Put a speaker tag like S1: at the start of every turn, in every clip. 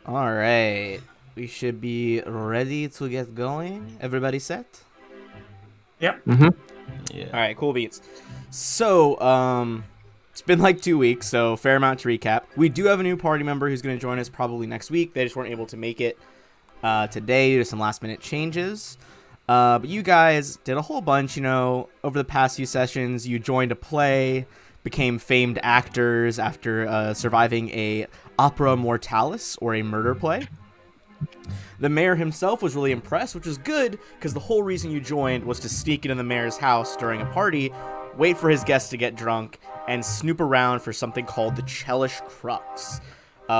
S1: All right. We should be ready to get going. Everybody set?
S2: Yep.
S3: Mm-hmm.
S1: All
S4: Yeah.
S1: right, cool beats. So, it's been like 2 weeks, so fair amount to recap. We do have a new party member who's going to join us probably next week. They just weren't able to make it today due to some last minute changes. But you guys did a whole bunch, over the past few sessions. You joined a play, became famed actors after surviving a opera mortalis, or a murder play. The mayor himself was really impressed, which is good, because the whole reason you joined was to sneak into the mayor's house during a party, wait for his guests to get drunk, and snoop around for something called the Chelish Crux.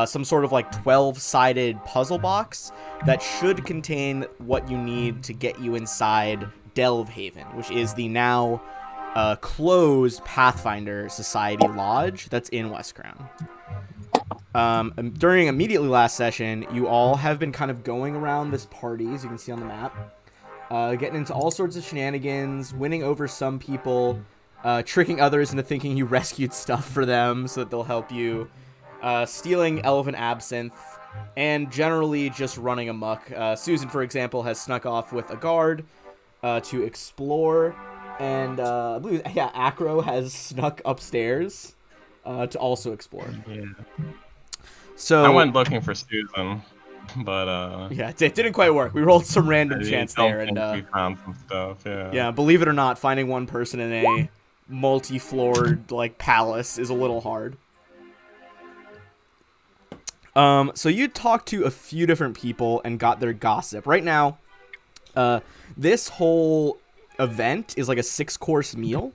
S1: Some sort of like 12-sided puzzle box that should contain what you need to get you inside Delvehaven, which is the now closed Pathfinder Society Lodge that's in West Crown. During immediately last session, you all have been kind of going around this party, as you can see on the map, getting into all sorts of shenanigans, winning over some people, tricking others into thinking you rescued stuff for them so that they'll help you, stealing elven absinthe, and generally just running amok. Susan, for example, has snuck off with a guard to explore, and I believe, Acro has snuck upstairs to also explore.
S4: Yeah.
S1: So
S4: I went looking for Susan, but
S1: yeah, it didn't quite work. We rolled some random
S4: I
S1: chance
S4: don't
S1: there,
S4: think
S1: and
S4: we found some stuff. Yeah.
S1: yeah, believe it or not, finding one person in a multi-floored like palace is a little hard. So you talked to a few different people and got their gossip. Right now, this whole event is like a 6-course meal.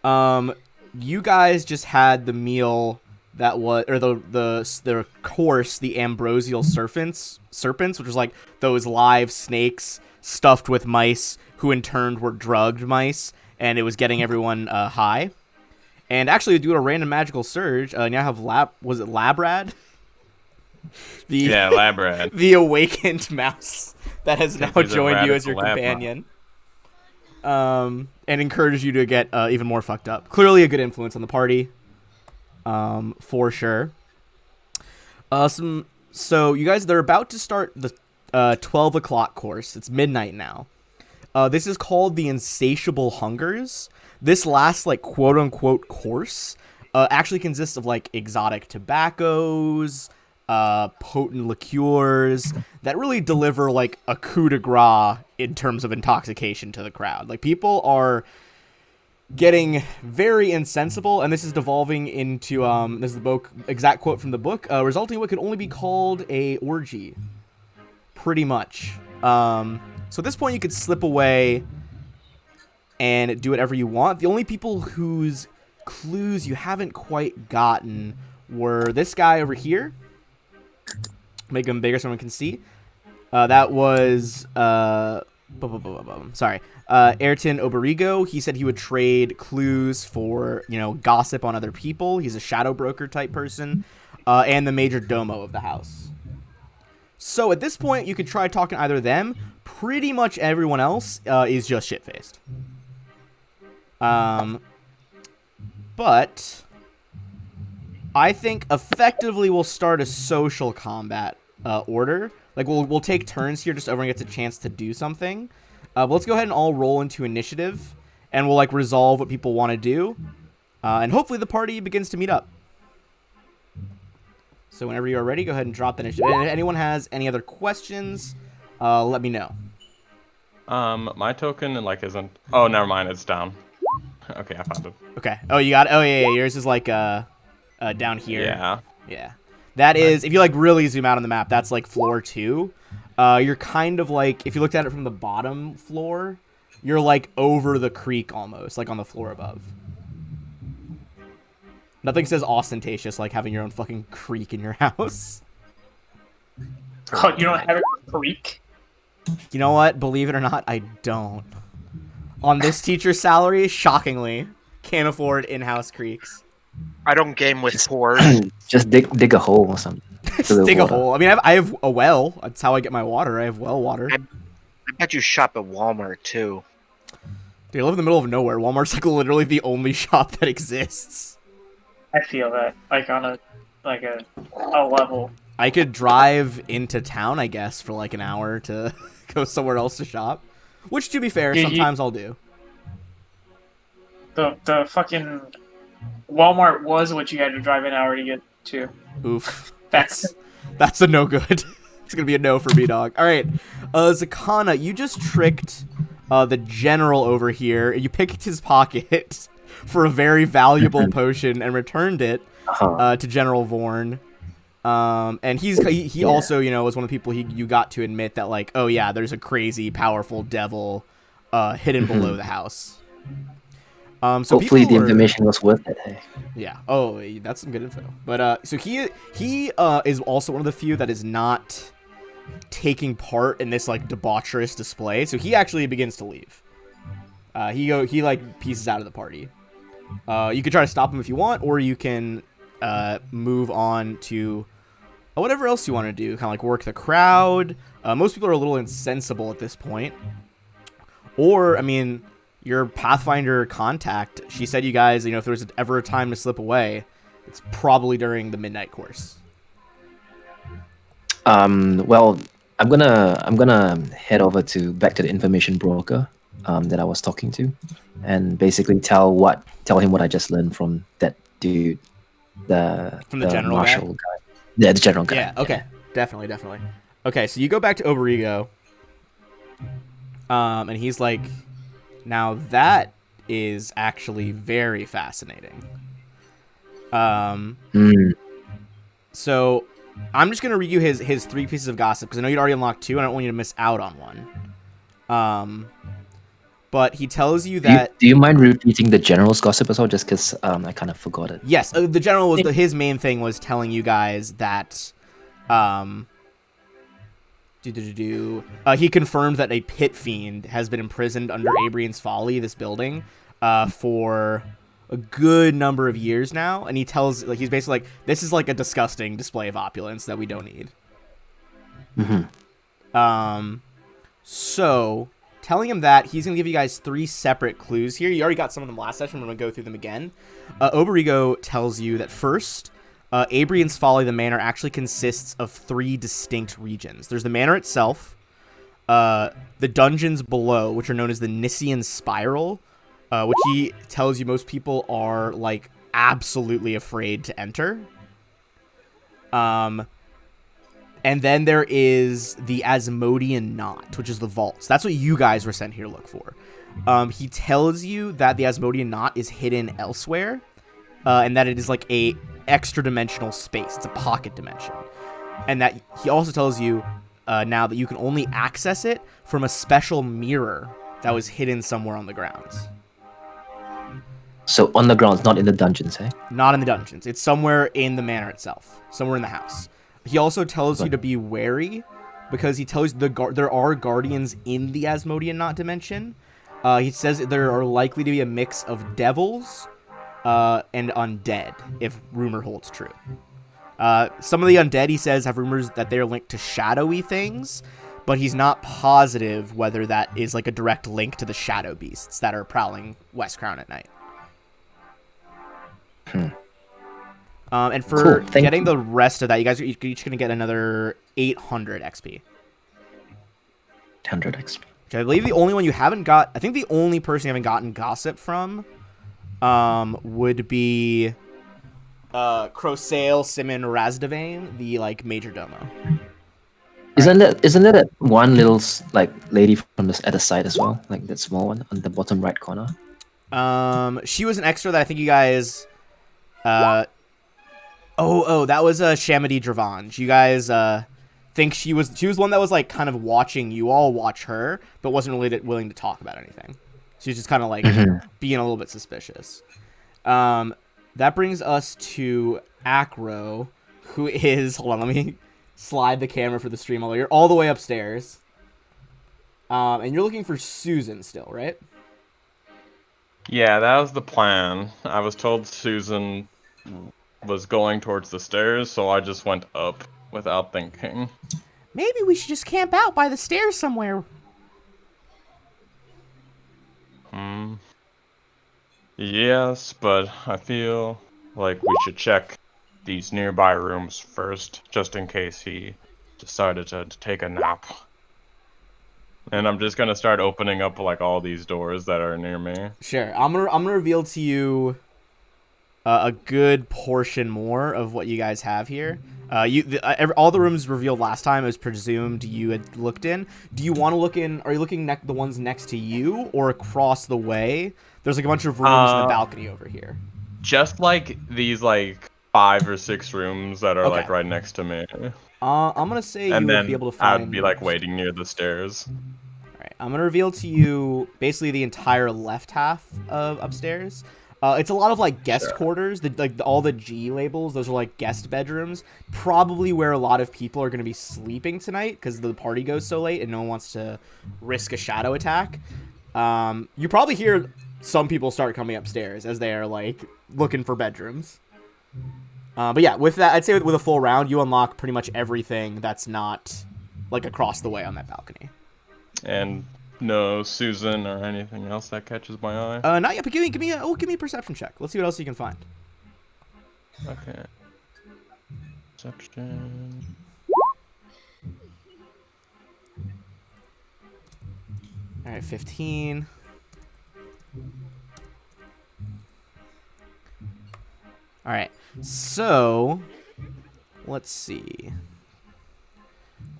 S1: You guys just had the meal that was, or the course, the ambrosial serpents, which was like those live snakes stuffed with mice, who in turn were drugged mice, and it was getting everyone high. And actually, due to a random magical surge, now have Labrad?
S4: Labrad.
S1: The awakened mouse that has now
S4: He's a
S1: joined you as
S4: radical
S1: your
S4: lab
S1: companion. And encouraged you to get even more fucked up. Clearly a good influence on the party. For sure. So you guys, they're about to start the 12 o'clock course. It's midnight now. This is called the Insatiable Hungers. This last, like, quote-unquote course actually consists of, like, exotic tobaccos, potent liqueurs that really deliver, like, a coup de grace in terms of intoxication to the crowd. Like, people are getting very insensible, and this is devolving into, this is the exact quote from the book, resulting in what could only be called a orgy. Pretty much. So at this point, you could slip away and do whatever you want. The only people whose clues you haven't quite gotten were this guy over here. Make him bigger so everyone can see. That was, sorry. Ayrton Oberigo. He said he would trade clues for, gossip on other people. He's a shadow broker type person. And the major domo of the house. So at this point, you could try talking to either of them. Pretty much everyone else is just shit-faced. But I think effectively we'll start a social combat order. Like, we'll take turns here just so everyone gets a chance to do something. But let's go ahead and all roll into initiative, and we'll, like, resolve what people want to do. And hopefully the party begins to meet up. So whenever you are ready, go ahead and drop the initiative. And if anyone has any other questions, let me know.
S4: My token isn't. Oh, never mind. It's down. Okay, I found it.
S1: Okay. Oh, you got it? Oh, yeah. Yours is, like, down here.
S4: Yeah.
S1: Yeah. That is, if you, like, really zoom out on the map, that's, like, floor 2. You're kind of, like, if you looked at it from the bottom floor, you're, like, over the creek almost, like, on the floor above. Nothing says ostentatious like having your own fucking creek in your house.
S2: Oh, you don't have a creek?
S1: You know what? Believe it or not, I don't. On this teacher's salary, shockingly, can't afford in-house creeks.
S5: I don't game with poor.
S3: Just dig a hole or something.
S1: Just dig a hole. I mean, I have a well. That's how I get my water. I have well water.
S5: I bet you shop at Walmart too.
S1: Dude, I live in the middle of nowhere. Walmart's like literally the only shop that exists.
S2: I feel that, like, on a level.
S1: I could drive into town, I guess, for like an hour to go somewhere else to shop. Which, to be fair,
S2: You-
S1: sometimes I'll do.
S2: The fucking Walmart was what you had to drive an hour to get to.
S1: Oof.
S2: Back.
S1: That's a no good. It's gonna be a no for me, dog. All right, Zakana, you just tricked the general over here. You picked his pocket for a very valuable potion and returned it to General Vorn. And he also, you know, was one of the people you got to admit that, like, oh yeah, there's a crazy powerful devil hidden below the house. So
S3: Hopefully the
S1: people
S3: information was worth it. Hey.
S1: yeah. Oh, that's some good info. But so he is also one of the few that is not taking part in this like debaucherous display. So he actually begins to leave. He like pieces out of the party. You could try to stop him if you want, or you can move on to whatever else you want to do. Kind of like work the crowd. Most people are a little insensible at this point. Or, I mean, your Pathfinder contact, she said you guys, you know, if there was ever a time to slip away, it's probably during the midnight course.
S3: Well, I'm gonna head over back to the information broker that I was talking to, and basically tell him what I just learned from that dude, the
S1: general
S3: marshal guy. Yeah, the general guy.
S1: Yeah, okay. Definitely. Okay, so you go back to Oberigo. And he's like, now that is actually very fascinating. So I'm just gonna read you his 3 pieces of gossip because I know you'd already unlocked 2, and I don't want you to miss out on one. But he tells you that.
S3: Do you mind repeating the general's gossip as well, just because I kind of forgot it?
S1: Yes, the general was his main thing was telling you guys that. He confirmed that a pit fiend has been imprisoned under Abrian's Folly, this building, for a good number of years now, and he's basically like, this is like a disgusting display of opulence that we don't need. So telling him that, he's gonna give you guys 3 separate clues here. You already got some of them last session. I'm gonna go through them again. Oberigo tells you that first, Abrian's Folly, the manor, actually consists of 3 distinct regions. There's the manor itself, the dungeons below, which are known as the Nissian Spiral, which he tells you most people are, like, absolutely afraid to enter. And then there is the Asmodean Knot, which is the vaults. That's what you guys were sent here to look for. He tells you that the Asmodean Knot is hidden elsewhere, and that it is like a extra dimensional space. It's a pocket dimension. And that he also tells you now that you can only access it from a special mirror that was hidden somewhere on the grounds.
S3: So on the grounds, not in the dungeons, eh?
S1: Not in the dungeons. It's somewhere in the manor itself. Somewhere in the house. He also tells you to be wary because he tells you there are guardians in the Asmodean Knot dimension. He says there are likely to be a mix of devils and undead, if rumor holds true. Some of the undead, he says, have rumors that they're linked to shadowy things, but he's not positive whether that is like a direct link to the shadow beasts that are prowling West Crown at night. And for getting the rest of that, you guys are each going to get another 800 XP.
S3: 100 XP.
S1: Which I believe the only one you haven't got, I think the only person you haven't gotten gossip from would be Crosale Simon Razdavane, the like major domo.
S3: Isn't that one little like lady from at the side as well, like that small one on the bottom right corner?
S1: She was an extra that I think you guys. That was Shamadi Dravange. You guys think she was one that was like kind of watching you all watch her, but wasn't really willing to talk about anything. She was just kind of like being a little bit suspicious. That brings us to Acro, who is, hold on, let me slide the camera for the stream. You're all the way upstairs. And you're looking for Susan still, right?
S4: Yeah, that was the plan. I was told Susan was going towards the stairs, so I just went up without thinking.
S1: Maybe we should just camp out by the stairs somewhere.
S4: Yes, but I feel like we should check these nearby rooms first, just in case he decided to take a nap. And I'm just gonna start opening up like all these doors that are near me.
S1: Sure. I'm gonna reveal to you a good portion more of what you guys have here. All the rooms revealed last time is presumed you had looked in. Do you want to look in? Are you looking the ones next to you or across the way? There's like a bunch of rooms in the balcony over here.
S4: Just like these like 5 or 6 rooms that are
S1: Okay.
S4: like right next to me.
S1: I'm gonna say
S4: And
S1: you
S4: then
S1: would be able to find.
S4: I'd be like waiting near the stairs.
S1: All right, I'm gonna reveal to you basically the entire left half of upstairs. It's a lot of like guest quarters. All the G labels, those are like guest bedrooms. Probably where a lot of people are gonna be sleeping tonight because the party goes so late and no one wants to risk a shadow attack. You probably hear some people start coming upstairs as they are like looking for bedrooms. But yeah, with that, I'd say with a full round, you unlock pretty much everything that's not like across the way on that balcony.
S4: And no Susan or anything else that catches my eye.
S1: Not yet, but give me a perception check. Let's see what else you can find.
S4: Okay. Perception.
S1: All right, 15. All right, so let's see.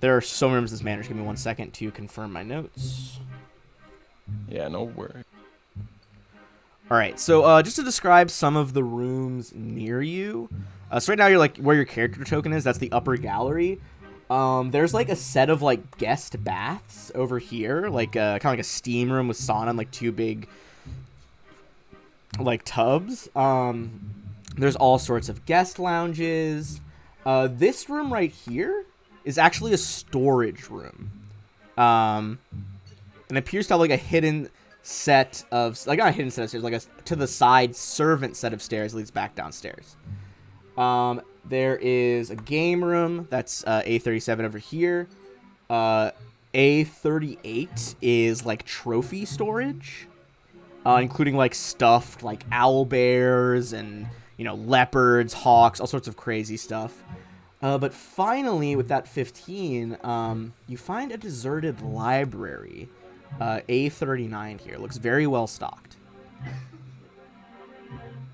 S1: There are so many rooms in this manor. Just give me 1 second to confirm my notes.
S4: Yeah, no worry.
S1: All right, so just to describe some of the rooms near you. So right now you're like where your character token is. That's the upper gallery. There's like a set of like guest baths over here, like kind of like a steam room with sauna and like 2 big like tubs. There's all sorts of guest lounges. This room right here is actually a storage room. And it appears to have like a hidden set of, like not a hidden set of stairs, like a to the side servant set of stairs leads back downstairs. There is a game room that's A37 over here. A38 is like trophy storage, including like stuffed like owl bears and leopards, hawks, all sorts of crazy stuff. But finally, with that 15, you find a deserted library. A39 here. Looks very well stocked.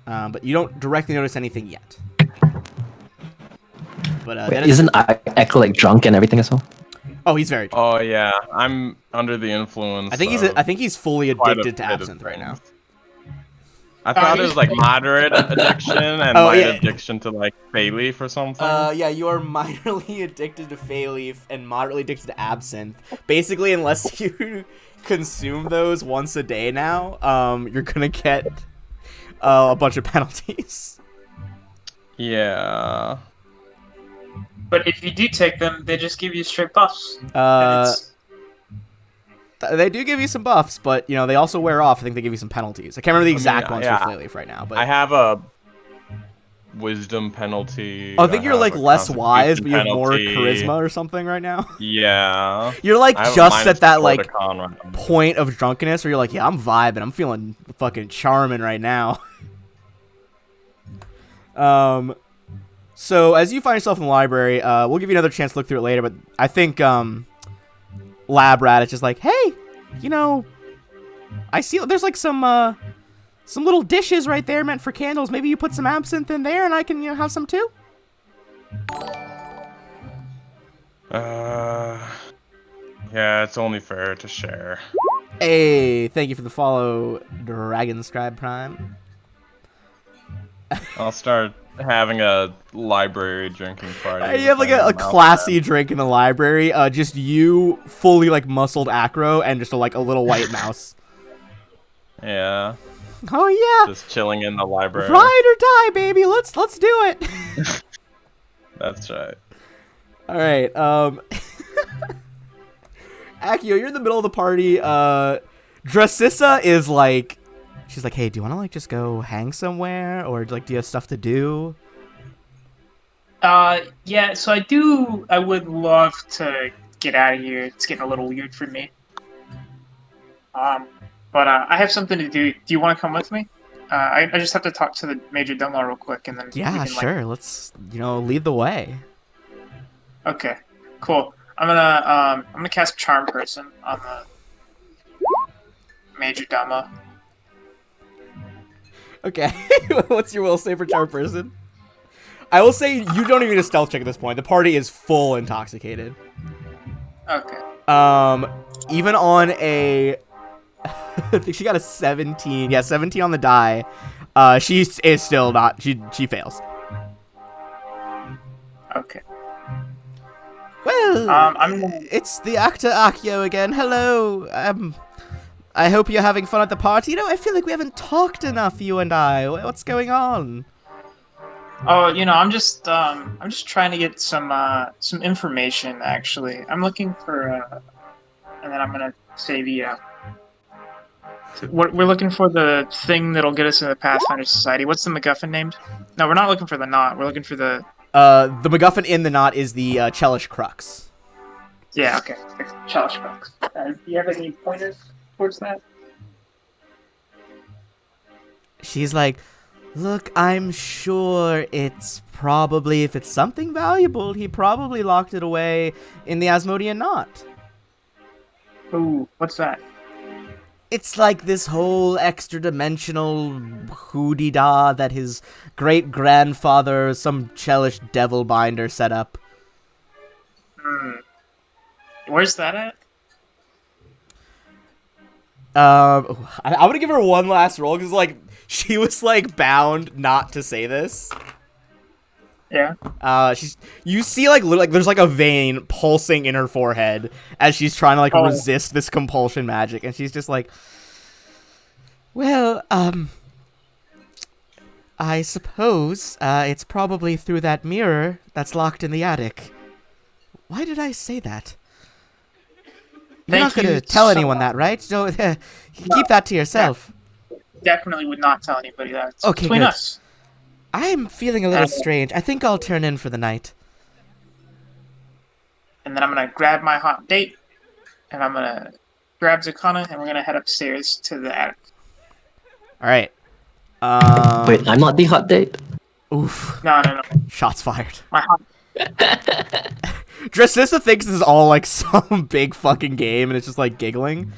S1: But you don't directly notice anything yet. But
S3: Wait, isn't Echo like drunk and everything as well?
S1: Oh, he's very drunk.
S4: Oh yeah, I'm under the influence.
S1: I think he's fully
S4: quite a
S1: addicted to
S4: bit of
S1: absinthe right now.
S4: things. I thought it was like moderate addiction and light addiction to like bay leaf or something.
S1: Yeah, you are minorly addicted to Fey Leaf and moderately addicted to absinthe. Basically, unless you consume those once a day now, you're gonna get a bunch of penalties.
S4: Yeah.
S2: But if you do take them, they just give you straight buffs. And it's-
S1: They do give you some buffs, but they also wear off. I think they give you some penalties. I can't remember the exact ones
S4: yeah.
S1: for Fey Leaf right now, but
S4: I have a wisdom penalty.
S1: I think you're like
S4: have a
S1: less wise, but you have more
S4: penalty.
S1: charisma or something right now.
S4: Yeah.
S1: You're like
S4: I have a
S1: just
S4: minus
S1: at that
S4: 4
S1: like
S4: to con right now.
S1: point of drunkenness where you're like, yeah, I'm vibing. I'm feeling fucking charming right now. So as you find yourself in the library, we'll give you another chance to look through it later, but I think Lab Rat is just like, hey, I see there's like some little dishes right there meant for candles. Maybe you put some absinthe in there and I can have some too?
S4: Yeah, it's only fair to share.
S1: Hey, thank you for the follow, Dragon Scribe Prime.
S4: I'll start having a library drinking party.
S1: You have like a classy drink in the library. Just you fully like muscled acro and just a little white mouse.
S4: Yeah.
S1: Oh yeah.
S4: Just chilling in the library.
S1: Ride or die, baby. Let's do it.
S4: That's right.
S1: All right. Akio, you're in the middle of the party. Dracissa is like, she's like, hey, do you want to like just go hang somewhere, or like do you have stuff to do?
S2: Yeah, so I would love to get out of here. It's getting a little weird for me. But I have something to do. Do you want to come with me? I just have to talk to the Major Domo real quick, and then we
S1: Yeah,
S2: can,
S1: sure. Let's lead the way.
S2: Okay, cool. I'm gonna cast Charm Person on the Major Domo.
S1: Okay. What's your will save for charm person? I will say you don't even need a stealth check at this point. The party is full intoxicated.
S2: Okay.
S1: Even on a I think she got a 17. Yeah, 17 on the die. She is still not. She fails.
S2: Okay.
S1: Well,
S2: I'm
S1: it's the actor Akio again. Hello. I hope you're having fun at the party. You know, I feel like we haven't talked enough, you and I. What's going on?
S2: Oh, I'm just trying to get some information. Actually, I'm looking for and then I'm gonna say we're looking for the thing that'll get us into the Pathfinder Society. What's the MacGuffin named? No, we're not looking for the knot. We're looking for the
S1: MacGuffin in the knot is the Chelish Crux.
S2: Yeah, okay. Chalice Crux. Do you have any pointers towards that?
S1: She's like, look, I'm sure it's probably, if it's something valuable, he probably locked it away in the Asmodean knot.
S2: Ooh, what's that?
S1: It's like this whole extra-dimensional hoodie-da that his great-grandfather, some Chelish devil binder, set up.
S2: Where's that at?
S1: I'm gonna give her one last roll, because, like, she was, like, bound not to say this.
S2: Yeah.
S1: You see, like, literally, like, there's, like, a vein pulsing in her forehead as she's trying to, like, resist this compulsion magic, and she's just like, well, I suppose, it's probably through that mirror that's locked in the attic. Why did I say that? You're not gonna tell anyone that, right? So, keep that to yourself.
S2: Definitely would not tell anybody that. It's
S1: Okay,
S2: between
S1: good.
S2: us.
S1: I'm feeling a little strange. I think I'll turn in for the night.
S2: And then I'm gonna grab my hot date, and I'm gonna grab Zakana, and we're gonna head upstairs to the attic.
S1: All right.
S3: Wait, I'm not the hot date?
S1: Oof.
S2: No.
S1: Shots fired.
S2: My hot.
S1: Dressissa thinks this is all like some big fucking game, and it's just like giggling.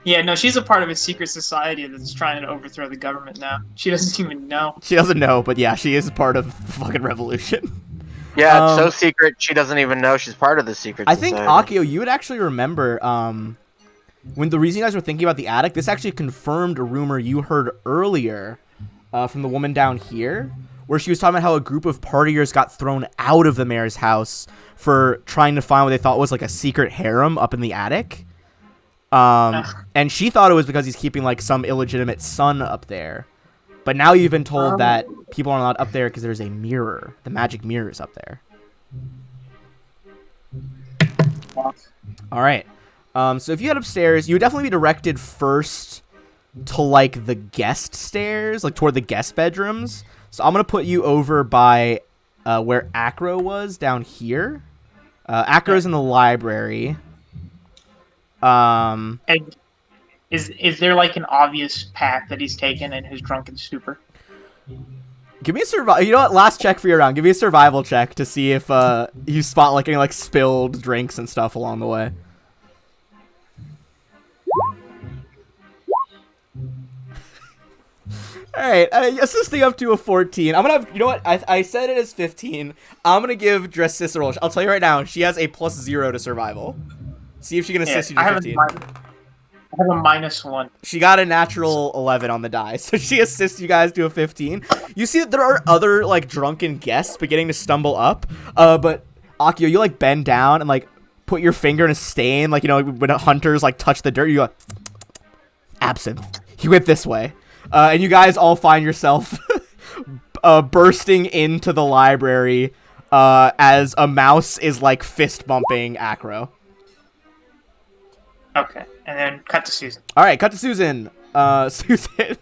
S2: Yeah, no, she's a part of a secret society that's trying to overthrow the government now. She doesn't even know.
S1: She doesn't know, but yeah, she is part of the fucking revolution.
S5: Yeah, it's so secret she doesn't even know she's part of the secret
S1: I
S5: society.
S1: think Akio, you would actually remember when the reason you guys were thinking about the attic, this actually confirmed a rumor you heard earlier from the woman down here, where she was talking about how a group of partiers got thrown out of the mayor's house for trying to find what they thought was like a secret harem up in the attic. And she thought it was because he's keeping like some illegitimate son up there. But now you've been told that people aren't allowed up there because there's a mirror. The magic mirror is up there. All right. So if you head upstairs, you would definitely be directed first to like the guest stairs, like toward the guest bedrooms. So I'm gonna put you over by where Acro was down here. Acro's in the library.
S2: And is there like an obvious path that he's taken in his drunken stupor?
S1: Give me a survival. You know what? Last check for your round. Give me a survival check to see if you spot like any like spilled drinks and stuff along the way. All right, assisting up to a 14. I'm gonna have, you know what? I said it as 15. I'm gonna give Dressissa a roll. I'll tell you right now, she has a +0 to survival. See if she can assist you to 15.
S2: I have a -1.
S1: She got a natural 11 on the die, so she assists you guys to a 15. You see that there are other like drunken guests beginning to stumble up, but Akio, you like bend down and like put your finger in a stain, like, you know, when hunters like touch the dirt, you go absinthe. You went this way. And you guys all find yourself bursting into the library as a mouse is like fist bumping Acro.
S2: Okay, and then cut to Susan.
S1: All right, cut to Susan. Susan,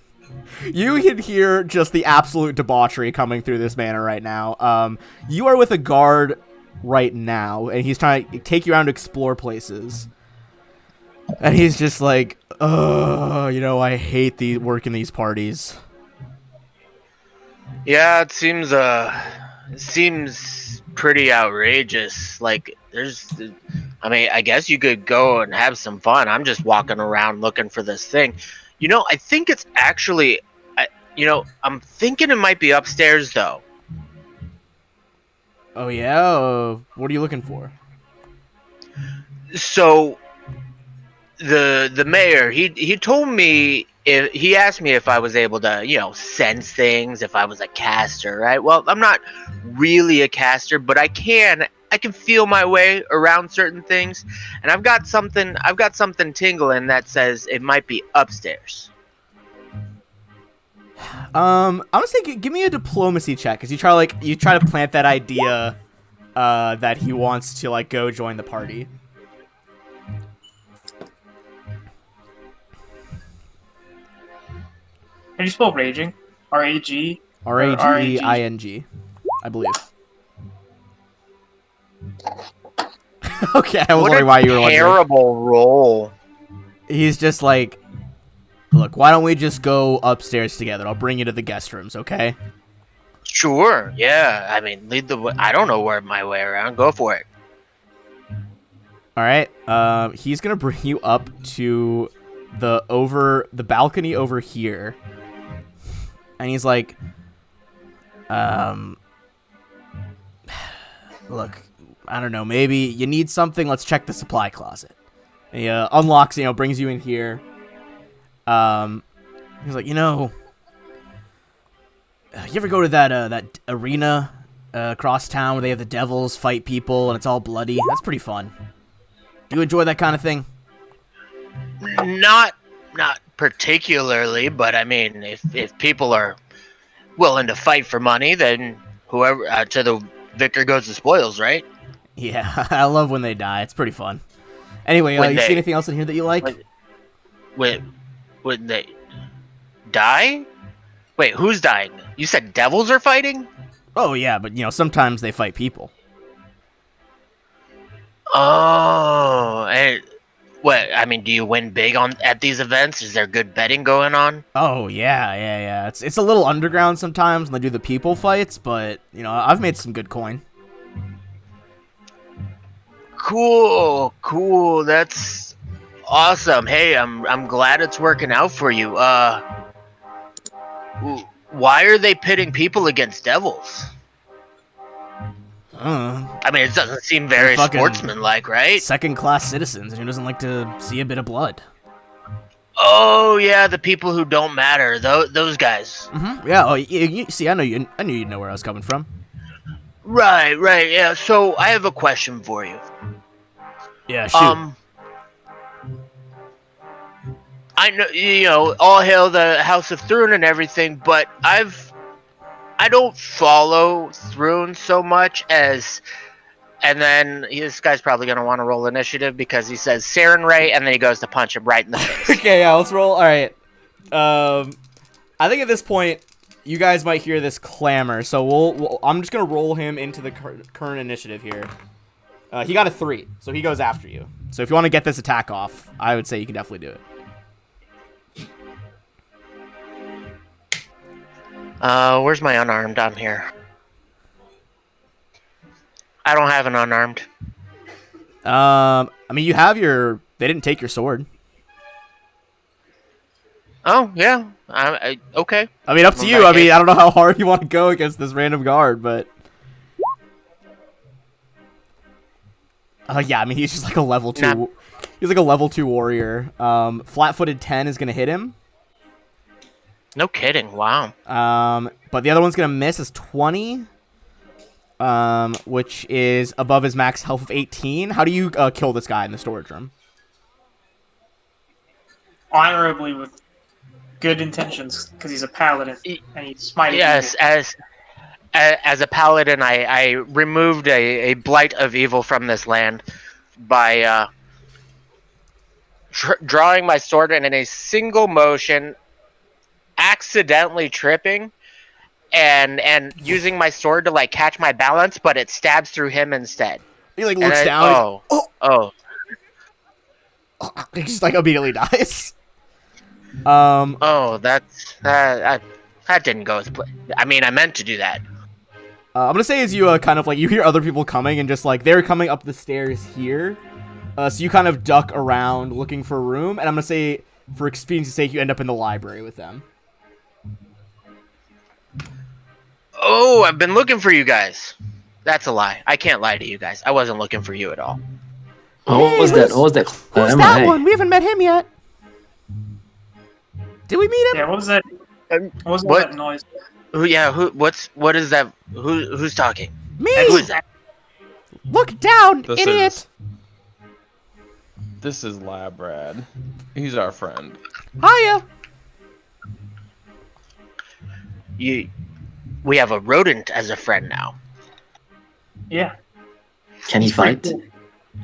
S1: you can hear just the absolute debauchery coming through this manor right now. You are with a guard right now, and he's trying to take you around to explore places. And he's just like, I hate working these parties.
S5: Yeah, it seems pretty outrageous. Like, I mean, I guess you could go and have some fun. I'm just walking around looking for this thing. I think it's actually, I'm thinking it might be upstairs though.
S1: Oh yeah, what are you looking for?
S5: So the mayor, he told me, he asked me if I was able to sense things, if I was a caster, right? Well, I'm not really a caster, but I can feel my way around certain things, and I've got something tingling that says it might be upstairs.
S1: I'm gonna say give me a diplomacy check, because you try to plant that idea that he wants to go join the party.
S2: How do you spell raging? R-A-G?
S1: Rageing, I believe. Okay, I was wondering why you were wondering.
S5: Terrible roll.
S1: He's just like, look, why don't we just go upstairs together? I'll bring you to the guest rooms, okay?
S5: Sure, yeah. I mean, lead the way. I don't know where my way around. Go for it.
S1: All right. He's gonna bring you up to the balcony over here, and he's like, look, I don't know, maybe you need something. Let's check the supply closet. And he unlocks, brings you in here. He's like, you ever go to that arena across town where they have the devils fight people and it's all bloody? That's pretty fun. Do you enjoy that kind of thing?
S5: Not particularly, but I mean, if people are willing to fight for money, then whoever to the victor goes the spoils, right?
S1: Yeah, I love when they die. It's pretty fun. Anyway, you see anything else in here that you like?
S5: When they die? Wait, who's dying? You said devils are fighting?
S1: Oh yeah, but sometimes they fight people.
S5: Oh, and what? I mean, do you win big at these events? Is there good betting going on?
S1: Oh yeah. It's a little underground sometimes when they do the people fights, but I've made some good coin.
S5: Cool. That's awesome. Hey, I'm glad it's working out for you. Why are they pitting people against devils? I mean, it doesn't seem very sportsmanlike, right?
S1: Second-class citizens, and who doesn't like to see a bit of blood?
S5: Oh yeah, the people who don't matter. Those guys.
S1: Mm-hmm. Yeah. Oh, you see, I knew you'd know where I was coming from.
S5: Right. Yeah. So I have a question for you.
S1: Yeah. Shoot.
S5: I know, all hail the House of Thrune and everything, but I don't follow Thrune so much as, and then this guy's probably gonna want to roll initiative because he says Saren Ray, and then he goes to punch him right in the face.
S1: Okay, yeah, let's roll. All right. I think at this point, you guys might hear this clamor, so I'm just gonna roll him into the current initiative here. He got a 3, so he goes after you. So if you want to get this attack off, I would say you can definitely do it.
S5: Where's my unarmed on here? I don't have an unarmed.
S1: I mean, you have your. They didn't take your sword.
S5: Oh yeah. Okay.
S1: I mean, up to you. I mean, I don't know how hard you want to go against this random guard, but. Yeah, I mean, he's just like a level 2. He's like a level 2 warrior. Flat-footed 10 is gonna hit him.
S5: No kidding. Wow.
S1: But the other one's gonna miss is 20. Which is above his max health of 18. How do you kill this guy in the storage room?
S2: Honorably, with good intentions, because he's a paladin and he's smiting.
S5: Yes, as a paladin, I removed a blight of evil from this land by drawing my sword and in a single motion, accidentally tripping. And using my sword to catch my balance, but it stabs through him instead.
S1: He looks down.
S5: Oh.
S1: he just like immediately dies.
S5: Oh, that didn't go as I mean, I meant to do that.
S1: I'm gonna say as you kind of like you hear other people coming and just like they're coming up the stairs here, so you kind of duck around looking for a room, and I'm gonna say for expediency's sake you end up in the library with them.
S5: Oh, I've been looking for you guys. That's a lie. I can't lie to you guys. I wasn't looking for you at all.
S3: What was that? What was that?
S1: Who's
S3: Clemmer?
S1: that
S3: Hey.
S1: one? We haven't met him yet. Did we meet him?
S2: Yeah, what was that? What was all
S5: What?
S2: that noise?
S5: Who? Yeah. Who? What is that? Who's talking?
S1: Me.
S5: Who is that?
S1: Look down,
S4: This
S1: idiot.
S4: This is Labrad. He's our friend.
S1: Hiya.
S5: We have a rodent as a friend now.
S2: Yeah.
S3: Can he
S2: He's pretty
S3: fight?
S2: cool.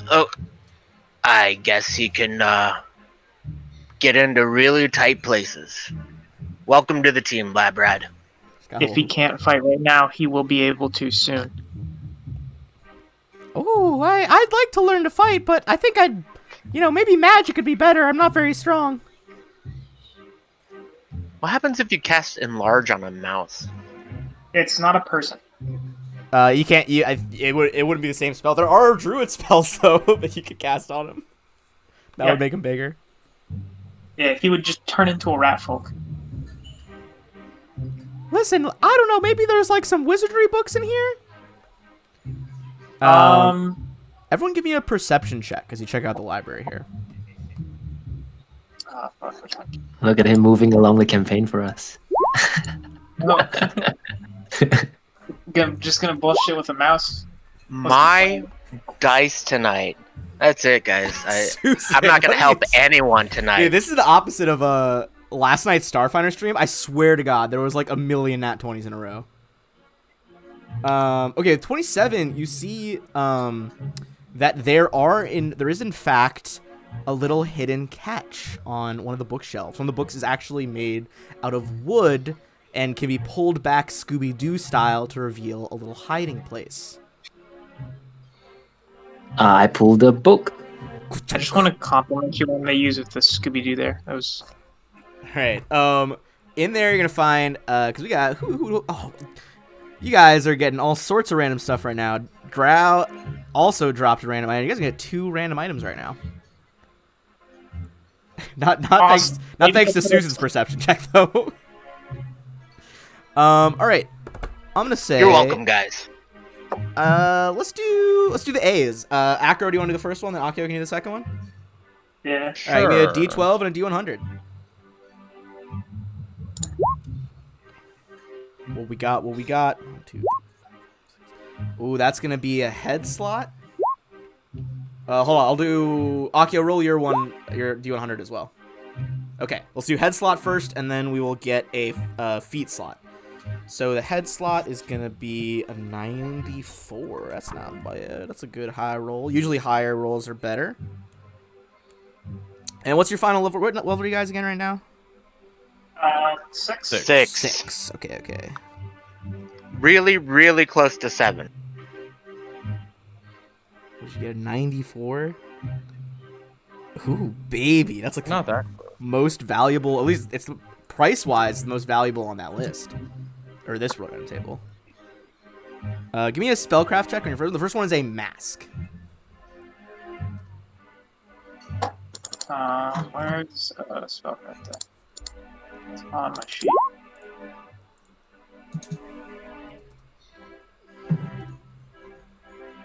S5: Oh, I guess he can get into really tight places. Welcome to the team, Labrad.
S2: If he can't fight right now, he will be able to soon.
S1: Oh, I'd like to learn to fight, but I think maybe magic could be better. I'm not very strong.
S5: What happens if you cast enlarge on a mouse?
S2: It's not a person.
S1: You can't. It wouldn't be the same spell. There are druid spells though that you could cast on him. That would make him bigger.
S2: Yeah, he would just turn into a rat folk.
S1: Listen, I don't know. Maybe there's like some wizardry books in here. Everyone, give me a perception check as you check out the library here.
S2: Fuck.
S3: Look at him moving along the campaign for us.
S2: No. I'm just gonna bullshit with a mouse.
S5: My dice tonight. That's it, guys.
S1: Susan,
S5: I'm not gonna
S1: what are
S5: help
S1: you-
S5: anyone tonight.
S1: Dude, this is the opposite of last night's Starfinder stream. I swear to God, there was like a million nat 20s in a row. Okay, 27. You see, that there is in fact a little hidden catch on one of the bookshelves. One of the books is actually made out of wood and can be pulled back Scooby-Doo style to reveal a little hiding place.
S3: I pulled a book.
S2: I just want to compliment you on they use with the Scooby Doo there. That was.
S1: All right. In there you're gonna find because we got you guys are getting all sorts of random stuff right now. Drow also dropped a random item. You guys get 2 random items right now. not
S2: Awesome.
S1: thanks to Susan's perception check though. All right. I'm gonna say
S5: You're welcome, guys.
S1: let's do the A's. Acro, do you want to do the first one? Then Akio can do the second one.
S2: Yeah.
S1: All right, give me a D12 and a D100. What we got? 1, 2, 3, 4, 5, 6. Ooh, that's gonna be a head slot. Hold on, I'll do Akio. Roll your D100 as well. Okay, let's do head slot first, and then we will get a feet slot. So the head slot is gonna be a 94. That's not bad. That's a good high roll. Usually higher rolls are better. And what's your final level? What level are you guys again right now?
S2: 6.
S5: 6.
S1: Okay.
S5: Really, really close to 7.
S1: Did you get a 94? Ooh, baby. That's like
S4: Not that.
S1: most valuable, at least it's price-wise the most valuable on that list. Or this roll table. Give me a spellcraft check on your first. The first one is a mask.
S2: Where's spellcraft at? It's on my sheet.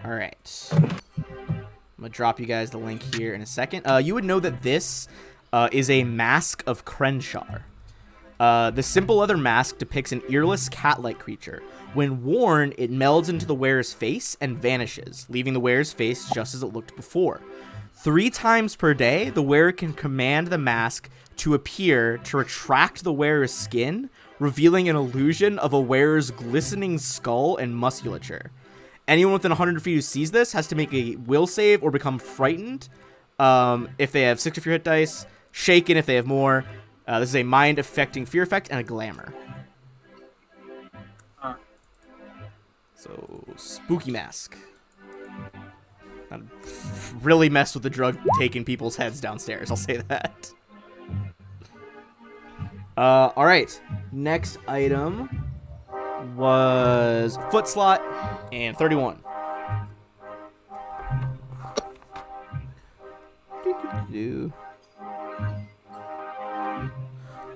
S1: All right. I'm gonna drop you guys the link here in a second. You would know that this is a mask of Krenshar. The simple leather mask depicts an earless cat-like creature. When worn, it melds into the wearer's face and vanishes, leaving the wearer's face just as it looked before. 3 times per day, the wearer can command the mask to appear to retract the wearer's skin, revealing an illusion of a wearer's glistening skull and musculature. Anyone within 100 feet who sees this has to make a will save or become frightened if they have 64 hit dice, shaken if they have more. This is a mind-affecting fear effect and a glamour. So, spooky mask. Really mess with the drug taking people's heads downstairs. I'll say that. All right. Next item was foot slot and 31.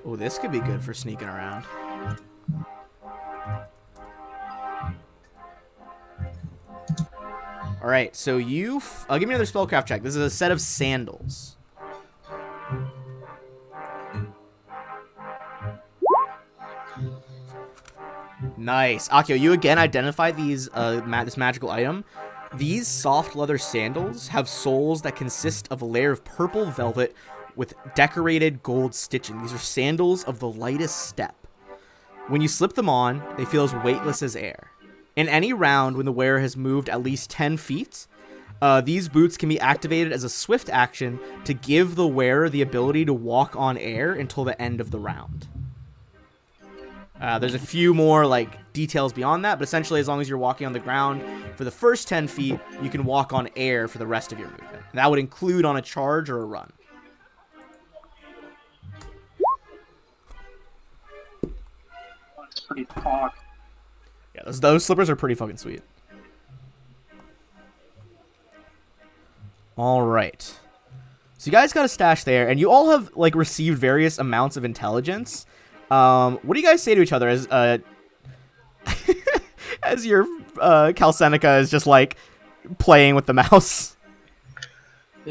S1: Oh, this could be good for sneaking around. All right, so give me another spellcraft check. This is a set of sandals. Nice. Akio, you again identify these this magical item. These soft leather sandals have soles that consist of a layer of purple velvet with decorated gold stitching. These are sandals of the lightest step. When you slip them on, they feel as weightless as air. In any round when the wearer has moved at least 10 feet, these boots can be activated as a swift action to give the wearer the ability to walk on air until the end of the round. There's a few more details beyond that, but essentially as long as you're walking on the ground for the first 10 feet, you can walk on air for the rest of your movement. And that would include on a charge or a run.
S2: It's pretty cock.
S1: Yeah, those slippers are pretty fucking sweet. All right. So you guys got a stash there, and you all have received various amounts of intelligence. What do you guys say to each other as as your Calcenica is just playing with the mouse?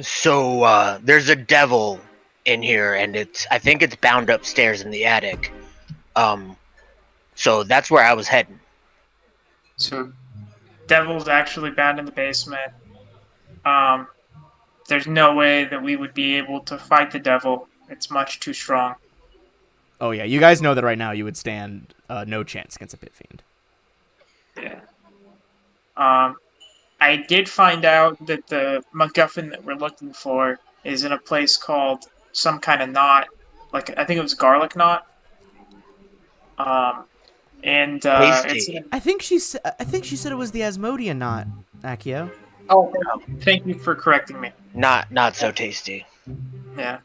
S5: So there's a devil in here, and I think it's bound upstairs in the attic. So that's where I was heading.
S2: So, devil's actually bound in the basement. There's no way that we would be able to fight the devil. It's much too strong.
S1: Oh yeah, you guys know that right now you would stand no chance against a pit fiend.
S2: Yeah. I did find out that the MacGuffin that we're looking for is in a place called some kind of knot. I think it was garlic knot.
S5: Tasty.
S1: I think she said it was the Asmodean knot, Akio.
S2: Oh, thank you for correcting me.
S5: Not so tasty.
S2: Yeah.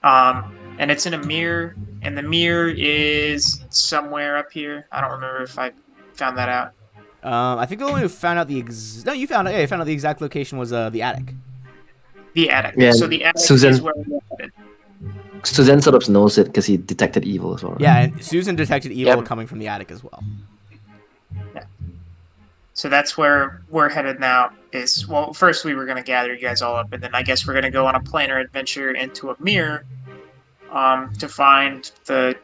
S2: And it's in a mirror, and the mirror is somewhere up here. I don't remember if I found that out.
S1: I think the only who found out you found out the exact location was the attic.
S2: The attic.
S3: Yeah,
S2: So the attic
S3: Susan-
S2: is where we're headed.
S3: Suzanne sort of knows it because he detected evil as well. Right?
S1: Yeah, and Susan detected evil
S5: Yep.
S1: coming from the attic as well.
S2: So that's where we're headed now. First we were going to gather you guys all up, and then I guess we're going to go on a planar adventure into a mirror to find the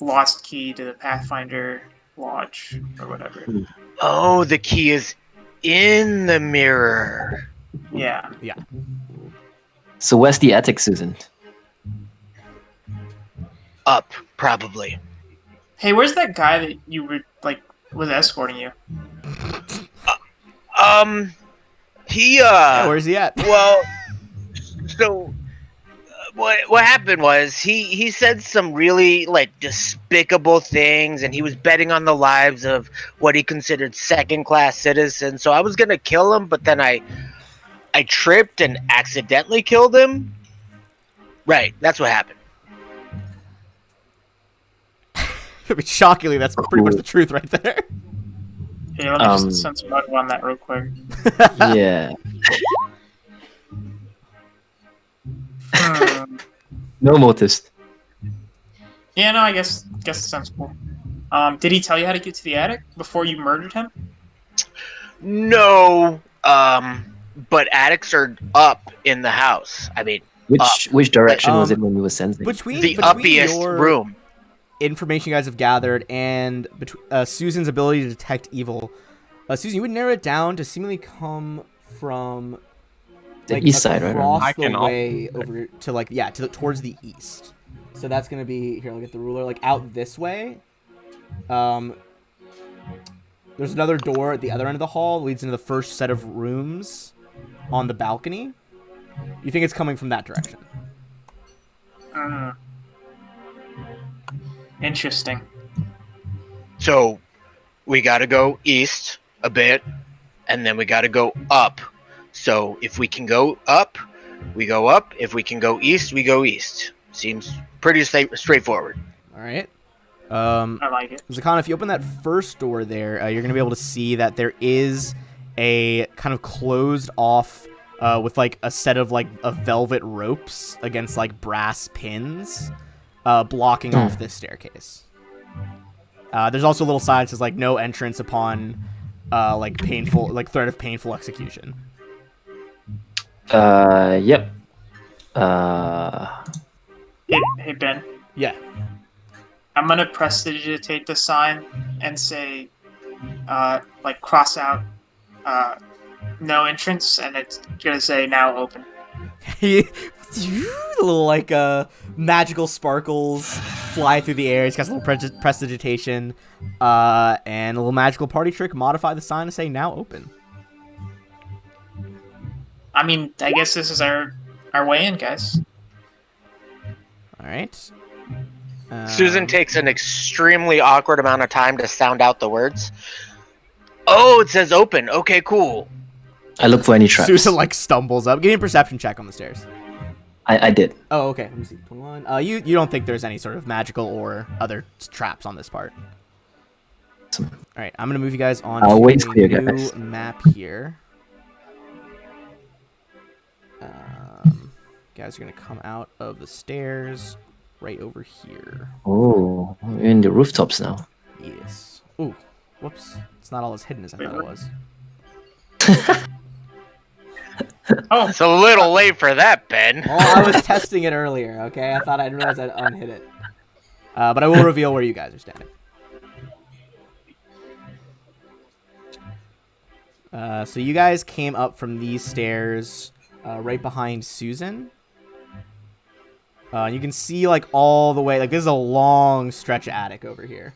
S2: lost key to the Pathfinder Lodge or whatever.
S5: Oh, the key is in the mirror.
S2: Yeah.
S3: So where's the attic, Susan?
S5: Up, probably.
S2: Hey, where's that guy that you were was escorting you?
S5: He
S1: Yeah, where's he at?
S5: well, so what happened was he said some really despicable things, and he was betting on the lives of what he considered second-class citizens. So I was gonna kill him, but then I tripped and accidentally killed him. Right, that's what happened.
S1: I mean, shockingly, that's pretty much the truth right there.
S2: Hey, let me just send some mud on that real quick.
S3: Yeah. No motives.
S2: Yeah, no, I guess it sounds cool. Did he tell you how to get to the attic before you murdered him?
S5: No, but attics are up in the house. I mean,
S3: Which direction was
S1: Um,
S3: it when we were sensing?
S1: Between
S5: the
S1: between
S5: uppiest
S1: your
S5: room.
S1: information you guys have gathered and Susan's ability to detect evil, Susan, you would narrow it down to seemingly come from
S3: The east side, right?
S1: across
S4: I
S1: the
S4: can
S1: way over to towards the east. So that's gonna be here. Look at the ruler, out this way. There's another door at the other end of the hall that leads into the first set of rooms on the balcony. You think it's coming from that direction?
S2: Interesting.
S5: So we got to go east a bit, and then we got to go up. So if we can go up, we go up. If we can go east, we go east. Seems pretty straightforward.
S1: All right.
S2: I like it.
S1: Zakhan, if you open that first door there, you're going to be able to see that there is a kind of closed off with like a set of like velvet ropes against like brass pins blocking off this staircase. There's also a little sign that says like no entrance upon like threat of painful execution.
S3: Yep.
S2: Hey Ben,
S1: Yeah.
S2: I'm gonna prestidigitate the sign and say, like cross out, no entrance, and it's gonna say now open.
S1: Little like magical sparkles fly through the air. It's got a little prestidigitation and a little magical party trick. Modify the sign to say now open.
S2: I mean, I guess this is our way in, guys.
S1: All right.
S5: Susan takes an extremely awkward amount of time to sound out the words. Oh, it says open. Okay, cool.
S3: I look for any traps.
S1: Susan like stumbles up. Give me a perception check on the stairs.
S3: I did.
S1: Oh, okay. Let me see. 21. You don't think there's any sort of magical or other traps on this part? All right. I'm gonna move you guys on to
S3: wait
S1: a
S3: clear,
S1: new
S3: guys.
S1: map here. Guys are gonna come out of the stairs right over here.
S3: Oh, we're in the rooftops now.
S1: Yes. Ooh. Whoops. It's not all as hidden as I thought it was.
S2: Oh,
S5: It's a little late for that, Ben.
S1: Well, I was testing it earlier, okay? I thought I'd realize I'd unhid it. But I will reveal where you guys are standing. So you guys came up from these stairs right behind Susan. You can see, like, all the way... Like, this is a long stretch of attic over here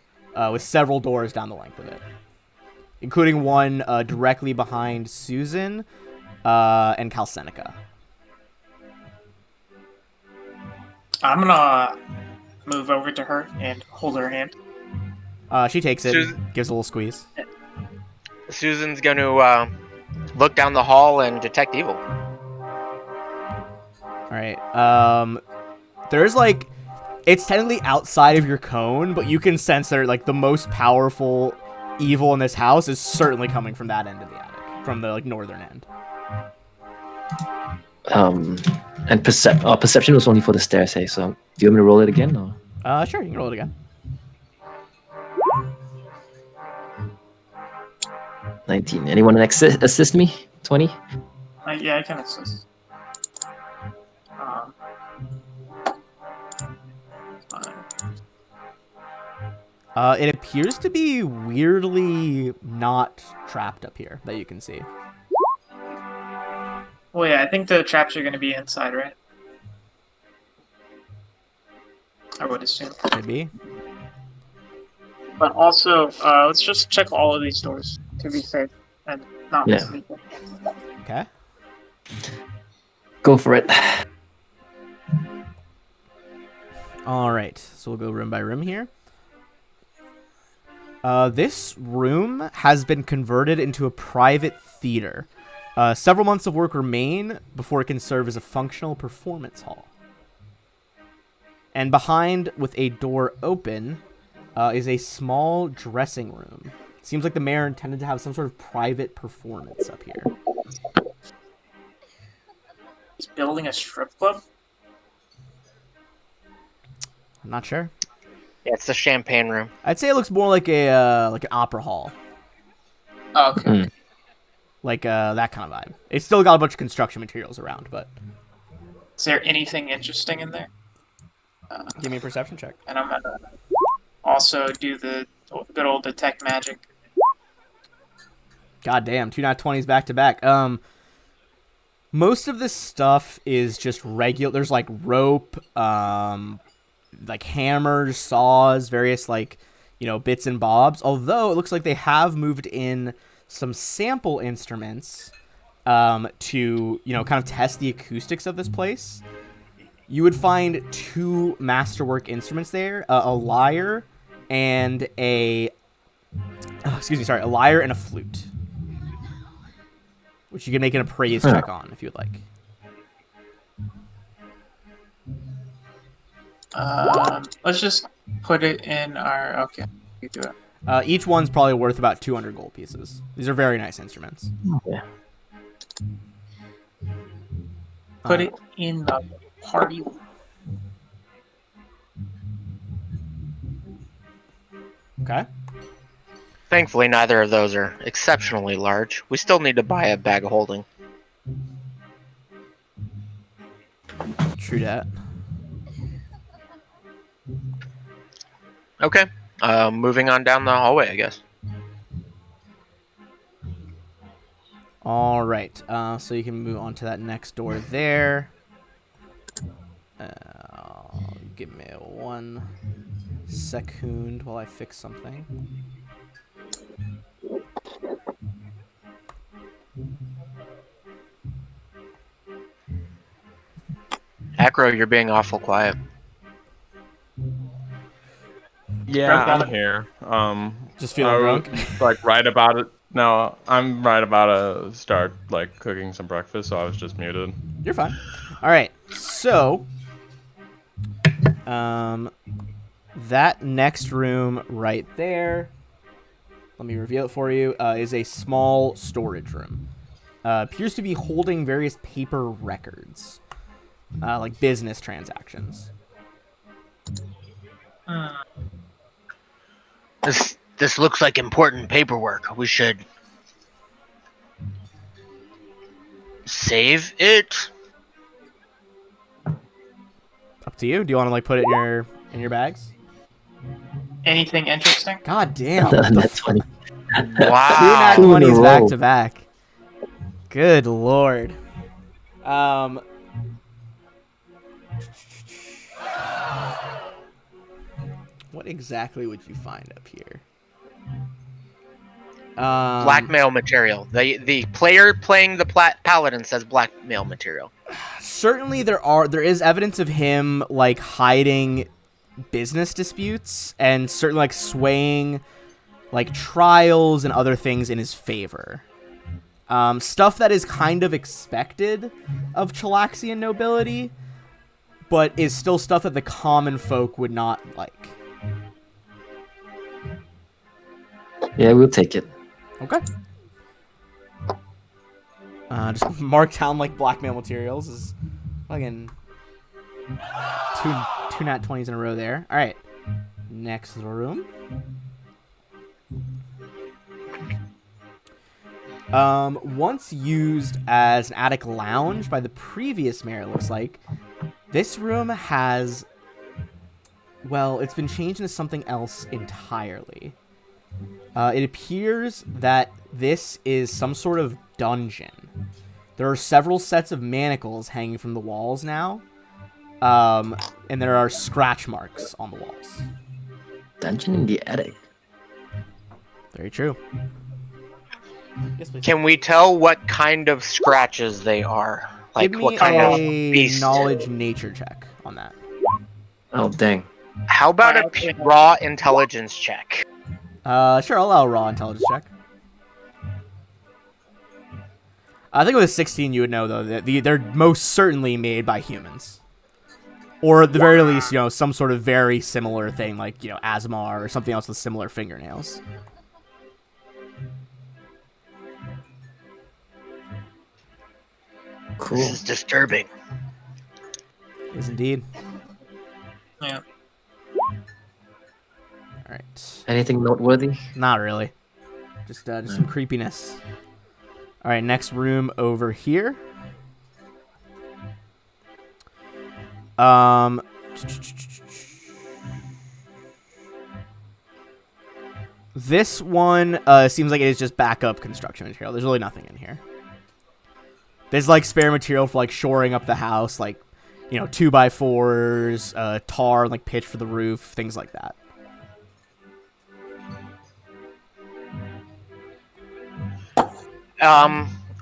S1: with several doors down the length of it, including one directly behind Susan and Calcenica.
S2: I'm gonna move over to her and hold her hand.
S1: She takes it,
S5: Susan-
S1: gives a little squeeze.
S5: Susan's going to look down the hall and detect evil.
S1: All right. There's like, it's technically outside of your cone, but you can sense that like the most powerful evil in this house is certainly coming from that end of the attic, from the like northern end.
S3: And perception was only for the stairs, hey. So, do you want me to roll it again, or?
S1: Sure, you can roll it again.
S3: 19. Anyone assist me? 20.
S2: Yeah, I can assist. Fine.
S1: It appears to be weirdly not trapped up here that you can see.
S2: Well, yeah, I think the traps are gonna be inside, right? I would assume.
S1: Could be.
S2: But also, let's just check all of these doors to be safe and not miss
S3: Yeah.
S2: anything.
S1: Okay.
S3: Go for it.
S1: All right. So we'll go room by room here. This room has been converted into a private theater. Several months of work remain before it can serve as a functional performance hall. And behind, with a door open, is a small dressing room. Seems like the mayor intended to have some sort of private performance up here.
S2: He's building a strip club?
S1: I'm not sure.
S5: Yeah, it's the champagne room.
S1: I'd say it looks more like a like an opera hall,
S2: Oh, okay.
S1: like that kind of vibe. It's still got a bunch of construction materials around, but
S2: Is there anything interesting in there?
S1: give me a perception check.
S2: And I'm gonna also do the good old detect magic.
S1: God damn, 2 nat 20s back to back. Most of this stuff is just regular. There's like rope, like hammers, saws, various like, you know, bits and bobs. Although it looks like they have moved in some sample instruments to, you know, kind of test the acoustics of this place. You would find 2 masterwork instruments there, a lyre and a lyre and a flute. which you can make an appraise check on if you'd like.
S2: Let's just put it in our. Okay, you do it.
S1: Each one's probably worth about 200 gold pieces. These are very nice instruments.
S3: Yeah.
S2: Put it in the party.
S1: Okay.
S5: Thankfully, neither of those are exceptionally large. We still need to buy a bag of holding.
S1: True that.
S5: Okay. Moving on down the hallway, I guess.
S1: All right. So you can move on to that next door there. Give me 1 second while I fix something.
S5: Acro, you're being awful quiet.
S4: Yeah,
S2: Drunk
S4: I'm here.
S1: Just feeling
S4: I
S1: drunk?
S4: was, like right about it. No, I'm right about to start like cooking some breakfast, so I was just muted.
S1: You're fine. All right. So, that next room right there, let me reveal it for you, is a small storage room. Appears to be holding various paper records, like business transactions.
S5: This looks like important paperwork. We should save it.
S1: Up to you. Do you want to like put it in your bags?
S2: Anything interesting?
S1: God damn.
S3: That's funny.
S1: Two nat
S5: Wow.
S1: 20s back
S3: row.
S1: to back. Good lord. What exactly would you find up here?
S5: Blackmail material. The player playing the paladin says blackmail material.
S1: Certainly there is evidence of him like hiding business disputes and certainly like swaying like trials and other things in his favor. Stuff that is kind of expected of Chalaxian nobility, but is still stuff that the common folk would not like.
S3: Yeah, we'll take it.
S1: Okay. Just mark down like blackmail materials is fucking two nat 20s in a row there. All right. Next room. Once used as an attic lounge by the previous mayor, it looks like, this room has, well, it's been changed into something else entirely. It appears that this is some sort of dungeon. There are several sets of manacles hanging from the walls now, and there are scratch marks on the walls.
S3: Dungeon in the attic.
S1: Very true. Yes, please.
S5: Can we tell what kind of scratches they are? Like
S1: Give me
S5: what kind of
S1: a
S5: beast?
S1: knowledge nature check on that.
S3: Oh, dang.
S5: How about a raw intelligence check?
S1: Sure, I'll allow a raw intelligence check. I think with a 16 you would know, though, that they're most certainly made by humans. Or at the very least, some sort of very similar thing, like, Asmar or something else with similar fingernails.
S3: Cool.
S5: This is disturbing.
S1: Is indeed.
S2: Yeah.
S1: Alright.
S3: Anything noteworthy?
S1: Not really. Just some creepiness. Alright, next room over here. This one seems like it is just backup construction material. There's really nothing in here. There's like spare material for like shoring up the house, like 2x4s, tar, like pitch for the roof, things like that.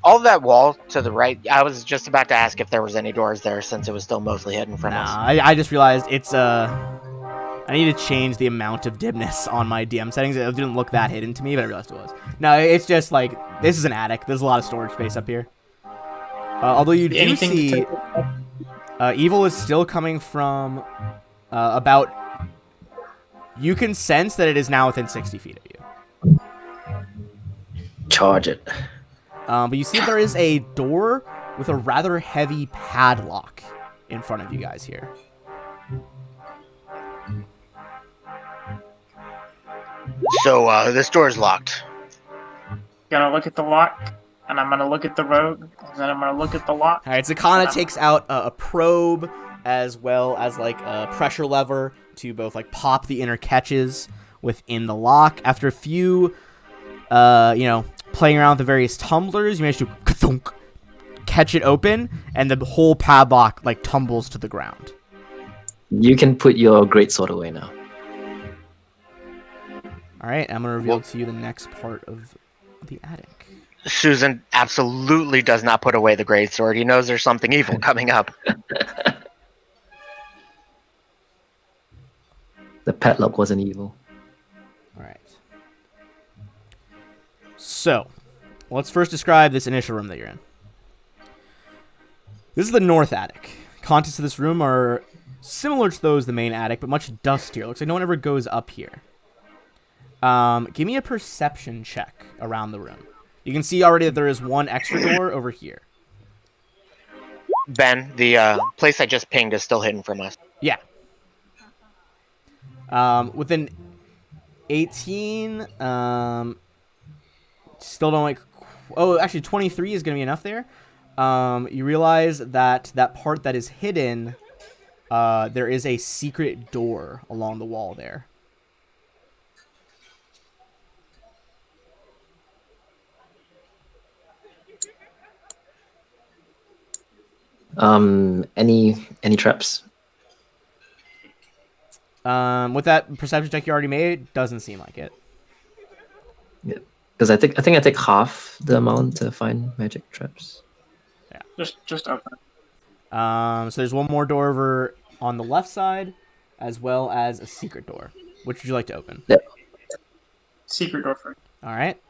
S5: All that wall to the right. I was just about to ask if there was any doors there, since it was still mostly hidden from us.
S1: I just realized it's I need to change the amount of dimness on my DM settings. It didn't look that hidden to me, but I realized it was. No, it's just like this is an attic. There's a lot of storage space up here. Although you do
S2: Anything to
S1: see
S2: take-
S1: evil is still coming from about. You can sense that it is now within 60 feet of you.
S3: Charge it.
S1: But you see that there is a door with a rather heavy padlock in front of you guys here.
S5: So this door's locked.
S2: Gonna look at the lock, and I'm gonna look at the rogue, and then I'm gonna look at the lock.
S1: All right, Zakana takes out a probe as well as like a pressure lever to both like pop the inner catches within the lock. After a few, playing around with the various tumblers, you manage to ka-thunk, catch it open, and the whole padlock like tumbles to the ground.
S3: You can put your greatsword away now.
S1: All right, I'm gonna reveal to you the next part of the attic.
S5: Susan absolutely does not put away the greatsword. He knows there's something evil coming up.
S3: The padlock wasn't evil.
S1: All right. So, let's first describe this initial room that you're in. This is the north attic. Contents of this room are similar to those of the main attic, but much dustier. Looks like no one ever goes up here. Give me a perception check around the room. You can see already that there is one extra door over here.
S5: Ben, the place I just pinged is still hidden from us.
S1: Yeah. With an 18, still don't like. Oh, actually, 23 is going to be enough there. You realize that that part that is hidden, there is a secret door along the wall there.
S3: Any traps?
S1: With that perception check you already made, doesn't seem like it.
S3: Yeah, because I think I take half the amount to find magic traps.
S2: Just open it.
S1: So there's one more door over on the left side, as well as a secret door. Which would you like to open?
S3: Yep.
S2: Secret door first.
S1: All right.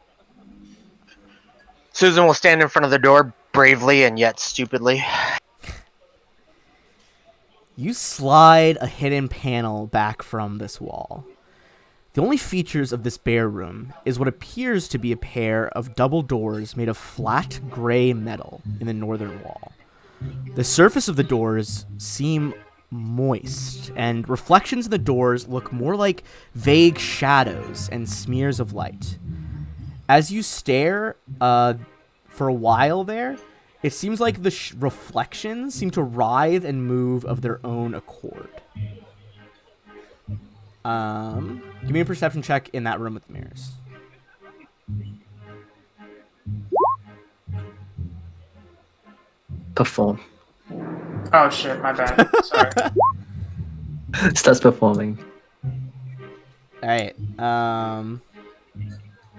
S5: Susan will stand in front of the door bravely and yet stupidly.
S1: You slide a hidden panel back from this wall. The only features of this bare room is what appears to be a pair of double doors made of flat gray metal in the northern wall. The surface of the doors seem moist, and reflections in the doors look more like vague shadows and smears of light. As you stare for a while there, it seems like the reflections seem to writhe and move of their own accord. Give me a perception check in that room with the mirrors.
S3: Perform.
S2: Oh shit, my bad. Sorry.
S3: Starts performing.
S1: All right.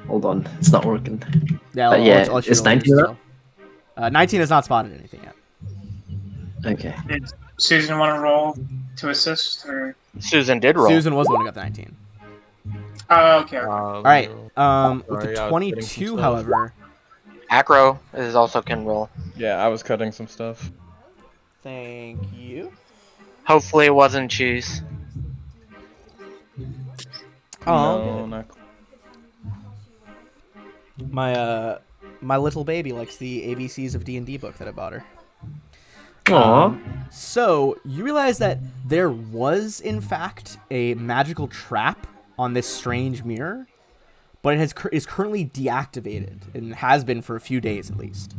S3: Hold on, it's not working.
S1: Yeah,
S3: But it's 19
S1: still. 19 has not spotted anything yet.
S3: Okay.
S2: Did Susan want to roll to assist, or?
S5: Susan did roll.
S1: Susan was the one who got the 19.
S2: Oh, okay.
S1: All right. With
S4: Sorry,
S1: the
S4: I was getting some
S1: 22,
S4: stuff.
S1: however.
S5: Acro is also can roll.
S4: Yeah, I was cutting some stuff.
S1: Thank you.
S5: Hopefully it wasn't cheese.
S1: Oh,
S4: No, not
S1: my little baby likes the ABCs of D&D book that I bought her.
S3: Aww.
S1: So you realize that there was, in fact, a magical trap on this strange mirror, but it is currently deactivated and has been for a few days at least,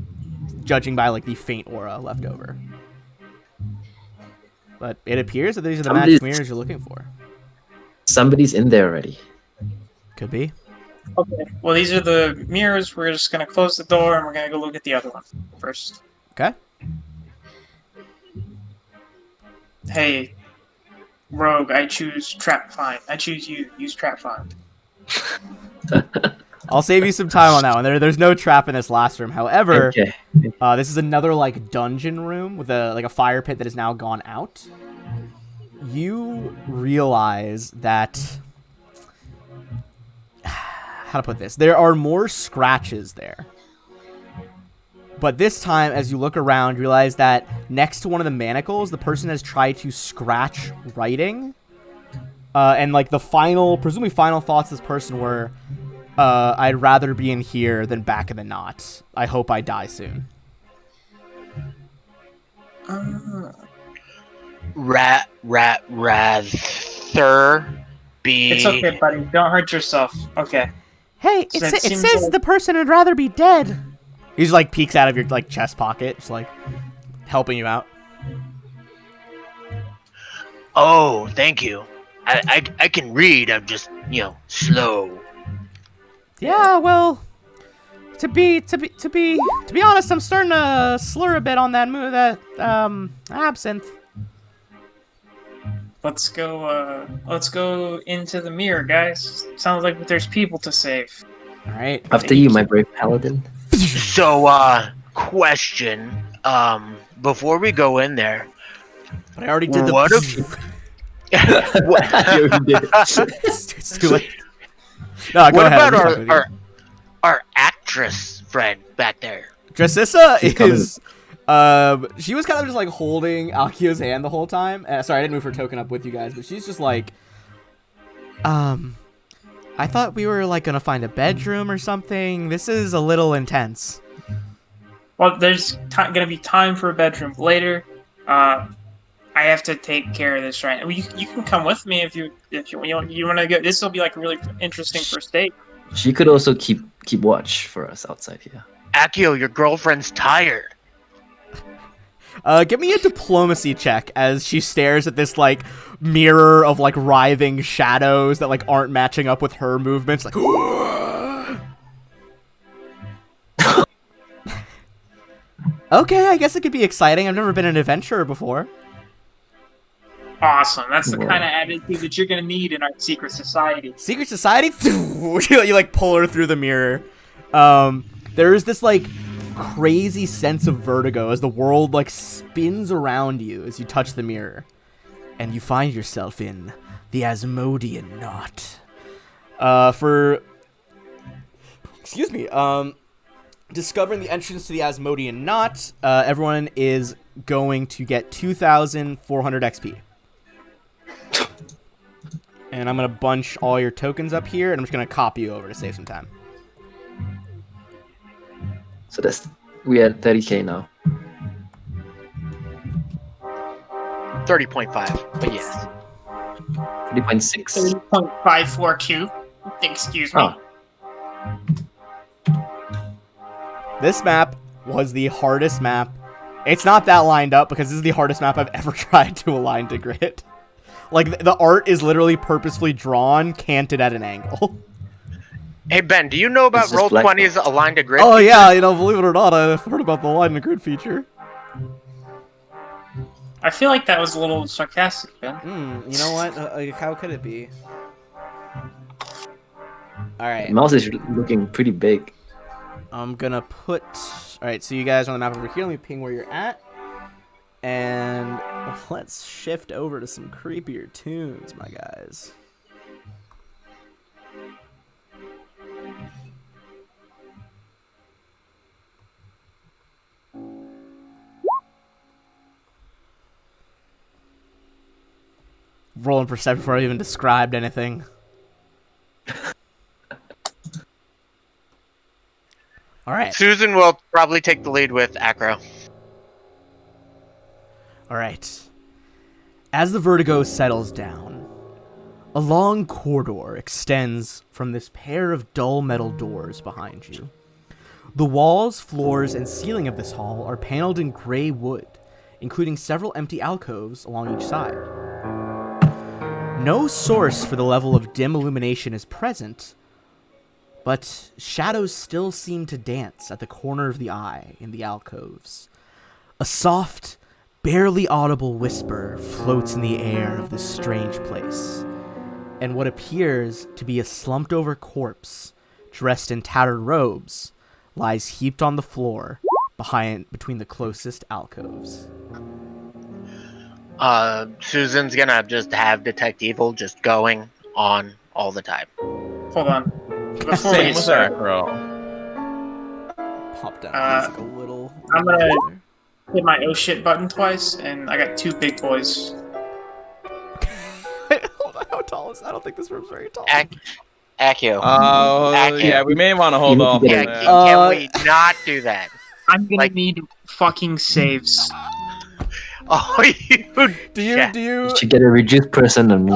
S1: judging by like the faint aura left over. But it appears that these are the magic mirrors you're looking for.
S3: Somebody's in there already.
S1: Could be.
S2: Okay. Well, these are the mirrors. We're just gonna close the door and we're gonna go look at the other one first.
S1: Okay.
S2: Hey, Rogue, I choose trap find. I choose you. Use trap find.
S1: I'll save you some time on that one. There's no trap in this last room. However,
S3: Okay.
S1: this is another like dungeon room with a fire pit that has now gone out. You realize that how to put this. There are more scratches there. But this time, as you look around, you realize that next to one of the manacles, the person has tried to scratch writing. And like the presumably final thoughts of this person were, I'd rather be in here than back in the knot. I hope I die soon.
S5: Rather be.
S2: It's okay, buddy. Don't hurt yourself. Okay.
S1: Hey,
S2: So
S1: it
S2: it seems
S1: says
S2: like-
S1: the person would rather be dead. He just like peeks out of your like chest pocket, just like helping you out.
S5: Oh, thank you. I can read. I'm just slow.
S1: Yeah, well, to be honest, I'm starting to slur a bit on that absinthe.
S2: Let's go into the mirror, guys. Sounds like there's people to save.
S1: All right.
S3: After you, my brave paladin.
S5: So, question. Before we go in there,
S1: But I already did the.
S5: what if?
S3: You already did.
S1: It's too late. No, go
S5: What
S1: ahead.
S5: about our actress friend back there?
S1: Dracissa
S3: She's coming.
S1: is. She was kind of just like holding Akio's hand the whole time. Sorry, I didn't move her token up with you guys, but she's just like, I thought we were like gonna find a bedroom or something. This is a little intense.
S2: Well, there's gonna be time for a bedroom later. I have to take care of this right now. You can come with me if you want to go. This will be like a really interesting first date.
S3: She could also keep watch for us outside here.
S5: Akio, your girlfriend's tired.
S1: Give me a diplomacy check as she stares at this like mirror of like writhing shadows that like aren't matching up with her movements. Like, okay, I guess it could be exciting. I've never been an adventurer before.
S2: Awesome. That's the
S3: Whoa.
S2: kind of attitude that you're gonna need in our secret society.
S1: Secret society? You like pull her through the mirror. There is this like crazy sense of vertigo as the world like spins around you as you touch the mirror, and you find yourself in the Asmodean knot. Discovering the entrance to the Asmodean knot, everyone is going to get 2,400 XP. And I'm going to bunch all your tokens up here, and I'm just going to copy you over to save some time.
S3: So we're at 30k now.
S5: 30.5, but yes.
S3: 30.6.
S2: 30.54Q. Excuse me.
S3: Oh.
S1: This map was the hardest map. It's not that lined up because this is the hardest map I've ever tried to align to grid. Like, the art is literally purposefully drawn, canted at an angle.
S5: Hey Ben, do you know about
S3: It's just black.
S5: Roll20's aligned to grid?
S1: Oh yeah, believe it or not, I've heard about the line and grid feature.
S2: I feel like that was a little sarcastic, Ben.
S1: You know what? How could it be? Alright.
S3: The mouse is looking pretty big.
S1: I'm gonna put... Alright, so you guys are on the map over here. Let me ping where you're at. And let's shift over to some creepier tunes, my guys. Rolling perception before I even described anything. Alright.
S5: Susan will probably take the lead with Acro.
S1: Alright. As the vertigo settles down, a long corridor extends from this pair of dull metal doors behind you. The walls, floors, and ceiling of this hall are paneled in gray wood, including several empty alcoves along each side. No source for the level of dim illumination is present, but shadows still seem to dance at the corner of the eye in the alcoves. A soft, barely audible whisper floats in the air of this strange place, and what appears to be a slumped-over corpse, dressed in tattered robes, lies heaped on the floor between the closest alcoves.
S5: Susan's gonna just have Detect Evil just going on all the time.
S2: Hold on. Before we
S4: Same
S2: get
S4: with
S2: started,
S4: Acro.
S1: Pop down
S2: Uh,
S1: music a little.
S2: I'm gonna-
S1: there.
S2: hit my oh shit button twice, and I got 2 big boys.
S1: Hold on, how tall is? I don't think this room's very tall.
S5: Accio.
S4: Yeah, we may want to hold
S3: need to
S4: off
S3: get
S4: on
S5: Yeah,
S3: it.
S4: that.
S5: can we not do that?
S2: I'm gonna
S5: Like-
S2: need fucking saves.
S5: Oh, you.
S1: Do you
S5: Yeah.
S1: do you
S3: You should get a reduced person on me.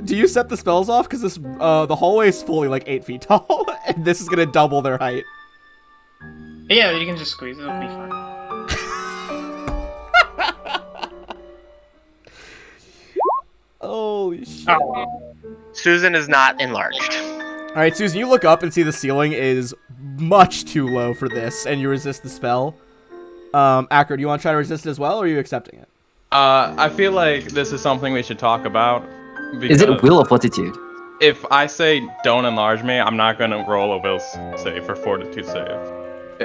S1: do you set the spells off? Because this the hallway is fully like 8 feet tall, and this is gonna double their height.
S2: Yeah, you can just squeeze it. It'll be fine.
S1: Holy shit!
S2: Oh,
S5: Susan is not enlarged.
S1: All right, Susan, you look up and see the ceiling is much too low for this, and you resist the spell. Acker, do you want to try to resist it as well, or are you accepting it?
S4: I feel like this is something we should talk about.
S3: Is it
S4: Because
S3: will or fortitude?
S4: if I say don't enlarge me, I'm not gonna roll a will save for fortitude save.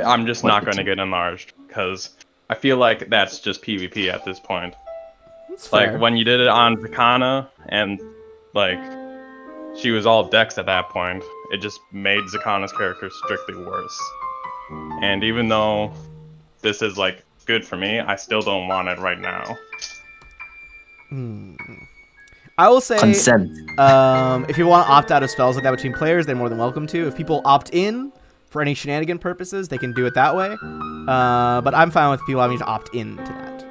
S4: I'm just not gonna get enlarged because I feel like that's just PvP at this point.
S1: That's
S4: Like
S1: fair.
S4: when you did it on Zakana and like she was all dex at that point, it just made Zakana's character strictly worse. And even though this is like good for me, I still don't want it right now.
S1: I will say,
S3: Consent.
S1: if you want to opt out of spells like that between players, they're more than welcome to. If people opt in for any shenanigan purposes, they can do it that way. But I'm fine with people having to opt in to that.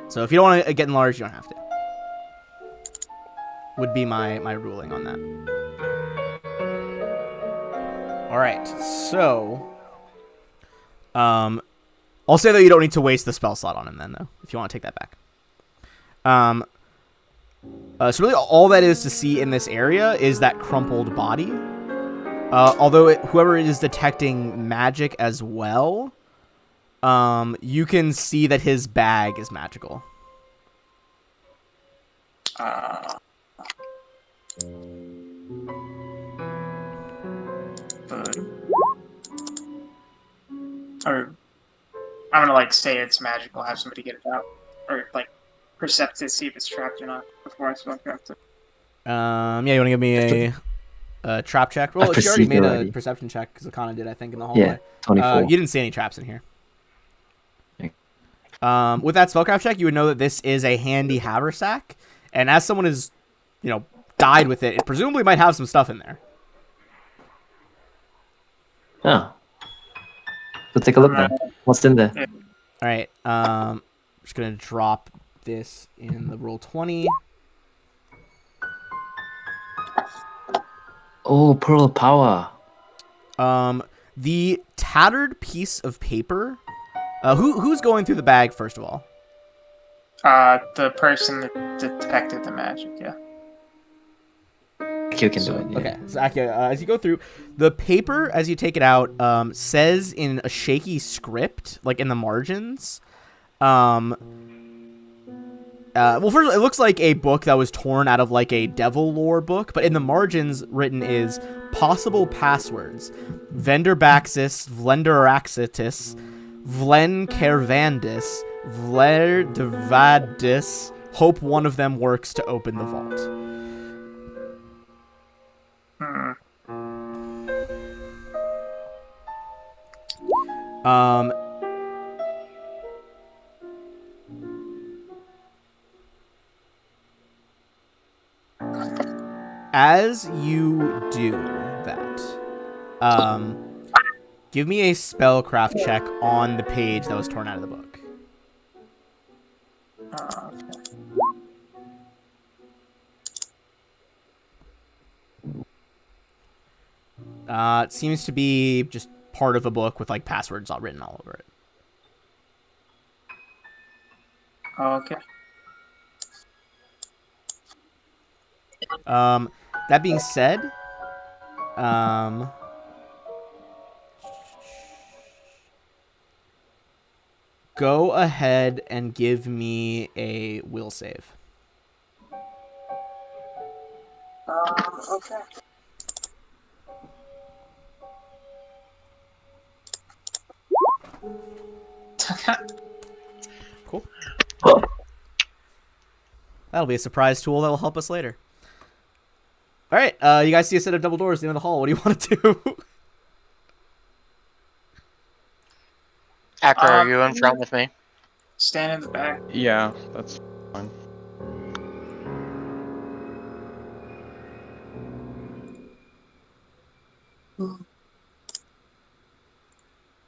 S1: So if you don't want to get enlarged, you don't have to. Would be my ruling on that. All right, so I'll say that you don't need to waste the spell slot on him then, though, if you want to take that back. So really all that is to see in this area is that crumpled body. Although whoever is detecting magic as well, you can see that his bag is magical.
S2: Or I'm gonna like say it's magical. Have somebody get it out, or like percept it, see if it's trapped or not before I spellcraft it.
S1: Yeah, you want to give me a trap check? Well, she already
S3: perceived
S1: made
S3: already.
S1: a perception check because Akana did, I think, in the hallway.
S3: Yeah, 24.
S1: You didn't see any traps in here.
S3: Okay.
S1: With that spellcraft check, you would know that this is a handy haversack, and as someone has, died with it, it presumably might have some stuff in there.
S3: Oh. So take a look then. What's in there?
S1: All right. Just gonna drop this in the roll 20.
S3: Oh, pearl of power.
S1: The tattered piece of paper. Who's going through the bag first of all?
S2: The person that detected the magic. Yeah.
S3: Akio can do it. Yeah.
S1: Okay, so Akio, as you go through, the paper as you take it out says in a shaky script, like in the margins. Well, first it looks like a book that was torn out of like a devil lore book, but in the margins written is possible passwords: Venderbaxis, Vlenderaxitis, Vlenkervandis, Vlerdevadis. Hope one of them works to open the vault. As you do that, give me a spellcraft check on the page that was torn out of the book.
S2: Okay.
S1: It seems to be just part of a book with like passwords all written all over it.
S2: Okay.
S1: That being said, go ahead and give me a will save.
S2: Okay.
S1: Cool. That'll be a surprise tool that will help us later. All right, you guys see a set of double doors at the end of the hall. What do you want to do?
S5: Acker, are you in front with me?
S2: Stand in the back.
S4: Yeah, that's fine.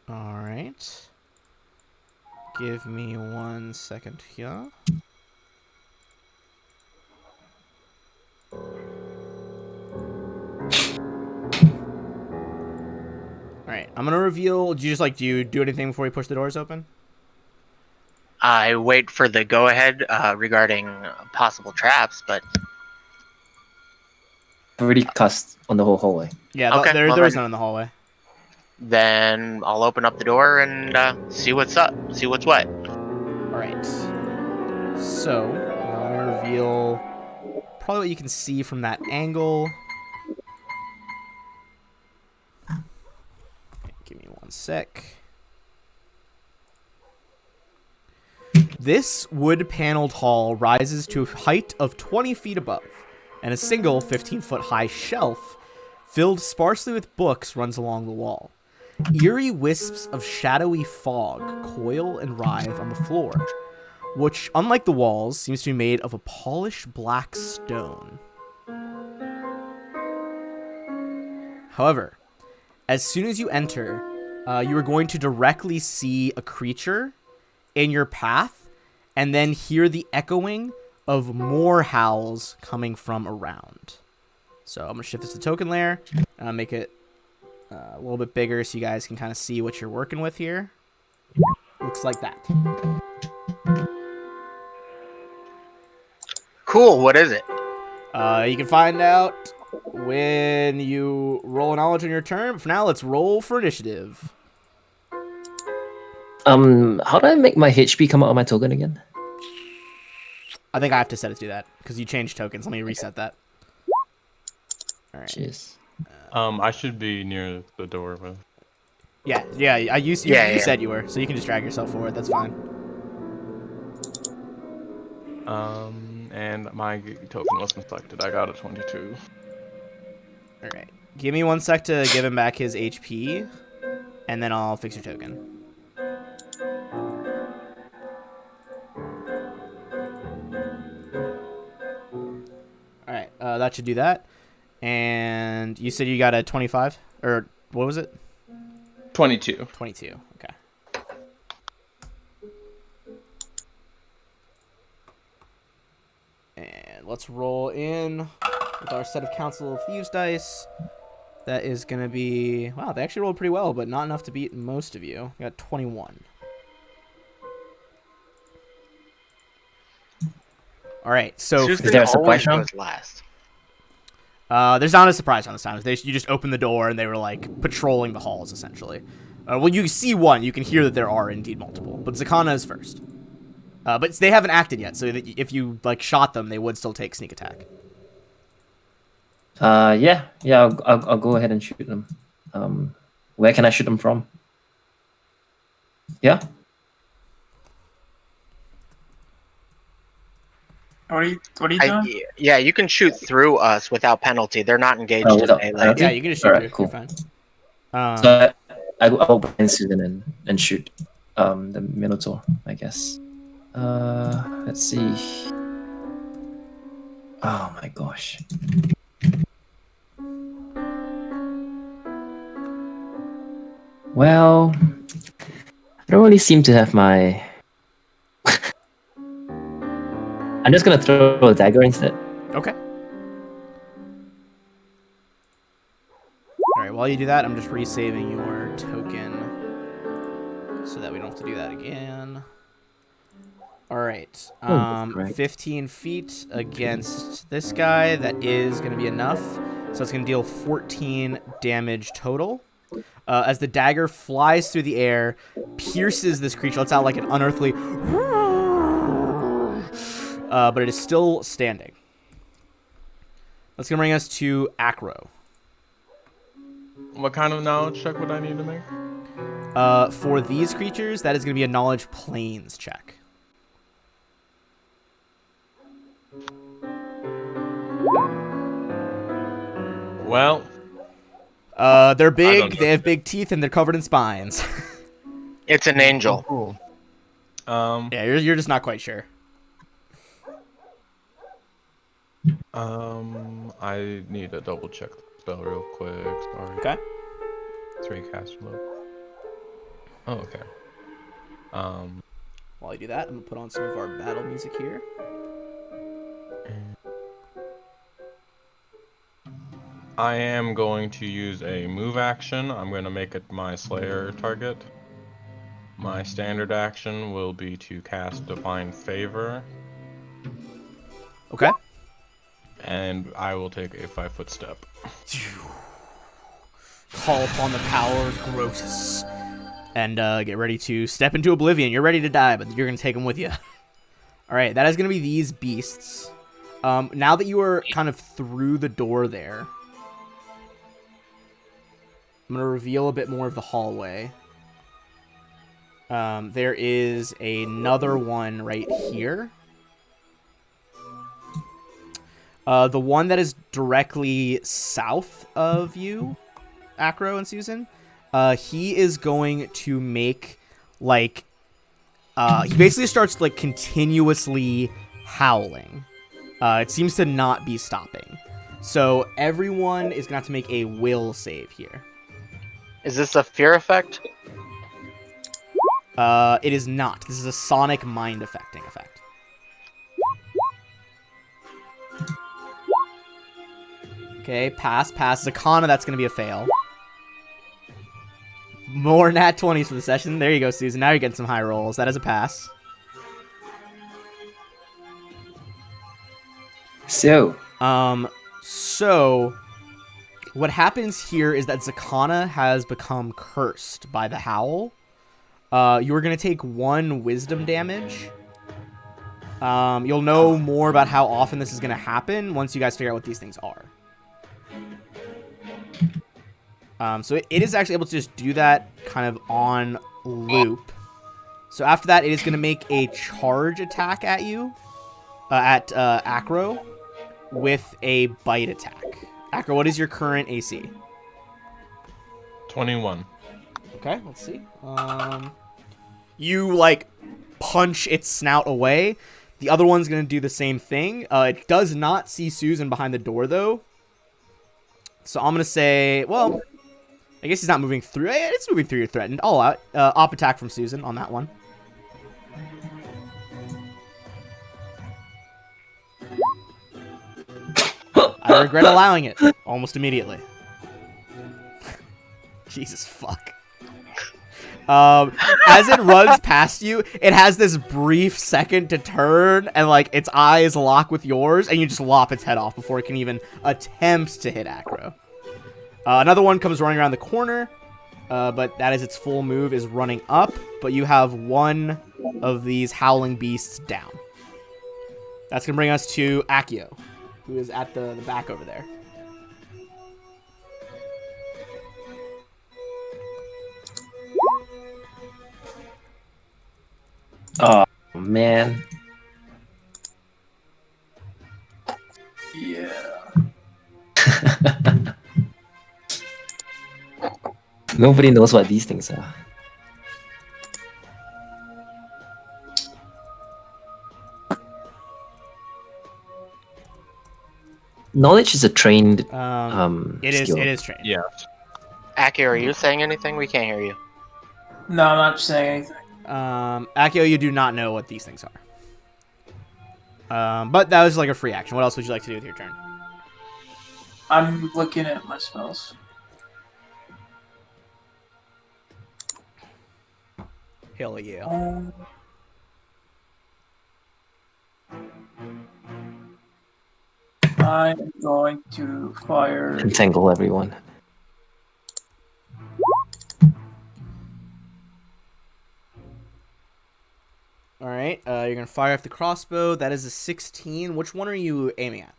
S1: All right. Give me 1 second here. All right, I'm gonna reveal. Do you do anything before you push the doors open?
S5: I wait for the go-ahead regarding possible traps, but
S3: I've already cast on the whole hallway.
S1: Yeah,
S5: Okay, well
S1: there is
S5: then-
S1: none in the hallway.
S5: then I'll open up the door and see what's up, see what's what.
S1: All right. So I'm gonna reveal probably what you can see from that angle. Okay, give me 1 sec. This wood-paneled hall rises to a height of 20 feet above, and a single 15-foot high shelf filled sparsely with books runs along the wall. Eerie wisps of shadowy fog coil and writhe on the floor, which, unlike the walls, seems to be made of a polished black stone. However, as soon as you enter, you are going to directly see a creature in your path, and then hear the echoing of more howls coming from around. So I'm going to shift this to token layer, make it a little bit bigger so you guys can kind of see what you're working with here. Looks like that.
S5: Cool, what is it?
S1: You can find out when you roll a knowledge on your turn. But for now, let's roll for initiative.
S3: How do I make my HP come out of my token again?
S1: I think I have to set it to that because you changed tokens. Let me reset that. All right.
S3: Jeez.
S4: I should be near the door, but
S1: Yeah. You said you were, so you can just drag yourself forward. That's fine.
S4: and my token wasn't selected. I got a 22.
S1: All right. Give me 1 sec to give him back his HP, and then I'll fix your token. All right. That should do that. And you said you got a 25, or what was it?
S4: 22.
S1: 22. Okay. And let's roll in with our set of Council of Thieves dice. That is going to be... Wow, they actually rolled pretty well, but not enough to beat most of you. We got 21. All right, so...
S5: Tuesday
S3: Is there a surprise
S5: always
S3: round?
S5: goes last.
S1: There's not a surprise round this time. You just opened the door, and they were, like, patrolling the halls, essentially. Well, you see one. You can hear that there are indeed multiple. But Zakana is first. But they haven't acted yet, so that if you, like, shot them, they would still take sneak attack.
S3: Yeah. I'll go ahead and shoot them. Where can I shoot them from? Yeah.
S2: What are you doing?
S5: Yeah, you can shoot through us without penalty. They're not engaged
S3: Oh,
S5: in
S3: without
S5: melee.
S3: penalty?
S1: Yeah, you can just shoot
S3: Alright,
S1: through.
S3: cool.
S1: You're fine.
S3: So I'll blind Susan and shoot the Minotaur, I guess. Let's see. Oh my gosh. Well, I don't really seem to have my... I'm just gonna throw a dagger instead.
S1: Okay. Alright, while you do that, I'm just resaving your token so that we don't have to do that again. Alright.
S3: Great.
S1: 15 feet against this guy. That is going to be enough. So it's going to deal 14 damage total. As the dagger flies through the air, pierces this creature, lets out like an unearthly... but it is still standing. That's going to bring us to Acro.
S4: What kind of knowledge check would I need to make?
S1: For these creatures, that is going to be a knowledge planes check.
S4: Well,
S1: They're
S4: don't
S1: big.
S4: know.
S1: They have big teeth, and they're covered in spines.
S5: It's an angel.
S3: Cool.
S1: Yeah, you're just not quite sure.
S4: I need to double check the spell real quick. Sorry.
S1: Okay.
S4: 3 caster load. Oh, okay.
S1: While you do that, I'm gonna put on some of our battle music here.
S4: I am going to use a move action. I'm going to make it my Slayer target. My standard action will be to cast Divine Favor,
S1: Okay.
S4: and I will take a 5-foot step.
S1: Call upon the power of Grotus, and get ready to step into oblivion. You're ready to die, but you're gonna take them with you. All right, that is gonna be these beasts. Now that you are kind of through the door there, I'm gonna reveal a bit more of the hallway. There is another one right here. The one that is directly south of you, Acro and Susan, he is going to make, like, he basically starts, like, continuously howling. It seems to not be stopping. So everyone is going to have to make a will save here.
S5: Is this a fear effect?
S1: It is not. This is a sonic mind affecting effect. Okay, pass. Zakana, that's going to be a fail. More nat 20s for the session. There you go, Susan. Now you're getting some high rolls. That is a pass.
S3: So,
S1: So what happens here is that Zakana has become cursed by the howl. You're going to take 1 wisdom damage. You'll know more about how often this is going to happen once you guys figure out what these things are. So it is actually able to just do that kind of on loop. So after that, it is going to make a charge attack at you, at Acro, with a bite attack. Acro, what is your current AC?
S4: 21.
S1: Okay, let's see. You, like, punch its snout away. The other one's going to do the same thing. It does not see Susan behind the door, though. So I'm going to say, well, I guess he's not moving through. It's moving through. You're threatened. All out. Op attack from Susan on that one. I regret allowing it almost immediately. Jesus fuck. As it runs past you, it has this brief second to turn, and like its eyes lock with yours, and you just lop its head off before it can even attempt to hit Acro. Another one comes running around the corner, but that is its full move, is running up, but you have 1 of these howling beasts down. That's going to bring us to Accio, who is at the back over there.
S3: oh man,
S2: Yeah.
S3: nobody knows what these things are. Knowledge is a trained
S1: It is.
S3: skill.
S1: It is trained.
S4: Yes.
S5: Aki, are you saying anything? We can't hear you.
S2: No, I'm not saying anything.
S1: Accio, you do not know what these things are. But that was like a free action. What else would you like to do with your turn?
S2: I'm looking at my spells.
S1: Hell yeah.
S2: I'm going to fire.
S3: Entangle everyone.
S1: All right. You're gonna fire off the crossbow. That is a 16. Which one are you aiming at?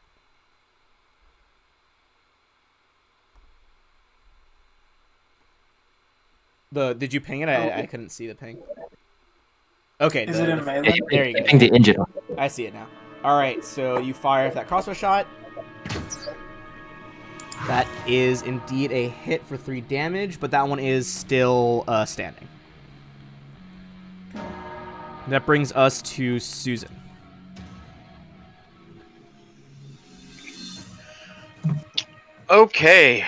S1: Did you ping it? I couldn't see the ping. Okay.
S2: Is it in melee?
S1: There you
S3: I
S1: go.
S3: think the injured one.
S1: I see it now. All right. So you fire off that crossbow shot. That is indeed a hit for 3 damage, but that one is still standing. That brings us to Susan.
S5: Okay.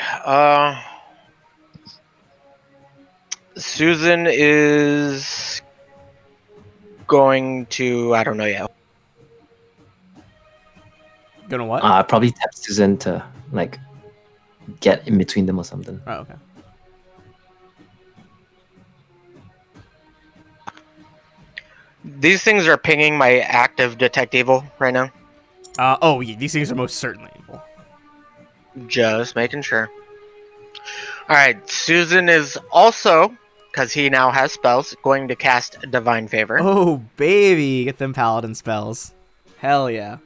S5: Susan is going to. I don't know yet.
S1: Gonna what?
S3: Probably tap Susan to like get in between them or something.
S1: Oh, okay.
S5: These things are pinging my active detect evil right now.
S1: Oh, yeah, these things are most certainly evil.
S5: Just making sure. Alright, Susan is also, because he now has spells, going to cast Divine Favor.
S1: Oh, baby, get them paladin spells. Hell yeah.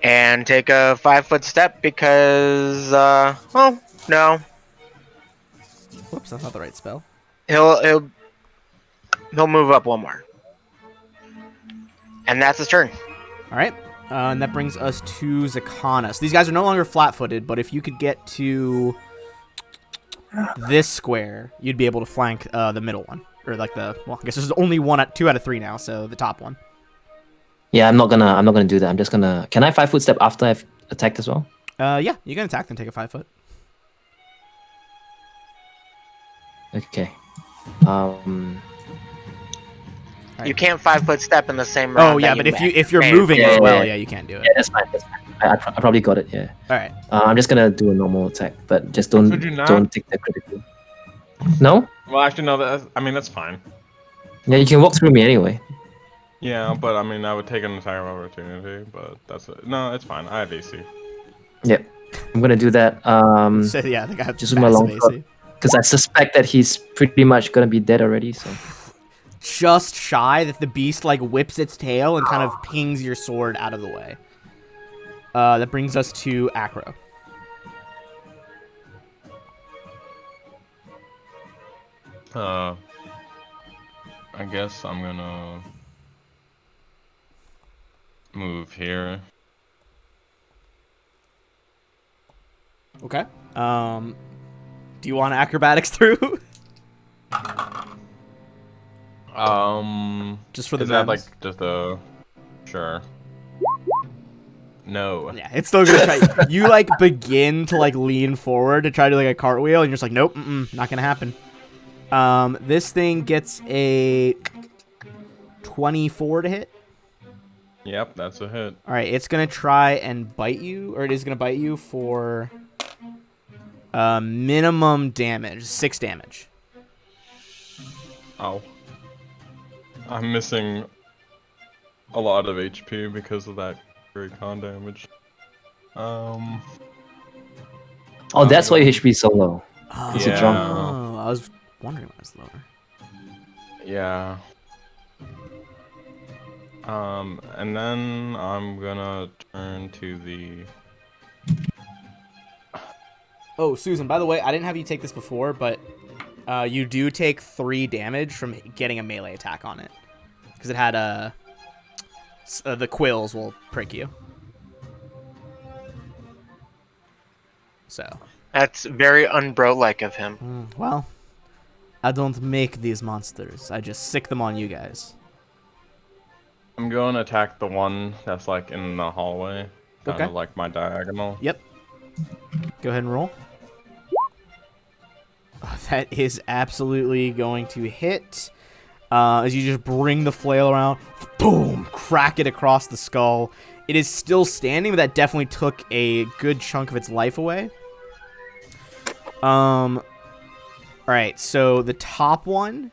S5: And take a 5-foot step because, well, no.
S1: Whoops, that's not the right spell.
S5: He'll move up one more. And that's his turn.
S1: All right, and that brings us to Zakana. So these guys are no longer flat-footed, but if you could get to this square, you'd be able to flank the middle one, or like I guess there's only 2 out of 3 now, so the top one.
S3: Yeah, I'm not gonna do that. I'm just gonna. Can I 5-foot step after I've attacked as well?
S1: Yeah, you can attack and take a 5-foot.
S3: Okay.
S5: You can't 5-foot step in the same round.
S1: Oh yeah, but if you're moving
S3: Yeah,
S1: as well,
S3: yeah.
S1: you can't do it.
S3: Yeah, that's fine. That's fine. I probably got it. Yeah.
S1: All right.
S3: I'm just gonna do a normal attack, but just
S4: Could you not?
S3: don't take the critical. No.
S4: Well, actually, no. That's fine.
S3: Yeah, you can walk through me anyway.
S4: Yeah, but I mean, I would take an attack of opportunity, but that's it. No, it's fine. I have AC.
S3: Yep. I'm gonna do that.
S1: So yeah, I think I have
S3: just with my long sword, because I suspect that he's pretty much gonna be dead already. So.
S1: Just shy that the beast like whips its tail and kind of pings your sword out of the way. That brings us to Acro.
S4: I guess I'm gonna move here.
S1: Okay. Do you want acrobatics through? Just for the
S4: is that
S1: memes?
S4: like just a sure? No.
S1: Yeah, it's still gonna try. You like begin to like lean forward to try to do like a cartwheel, and you're just like, nope, not gonna happen. This thing gets a 24 to hit.
S4: Yep, that's a hit.
S1: All right, it's gonna try and bite you, or it is gonna bite you for minimum damage, 6 damage.
S4: Ow. I'm missing a lot of HP because of that great con damage.
S3: Oh, that's why your HP is so low.
S1: Oh,
S3: Is it drunk?
S1: I was wondering why it was lower.
S4: Yeah. And then I'm gonna turn to the...
S1: Oh, Susan, by the way, I didn't have you take this before, but you do take 3 damage from getting a melee attack on it. Because it had the quills will prick you. So.
S5: That's very unbro-like of him.
S1: Well, I don't make these monsters. I just sick them on you guys.
S4: I'm going to attack the one that's like in the hallway. Kind of like my diagonal.
S1: Yep. Go ahead and roll. Oh, that is absolutely going to hit. As you just bring the flail around, boom, crack it across the skull. It is still standing, but that definitely took a good chunk of its life away. Alright, so the top one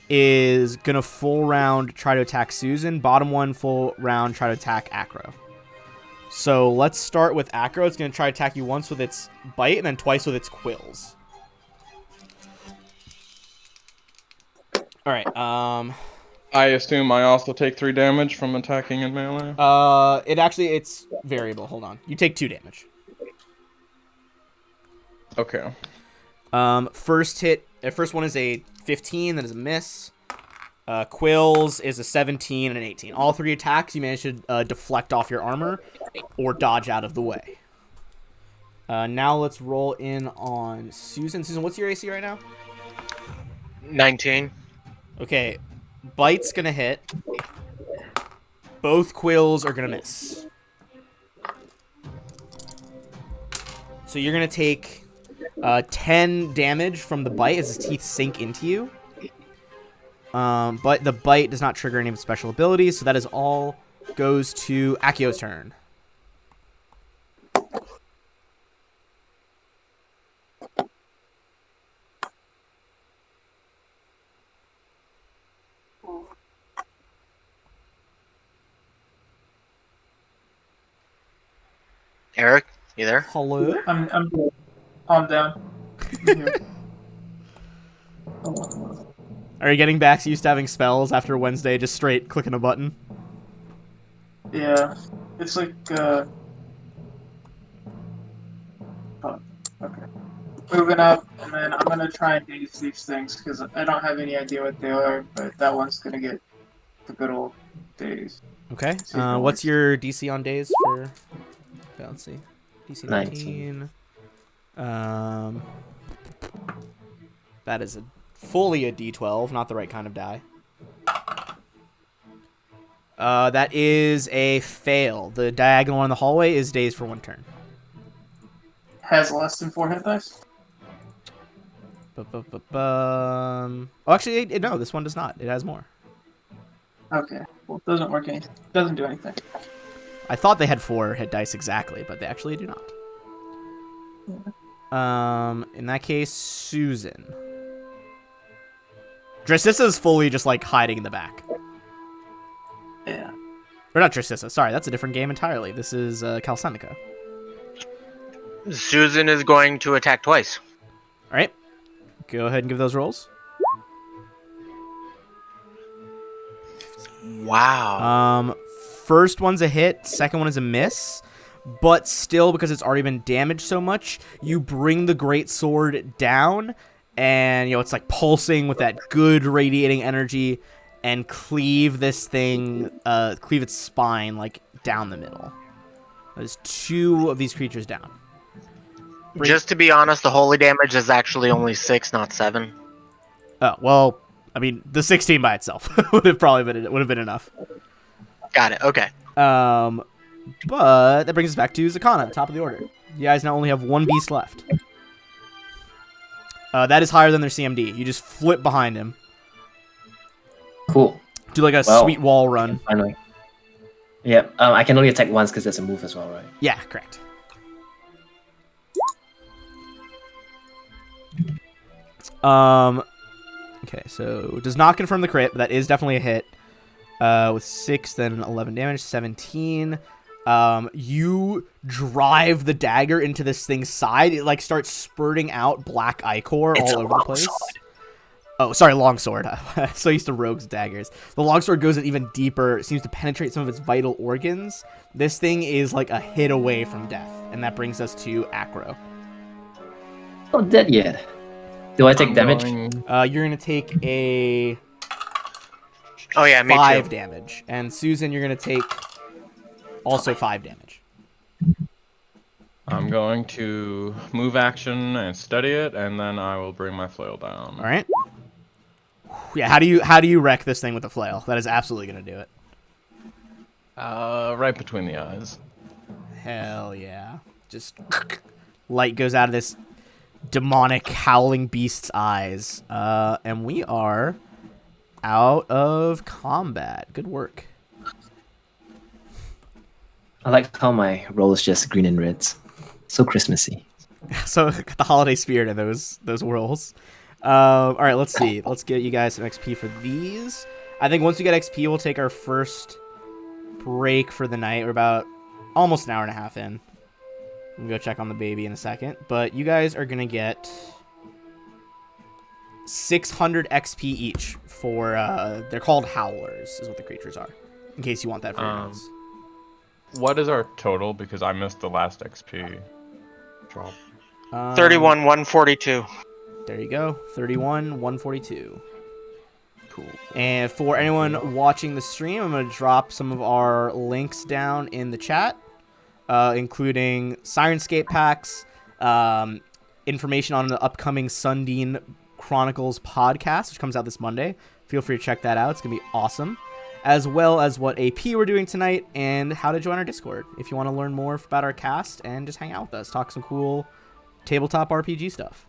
S1: is gonna full round try to attack Susan. Bottom one, full round, try to attack Acro. So let's start with Acro. It's gonna try to attack you once with its bite and then twice with its quills. Alright,
S4: I assume I also take 3 damage from attacking in melee?
S1: it's variable. Hold on. You take 2 damage.
S4: Okay.
S1: First hit, first one is a 15, that is a miss. Quills is a 17 and an 18. All 3 attacks you manage to deflect off your armor or dodge out of the way. Now let's roll in on Susan. Susan, what's your AC right now?
S5: 19.
S1: Okay, bite's gonna hit. Both quills are gonna miss. So you're gonna take 10 damage from the bite as his teeth sink into you. But the bite does not trigger any of his special abilities, so that is all goes to Akio's turn.
S5: Eric, you there?
S1: Hello?
S2: I'm good. Calm down. I'm here.
S1: Are you getting back to used to having spells after Wednesday, just straight clicking a button?
S2: Yeah, it's like oh, okay. Moving up, and then I'm gonna try and daze these things because I don't have any idea what they are, but that one's gonna get the good old days.
S1: Okay.
S2: See if it
S1: What's
S2: works.
S1: your DC on days for? Okay, let's see. DC
S3: 19.
S1: 19. That is fully a D12, not the right kind of die. That is a fail. The diagonal one in the hallway is dazed for 1 turn.
S2: Has less than 4 hit dice.
S1: Oh, actually, no, this one does not. It has more.
S2: Okay, well, it doesn't work. Doesn't do anything.
S1: I thought they had 4 hit dice exactly, but they actually do not. In that case, Susan. Dracissa is fully just like hiding in the back.
S2: Yeah.
S1: Or not Dracissa, sorry, that's a different game entirely. This is Calcenica.
S5: Susan is going to attack twice.
S1: Alright. Go ahead and give those rolls.
S5: Wow.
S1: First one's a hit, second one is a miss. But still, because it's already been damaged so much, you bring the great sword down, and it's like pulsing with that good radiating energy, and cleave this thing, cleave its spine like down the middle. There's 2 of these creatures down.
S5: Just to be honest, the holy damage is actually only 6, not 7.
S1: Oh well, I mean the 16 by itself would have been enough.
S5: Got it. Okay.
S1: But that brings us back to Zakana, top of the order. You guys now only have 1 beast left. That is higher than their CMD. You just flip behind him.
S3: Cool.
S1: Do like a
S3: Well,
S1: sweet wall run.
S3: Finally. Yep. I can only attack once because there's a move as well, right?
S1: Yeah, correct. Okay, so does not confirm the crit, but that is definitely a hit. With 6, then 11 damage, 17. You drive the dagger into this thing's side. It like starts spurting out black ichor all over the place. Oh, sorry, longsword. So used to rogues' daggers. The longsword goes in even deeper. It seems to penetrate some of its vital organs. This thing is like a hit away from death, and that brings us to Acro.
S3: Not dead yet. Do I take damage?
S1: You're gonna take a
S5: Oh yeah, me
S1: 5
S5: too.
S1: damage, and Susan, you're gonna take also 5 damage.
S4: I'm going to move action and study it, and then I will bring my flail down.
S1: All right. Yeah. How do you wreck this thing with a flail? That is absolutely gonna do it.
S4: Right between the eyes.
S1: Hell yeah! Just light goes out of this demonic howling beast's eyes, and we are out of combat. Good work.
S3: I like how my roll is just green and reds. So Christmassy.
S1: So got the holiday spirit in those rolls. All right, let's see. Let's get you guys some XP for these. I think once we get XP, we'll take our first break for the night. We're about almost an hour and a half in. I'm gonna go check on the baby in a second. But you guys are gonna get 600 XP each for they're called howlers, is what the creatures are. In case you want that for your notes.
S4: What is our total? Because I missed the last XP drop.
S5: 31, 142.
S1: There you go. 31, 142.
S4: Cool.
S1: And for anyone watching the stream, I'm going to drop some of our links down in the chat, including Sirenscape packs, information on the upcoming Sundine Chronicles podcast, which comes out this Monday. Feel free to check that out. It's going to be awesome. As well as what AP we're doing tonight and how to join our Discord if you want to learn more about our cast and just hang out with us, talk some cool tabletop RPG stuff.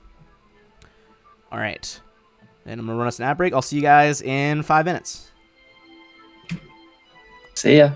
S1: All right. And I'm going to run us an ad break. I'll see you guys in 5 minutes.
S3: See ya.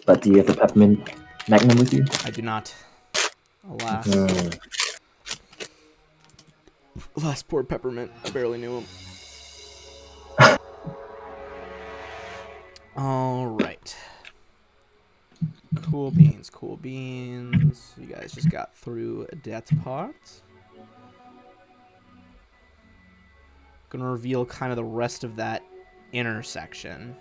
S3: But do you have the peppermint magnum with you?
S1: I do not. Alas. Alas, poor Peppermint. I barely knew him. All right. Cool beans, cool beans. You guys just got through that part. Gonna reveal kind of the rest of that intersection.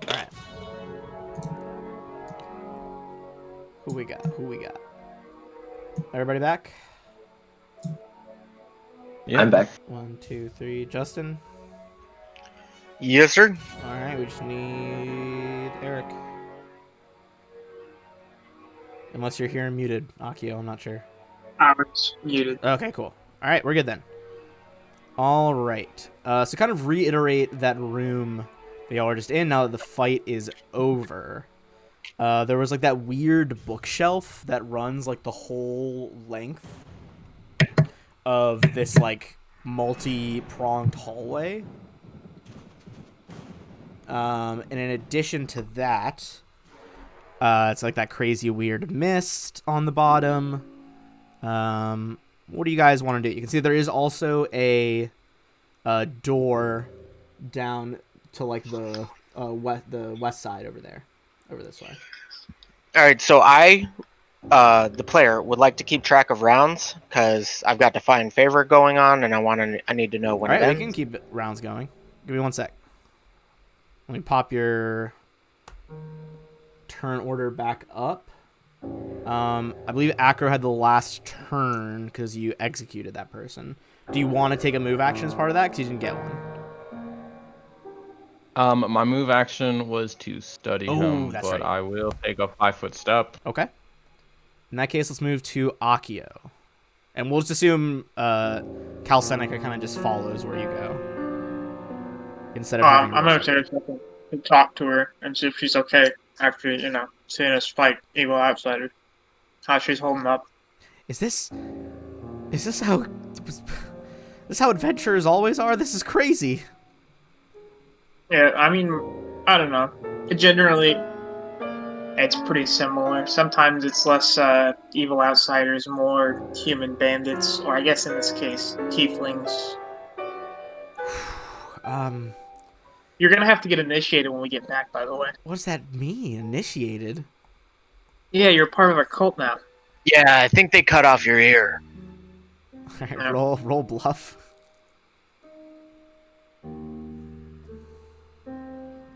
S1: Alright. Who we got? Who we got? Everybody back?
S4: Yeah.
S3: I'm back.
S1: 1, 2, 3. Justin?
S5: Yes, sir.
S1: Alright, we just need Eric. Unless you're here and muted, Akio, I'm not sure.
S2: I was muted.
S1: Okay, cool. Alright, we're good then. Alright. So kind of reiterate that room that y'all are just in now that the fight is over. There was like that weird bookshelf that runs like the whole length of this like multi-pronged hallway. And in addition to that, it's like that crazy weird mist on the bottom. What do you guys want to do? You can see there is also a door down to like the west side over there, over this way.
S5: All right, so I, the player, would like to keep track of rounds because I've got Define Favor going on, and I need to know when
S1: All
S5: it
S1: right, we
S5: ends.
S1: can keep rounds going. Give me 1 sec. Let me pop your turn order back up. I believe Acro had the last turn because you executed that person. Do you want to take a move action as part of that? Because you didn't get one.
S4: My move action was to study him,
S1: that's
S4: but
S1: right.
S4: I will take a 5-foot step.
S1: Okay. In that case, let's move to Akio. And we'll just assume Cal Seneca kind of just follows where you go. Instead of having
S2: I'm
S1: roll
S2: gonna take a second to talk to her and see if she's okay after, seeing us fight evil outsiders. How she's holding up.
S1: Is this how adventurers always are? This is crazy.
S2: Yeah, I mean, I don't know. Generally, it's pretty similar. Sometimes it's less evil outsiders, more human bandits, or I guess in this case, tieflings. You're gonna have to get initiated when we get back, by the way.
S1: What does that mean? Initiated?
S2: Yeah, you're part of a cult now.
S5: Yeah, I think they cut off your ear.
S1: All right,
S2: Yeah.
S1: roll bluff.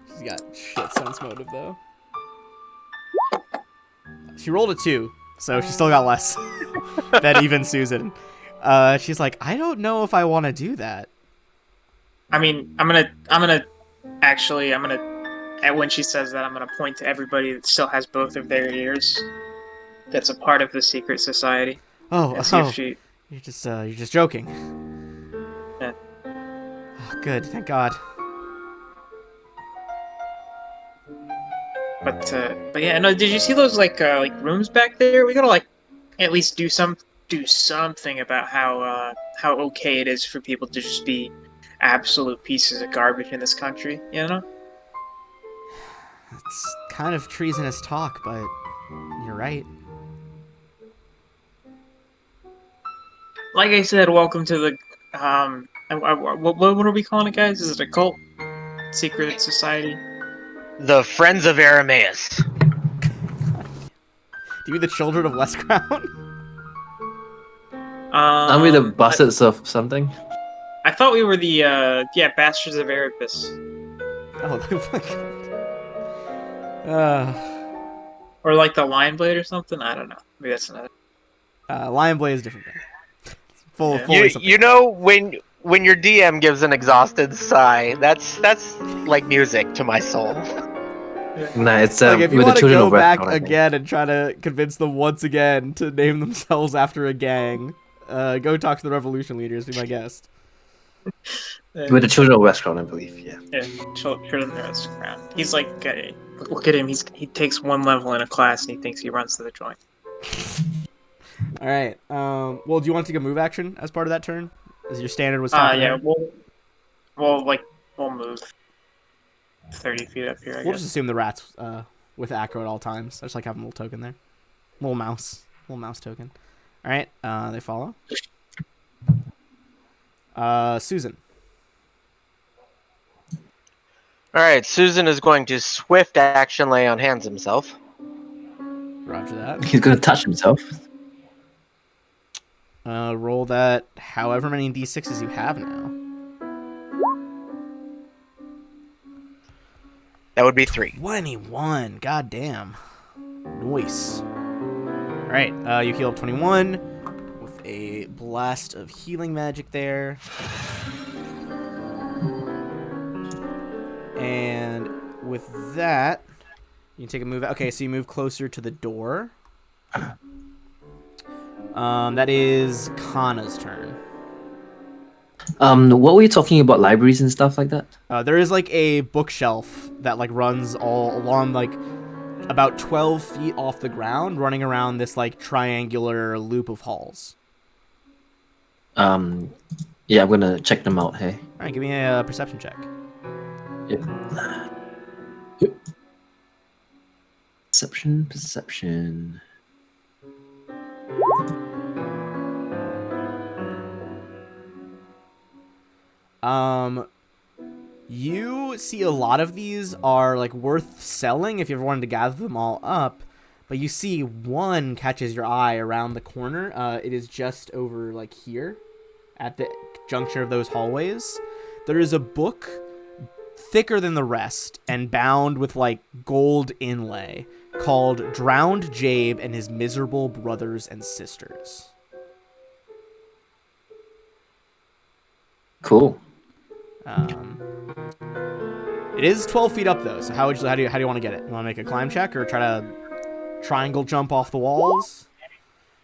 S1: She's got shit sense motive though. She rolled a 2, so she still got less than even Susan. She's like, I don't know if I want to do that.
S2: I mean, and when she says that, I'm gonna point to everybody that still has both of their ears. That's a part of the secret society. And see if she.
S1: You're just joking.
S2: Yeah.
S1: Oh, good, thank God.
S2: But yeah, no. Did you see those like rooms back there? We gotta at least do something about how okay it is for people to just be absolute pieces of garbage in this country. You know?
S1: It's kind of treasonous talk, but you're right.
S2: Like I said, welcome to the what are we calling it, guys? Is it a cult? Secret society?
S5: The Friends of Arameus.
S1: Do you mean the Children of West Crown?
S3: Aren't we the bastards of something?
S2: I thought we were the bastards of Erebus.
S1: Oh my God.
S2: Or like the Lion Blade or something? I don't know. Maybe that's another.
S1: Lion Blade is a different thing.
S2: Yeah.
S1: Fully something.
S5: You know when your DM gives an exhausted sigh, that's like music to my soul.
S3: Nah, it's
S1: Like, if you
S3: with the
S1: want to
S3: children
S1: go
S3: of Red
S1: back
S3: Crown, I think.
S1: again and try to convince them once again to name themselves after a gang, go talk to the revolution leaders. Be my guest.
S3: With the children of Westcrown, I believe. Yeah.
S2: Yeah, children knows crap. He's like, look at him. He takes one level in a class and he thinks he runs to the joint.
S1: All right. Well, do you want to take a move action as part of that turn? As your standard was top of
S2: Yeah,
S1: there?
S2: we'll move 30 feet up here. I
S1: We'll
S2: guess.
S1: just assume the rat's with Acro at all times. I just like having a little token there. Little mouse token. All right. They follow. Susan.
S5: All right, Susan is going to swift action lay on hands himself.
S1: Roger that.
S3: He's gonna touch himself.
S1: Roll that however many d6s you have now.
S5: That would be 3.
S1: 21. God damn. Nice. All right. You heal up 21 with a blast of healing magic there. And with that, you can take a move. Okay, so you move closer to the door. That is Kana's turn.
S3: What were you talking about? Libraries and stuff like that?
S1: There is like a bookshelf that like runs all along like about 12 feet off the ground, running around this like triangular loop of halls.
S3: Yeah, I'm gonna check them out. Hey.
S1: All right, give me a perception check.
S3: Yep. Perception.
S1: You see a lot of these are like worth selling if you ever wanted to gather them all up, but you see one catches your eye around the corner. It is just over like here at the juncture of those hallways. There is a book thicker than the rest and bound with like gold inlay called Drowned Jabe and His Miserable Brothers and Sisters.
S3: Cool.
S1: It is 12 feet up though, so how do you want to get it? You want to make a climb check or try to triangle jump off the walls?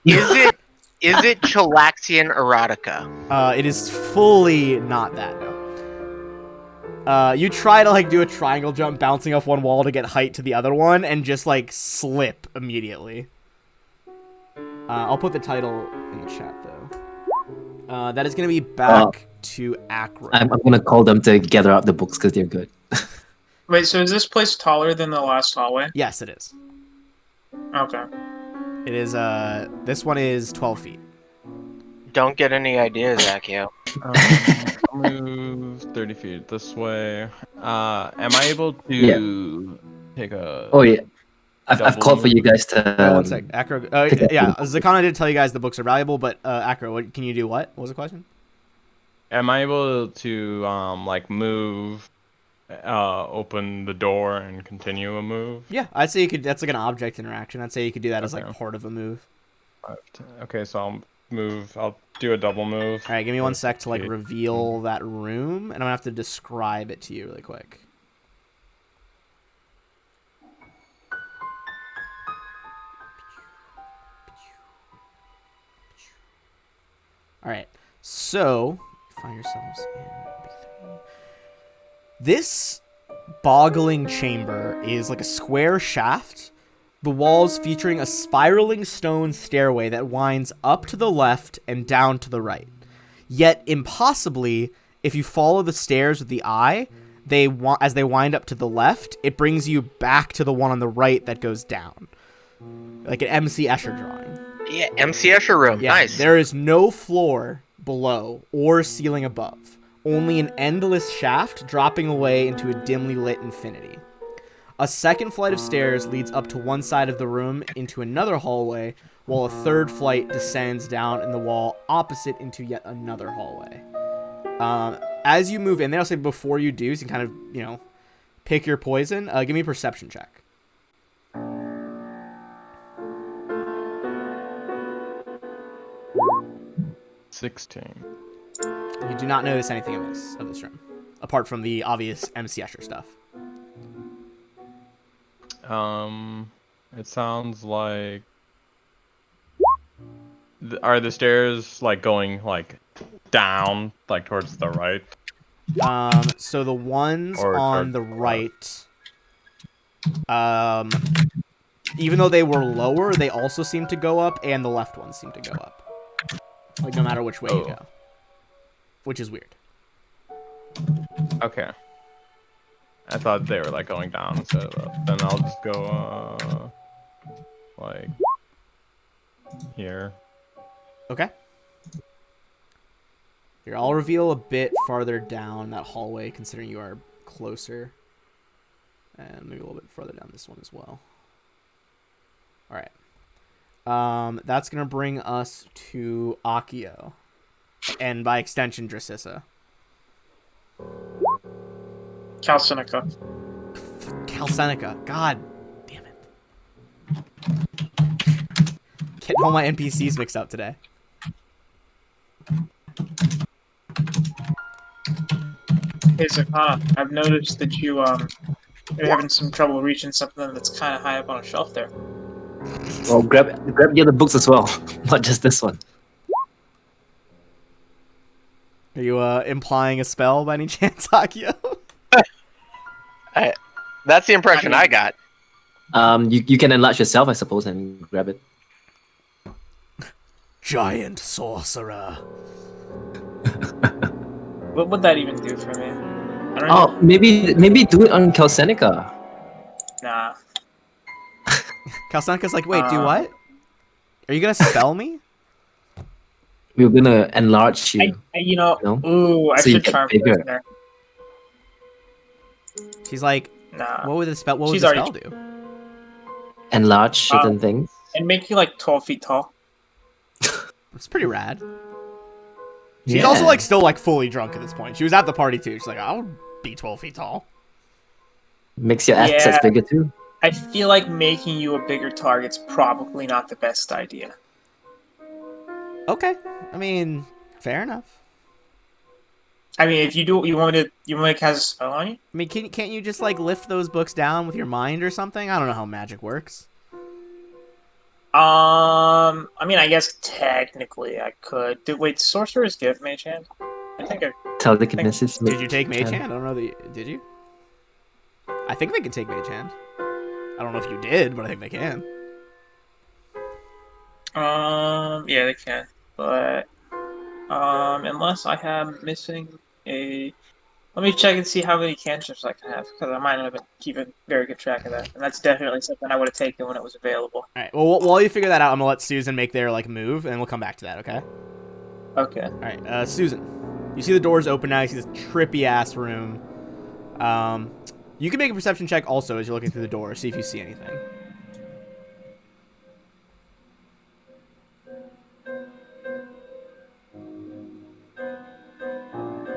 S5: Is it Chilaxian erotica?
S1: It is fully not that, no. You try to like do a triangle jump bouncing off one wall to get height to the other one and just like slip immediately. I'll put the title in the chat though. That is going to be back to Acro.
S3: I'm gonna call them to gather up the books because they're good.
S2: Wait, so is this place taller than the last hallway?
S1: Yes, it is.
S2: Okay.
S1: It is, this one is 12 feet.
S5: Don't get any ideas, Akio.
S4: I'll move 30 feet this way. Am I able to take a...
S3: Oh yeah, I've called for you guys to.
S1: One sec. Acro, yeah, Zakana did tell you guys the books are valuable, but Acro, what can you do? What was the question?
S4: Am I able to, like, move, open the door and continue a move?
S1: Yeah, I'd say you could. That's like an object interaction. I'd say you could do that as like
S4: Okay.
S1: part of a move.
S4: Okay, so I'll move. I'll do a double move.
S1: All right, give me one sec to like
S4: Okay.
S1: reveal that room, and I'm gonna have to describe it to you really quick. All right, so find yourselves in B3. This boggling chamber is like a square shaft. The walls featuring a spiraling stone stairway that winds up to the left and down to the right. Yet impossibly, if you follow the stairs with the eye, as they wind up to the left, it brings you back to the one on the right that goes down. Like an MC Escher drawing.
S5: Yeah, MC Escher room.
S1: Yeah,
S5: Nice.
S1: there is no floor below or ceiling above. Only an endless shaft dropping away into a dimly lit infinity. A second flight of stairs leads up to one side of the room into another hallway, while a third flight descends down in the wall opposite into yet another hallway. As you move in there, I'll say before you do, so you can kind of, pick your poison. Give me a perception check.
S4: 16.
S1: You do not notice anything of this room, apart from the obvious MC Escher stuff.
S4: It sounds like... Are the stairs, like, going, like, down, like towards the right?
S1: So the ones
S4: Or
S1: on
S4: towards
S1: the
S4: the
S1: right, even though they were lower, they also seem to go up, and the left ones seem to go up. Like, no matter which way you go. Which is weird.
S4: Okay. I thought they were like going down instead of up. Then I'll just go like here.
S1: Okay. Here, I'll reveal a bit farther down that hallway, considering you are closer. And maybe a little bit further down this one as well. Alright. That's going to bring us to Akio. And by extension, Dracissa.
S2: Calcinica.
S1: Calcenica. God damn it. Getting all my NPCs mixed up today.
S2: Hey Zakana, I've noticed that you're having some trouble reaching something that's kind of high up on a shelf there.
S3: Well, grab the other books as well, not just this one.
S1: Are you implying a spell by any chance, Akio?
S5: That's the impression I got.
S3: You can enlarge yourself, I suppose, and grab it.
S1: Giant sorcerer.
S2: What would that even do for me? I don't
S3: Oh, maybe do it on Calcenica.
S2: Nah.
S1: Calcenica's like, wait, do what? Are you gonna spell me?
S3: We're gonna enlarge you.
S2: You know,
S3: No?
S2: ooh, I
S3: So you
S2: should
S3: get
S2: charm
S3: bigger.
S2: person there.
S1: She's like,
S2: Nah.
S1: what would the spell? What would
S2: She's
S1: the
S2: already-
S1: spell do?
S3: Enlarge certain things.
S2: And make you like 12 feet tall.
S1: It's pretty rad. She's
S3: Yeah.
S1: also like still like fully drunk at this point. She was at the party too. She's like, I would be 12 feet tall.
S3: Makes your assets
S2: Yeah.
S3: bigger too.
S2: I feel like making you a bigger target's probably not the best idea.
S1: Okay, I mean, fair enough.
S2: I mean, if you do, you want me to cast a spell on you?
S1: I mean, can't you just like lift those books down with your mind or something? I don't know how magic works.
S2: I mean, I guess technically I could. Wait, sorcerer's gift, mage hand? I think I.
S3: Telekinesis.
S1: Did you take Mage Hand? I don't know that. Did you? I think they can take Mage Hand. I don't know if you did, but I think they can.
S2: Yeah, they can, but unless I have missing a. Let me check and see how many cantrips I can have, because I might not have been keeping very good track of that, and that's definitely something I would have taken when it was available.
S1: All right. Well, while you figure that out, I'm gonna let Susan make their like move, and we'll come back to that. Okay.
S2: Okay.
S1: All right. Susan, you see the doors open now. You see this trippy ass room. You can make a perception check also as you're looking through the door. See if you see anything.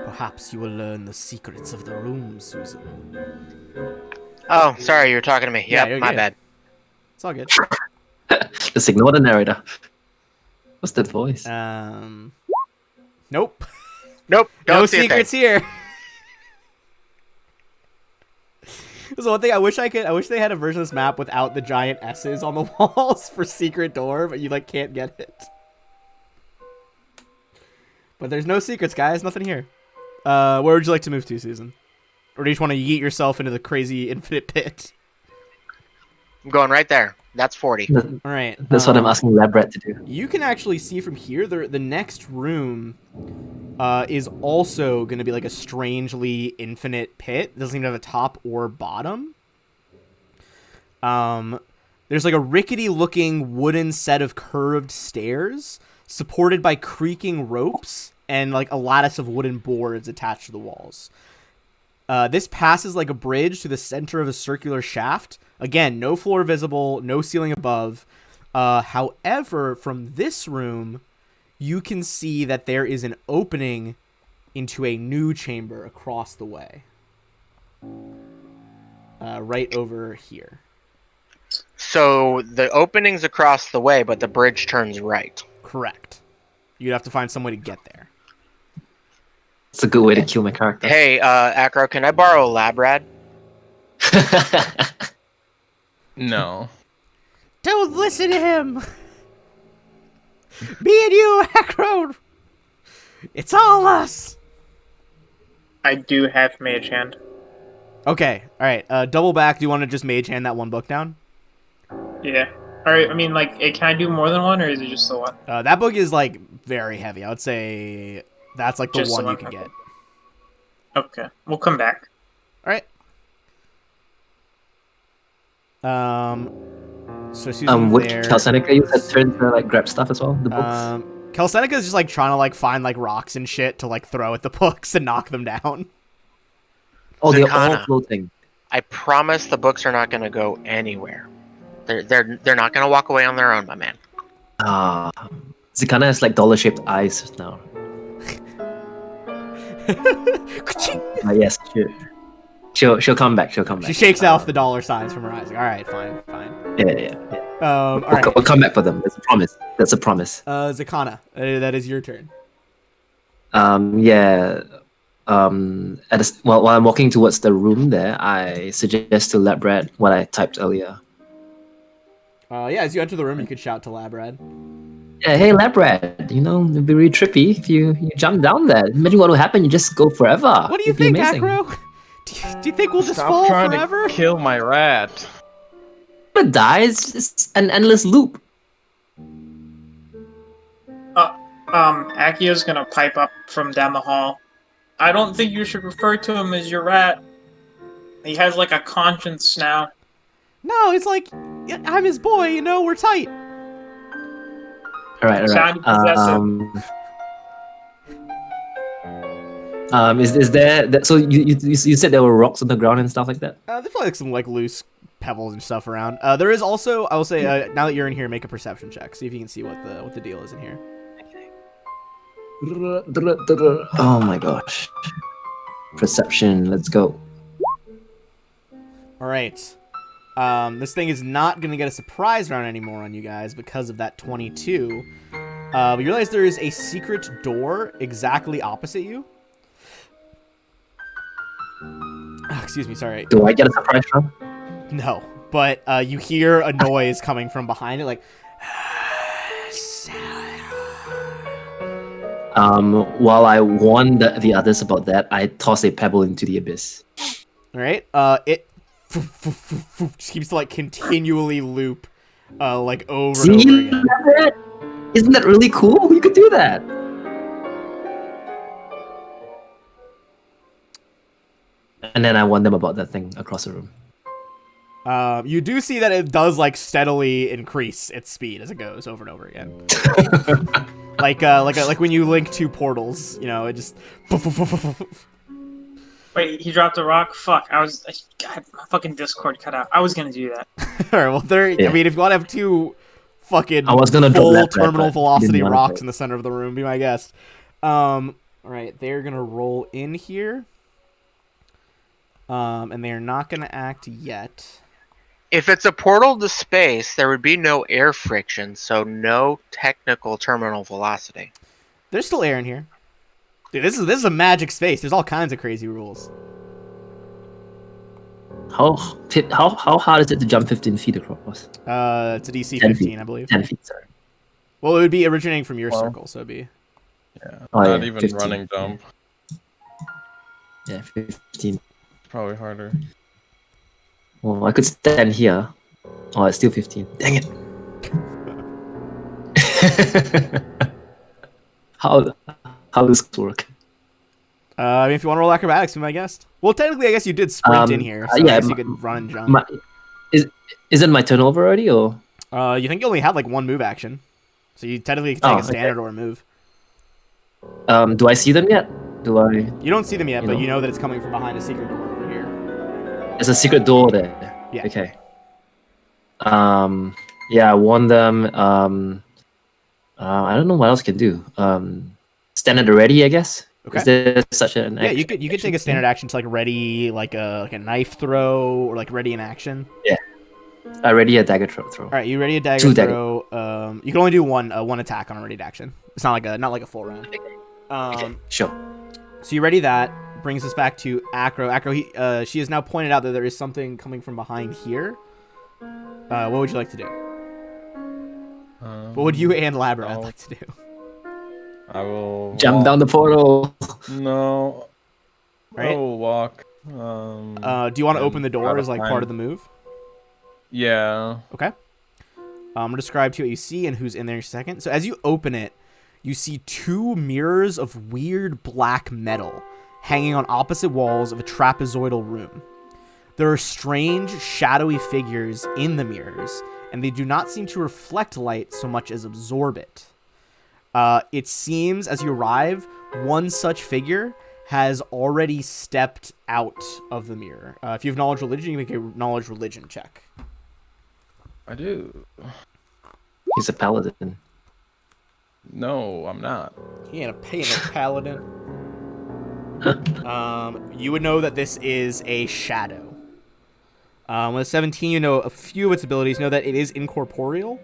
S1: Perhaps you will learn the secrets of the room, Susan.
S5: Oh, sorry, you were talking to me.
S1: Yeah,
S5: Yep,
S1: you're
S5: my
S1: good.
S5: bad.
S1: It's all good.
S3: Just ignore the narrator. What's that voice?
S1: Nope.
S5: Nope, don't
S1: No
S5: see a thing.
S1: secrets here. So one thing I wish they had a version of this map without the giant S's on the walls for secret door, but you like can't get it. But there's no secrets, guys. Nothing here. Where would you like to move to, Susan? Or do you just want to yeet yourself into the crazy infinite pit?
S5: I'm going right there. That's 40.
S1: All right.
S3: That's what I'm asking Labrat to do.
S1: You can actually see from here the next room is also going to be like a strangely infinite pit. It doesn't even have a top or bottom. There's like a rickety looking wooden set of curved stairs supported by creaking ropes and like a lattice of wooden boards attached to the walls. This passes like a bridge to the center of a circular shaft. Again, no floor visible, no ceiling above. However, from this room, you can see that there is an opening into a new chamber across the way. Right over here.
S5: So the opening's across the way, but the bridge turns right.
S1: Correct. You'd have to find some way to get there.
S3: It's a good way to kill my character.
S5: Hey, Acro, can I borrow a lab rad?
S4: No.
S1: Don't listen to him! Me and you, Acro! It's all us.
S2: I do have Mage Hand.
S1: Okay, all right. Double back. Do you want to just mage hand that one book down?
S2: Yeah. Alright, I mean, like, can I do more than one, or is it just the one?
S1: That book is like very heavy. I would say that's like the
S2: Just the
S1: one you
S2: one,
S1: can
S2: okay.
S1: get.
S2: Okay, we'll come back.
S1: All right. So Susan
S3: Would
S1: there.
S3: Calcenica use that turn to like grab stuff as well? The books.
S1: Calcenica is just like trying to like find like rocks and shit to like throw at the books and knock them down.
S3: Oh, they're all
S5: Zakana.
S3: floating.
S5: I promise the books are not going to go anywhere. They're not going to walk away on their own, my man.
S3: Ah, Zikana has like dollar-shaped eyes now. Yes, she'll come back. She'll come back.
S1: She shakes off the dollar signs from her eyes. Like, all right, fine.
S3: Yeah.
S1: All right.
S3: We'll come back for them. That's a promise. That's a promise.
S1: Zakana, that is your turn.
S3: Yeah. While I'm walking towards the room there, I suggest to Labrat what I typed earlier.
S1: Yeah, as you enter the room, you could shout to Labrad.
S3: Yeah, hey Labrat, you know, it'd be really trippy if you jump down there. Imagine what will happen, you just go forever.
S1: What do you
S3: It'd be
S1: think,
S3: amazing.
S1: Acro? Do you think we'll just
S4: Stop
S1: fall
S4: trying
S1: forever?
S4: to kill my rat.
S3: But die, it's an endless loop.
S2: Akio's gonna pipe up from down the hall. I don't think you should refer to him as your rat. He has like a conscience now.
S1: No, it's like I'm his boy. You know, we're tight.
S3: Alright.
S2: Sounded possessive.
S3: Is there so you said there were rocks on the ground and stuff like that?
S1: There's probably like some like loose pebbles and stuff around. There is also, I will say, now that you're in here, make a perception check. See if you can see what the deal is in here.
S3: Oh my gosh. Perception, let's go.
S1: All right. This thing is not going to get a surprise round anymore on you guys because of that 22. But you realize there is a secret door exactly opposite you. Oh, excuse me, sorry.
S3: Do I get a surprise round?
S1: No, but you hear a noise coming from behind it, like...
S3: While I warn the others about that, I toss a pebble into the abyss.
S1: All right. It just keeps to like continually loop, like over and over again.
S3: Isn't that really cool? You could do that. And then I warn them about that thing across the room.
S1: You do see that it does like steadily increase its speed as it goes over and over again. like when you link two portals, you know, it just.
S2: Wait, he dropped a rock? Fuck, God, my fucking Discord cut out. I was gonna do that.
S1: All right, well, I mean, if you want to have two fucking
S3: I was gonna
S1: full
S3: drop that,
S1: terminal
S3: but
S1: velocity
S3: didn't wanna
S1: rocks
S3: do it.
S1: in the center of the room, be my guest. All right, they're gonna roll in here. And they're not gonna act yet.
S5: If it's a portal to space, there would be no air friction, so no technical terminal velocity.
S1: There's still air in here. Dude, this is a magic space. There's all kinds of crazy rules.
S3: How hard is it to jump 15 feet across?
S1: It's a DC
S3: 10
S1: 15,
S3: feet.
S1: I believe.
S3: 10 feet, sorry.
S1: Well, it would be originating from your
S4: Well,
S1: circle, so it'd be.
S4: Yeah,
S3: Oh,
S4: not
S3: yeah,
S4: even
S3: 15.
S4: running jump.
S3: Yeah, 15.
S4: Probably harder.
S3: Well, I could stand here. Oh, it's still 15. Dang it. How does this work?
S1: I mean, if you want to roll acrobatics, be my guest. Well, technically, I guess you did sprint in here, so
S3: yeah,
S1: I guess you could run and jump.
S3: Isn't my turn over already, or?
S1: You think you only have like one move action, so you technically can take a standard or a move.
S3: Do I see them yet? Do I?
S1: You don't see them yet,
S3: You
S1: but
S3: know.
S1: you know that it's coming from behind a secret door over here.
S3: There's a secret door there.
S1: Yeah.
S3: Okay. Yeah, I warn them. I don't know what else I can do. Stand at the ready, I guess.
S1: Okay.
S3: Is there such an
S1: Yeah, you could take a standard action to like ready like a knife throw or like ready in action.
S3: I ready a dagger throw.
S1: All right, you ready a dagger
S3: Two
S1: throw? You can only do one attack on a ready action. It's not like a full round.
S3: Okay, sure.
S1: So you ready that? Brings us back to Acro. Acro, she has now pointed out that there is something coming from behind here. What would you like to do? What would you and Labrad like to do?
S4: I will
S3: Jump down the portal.
S4: No. I
S1: Right.
S4: will walk.
S1: Do you want to open the door as like part of the move?
S4: Yeah.
S1: Okay. I'm gonna describe to you what you see and who's in there in a second. So as you open it, you see 2 mirrors of weird black metal hanging on opposite walls of a trapezoidal room. There are strange, shadowy figures in the mirrors, and they do not seem to reflect light so much as absorb it. It seems, as you arrive, one such figure has already stepped out of the mirror. If you have knowledge religion, you make a knowledge religion check.
S4: I do.
S3: He's a paladin.
S4: No, I'm not.
S1: He ain't a paladin. You would know that this is a shadow. With 17, you know a few of its abilities. You know that it is incorporeal.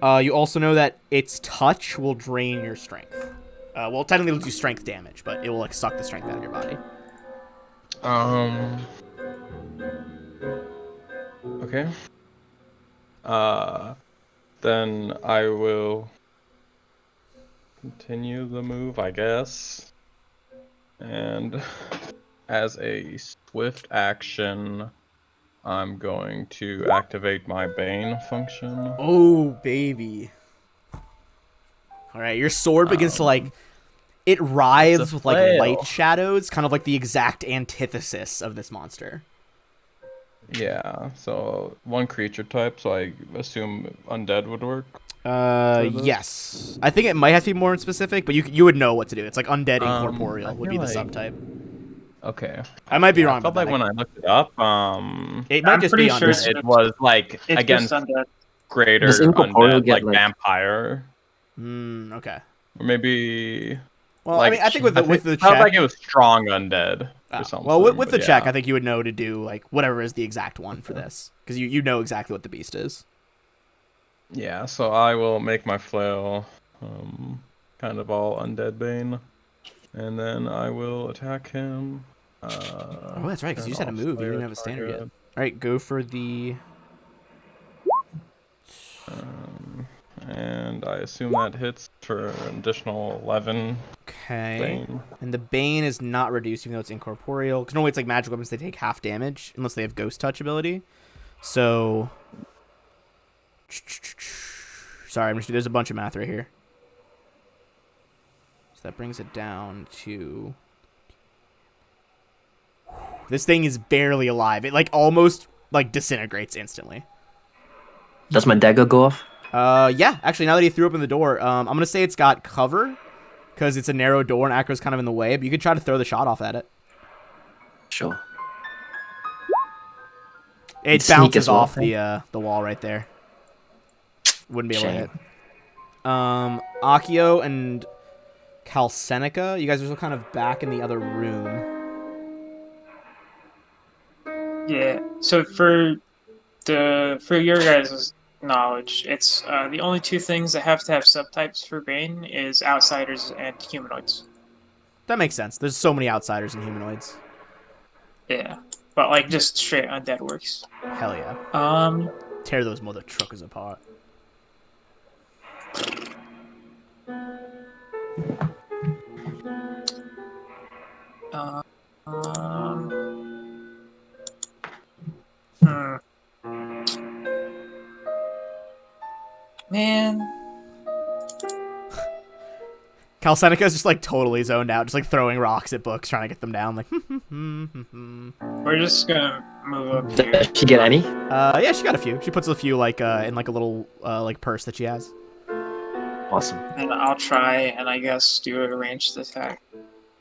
S1: You also know that its touch will drain your strength. Well, technically it'll do strength damage, but it will like suck the strength out of your body.
S4: Okay. Then I will continue the move, I guess. And as a swift action, I'm going to activate my Bane function.
S1: Oh, baby. All right, your sword begins to like... It writhes with like light shadows, kind of like the exact antithesis of this monster.
S4: Yeah, so 1 creature type, so I assume undead would work.
S1: Yes. I think it might have to be more specific, but you would know what to do. It's like undead incorporeal would be the subtype.
S4: Okay.
S1: I might be wrong
S4: I felt
S1: about
S4: like
S1: that.
S4: when I looked it up,
S1: It might
S2: I'm
S1: just
S2: pretty
S1: be
S2: sure
S1: undead.
S4: it was like
S2: It's
S4: against
S2: just undead.
S4: greater
S3: Does incorporeal
S4: undead,
S3: get,
S4: like
S3: like-
S4: vampire,
S1: Okay.
S4: or maybe.
S1: Well,
S4: like,
S1: I mean, I think with the
S4: it
S1: check,
S4: felt like it was strong undead or something.
S1: well, with the
S4: but
S1: check,
S4: yeah.
S1: I think you would know to do like whatever is the exact one for this, because you know exactly what the beast is.
S4: Yeah, so I will make my flail, kind of all undead bane, and then I will attack him.
S1: Oh, that's right, because you just had to move. You didn't even have a standard yet. All right, go for the.
S4: And I assume that hits for an additional 11.
S1: Okay.
S4: Bane.
S1: And the Bane is not reduced, even though it's incorporeal. Because normally it's like magic weapons, they take half damage, unless they have Ghost Touch ability. So. Sorry, there's a bunch of math right here. So that brings it down to. This thing is barely alive. It like almost like disintegrates instantly.
S3: Does my dagger go off?
S1: Yeah. Actually, now that he threw open the door, I'm gonna say it's got cover, because it's a narrow door and Acro's kind of in the way. But you could try to throw the shot off at it.
S3: Sure.
S1: It
S3: Sneak
S1: bounces
S3: as well,
S1: off
S3: then?
S1: the wall right there. Wouldn't be able
S3: Shame.
S1: to hit. Akio and Calsenica, you guys are still kind of back in the other room.
S2: Yeah. So for your guys' knowledge, it's the only 2 things that have to have subtypes for Bane is outsiders and humanoids.
S1: That makes sense. There's so many outsiders and humanoids.
S2: Yeah. But like just straight undead works.
S1: Hell yeah. Tear those mother truckers apart.
S2: Man.
S1: Calsenica's just like totally zoned out, just like throwing rocks at books, trying to get them down. Like,
S2: We're just gonna move up here.
S3: Does she get any?
S1: yeah, she got a few. She puts a few like in like a little like purse that she has.
S3: Awesome.
S2: And I'll try and I guess do a ranged attack.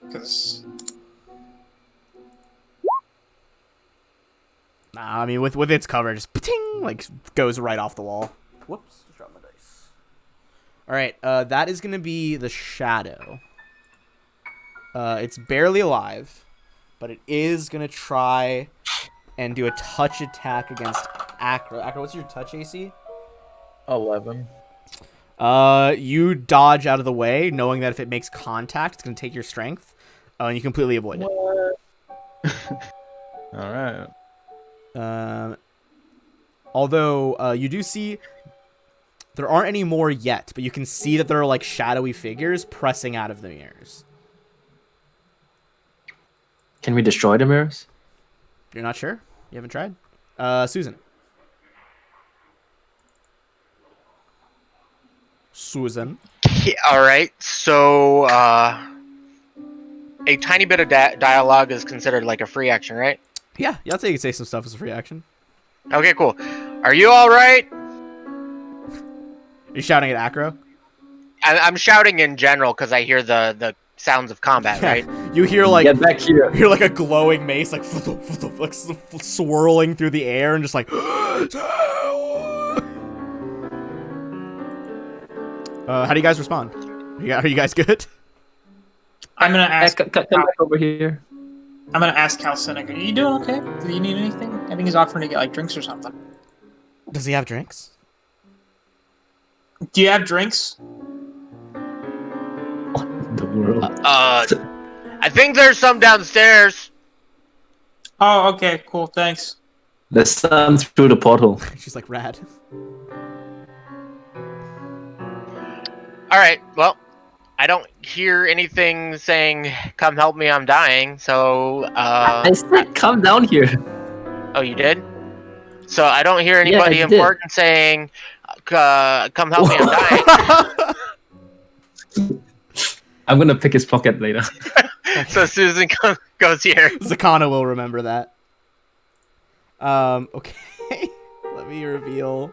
S2: Because
S1: Nah, I mean with its cover, just ting, like goes right off the wall. Whoops, just dropped my dice. All right, that is gonna be the shadow. It's barely alive, but it is gonna try and do a touch attack against Acro. Acro, what's your touch AC?
S4: 11.
S1: You dodge out of the way, knowing that if it makes contact, it's gonna take your strength, and you completely avoid it.
S4: All right.
S1: Although you do see There aren't any more yet, but you can see that there are like shadowy figures pressing out of the mirrors.
S3: Can we destroy the mirrors?
S1: You're not sure? You haven't tried? Susan. Susan.
S5: All right. So a tiny bit of dialogue is considered like a free action, right?
S1: Yeah, I'll take you say some stuff as a free action.
S5: Okay, cool. Are you all right?
S1: You're shouting at Acro?
S5: I'm shouting in general because I hear the sounds of combat, right?
S1: You hear like
S3: Get back here.
S1: you hear like a glowing mace like swirling through the air and just like how do you guys respond? Are you guys good?
S2: I'm gonna ask.
S3: Come back over here.
S2: I'm gonna ask Cal Seneca. Are you doing okay? Do you need anything? I think he's offering to get like drinks or something.
S1: Does he have drinks?
S2: Do you have drinks?
S3: What in the world?
S5: I think there's some downstairs.
S2: Oh, okay, cool. Thanks.
S3: Let's through the portal.
S1: She's like rad.
S5: All right. Well, I don't hear anything saying "Come help me, I'm dying." So,
S3: I said, come down here.
S5: oh, you did. So I don't hear anybody
S3: I did.
S5: important saying, "Come help me, I'm dying."
S3: I'm gonna pick his pocket later.
S5: So Susan goes here.
S1: Zakana will remember that. Okay. Let me reveal.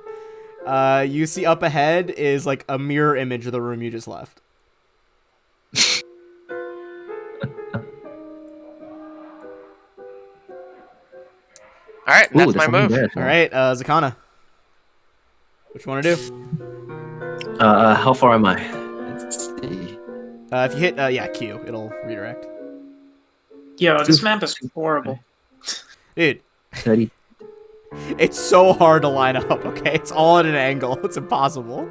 S1: You see up ahead is like a mirror image of the room you just left.
S5: All right,
S3: Ooh,
S5: that's
S3: there's
S5: my
S3: something
S5: move.
S3: there.
S1: All right, Zakana. What you want to do?
S3: How far am I? Let's see.
S1: If you hit yeah Q, it'll redirect.
S2: Yo, this map is horrible.
S1: Dude,
S3: 30.
S1: it's so hard to line up. Okay, it's all at an angle. It's impossible.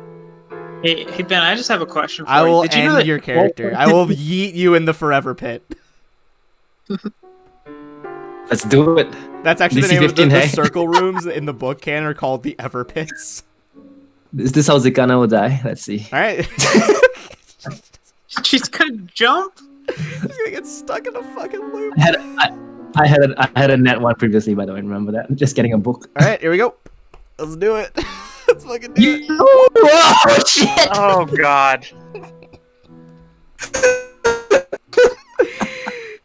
S2: Hey, Ben, I just have a question for
S1: I
S2: you.
S1: will
S2: Did you know
S1: end
S2: that
S1: your character. I will yeet you in the forever pit.
S3: Let's do it.
S1: That's actually the
S3: DC
S1: name of the
S3: 15, hey?
S1: circle rooms in the book canon are called the Ever Pits.
S3: Is this how Zakana will die? Let's see.
S1: All right.
S2: She's gonna jump?
S1: She's gonna get stuck in a fucking loop.
S3: I had a net one previously, by the way. Remember that? I'm just getting a book.
S1: All right, here we go. Let's do it. Let's fucking do it.
S3: Oh shit!
S5: Oh God.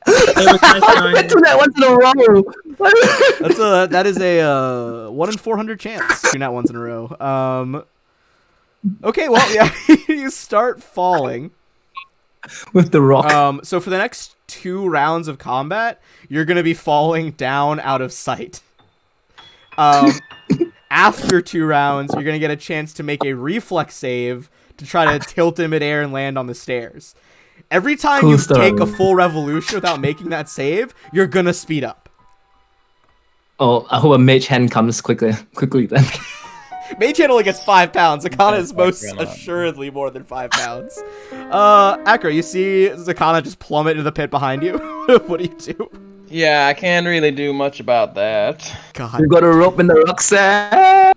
S3: Two net ones in a row.
S1: That is a 1 in 400 chance. 2 nat ones in a row. Okay, well yeah, you start falling.
S3: With the rock.
S1: So for the next 2 rounds of combat, you're gonna be falling down out of sight. After 2 rounds, you're gonna get a chance to make a reflex save to try to tilt in midair and land on the stairs. Every time
S3: Cool
S1: you
S3: stuff.
S1: take a full revolution without making that save, you're gonna speed up.
S3: Oh, I hope a mage hand comes quickly then.
S1: Mage hand only gets 5 pounds. Zakana is most
S4: Fuck, you're not.
S1: assuredly more than 5 pounds. Akra, you see Zakana just plummet into the pit behind you. What do you do?
S4: Yeah, I can't really do much about that.
S1: God.
S3: You got a rope in the rucksack.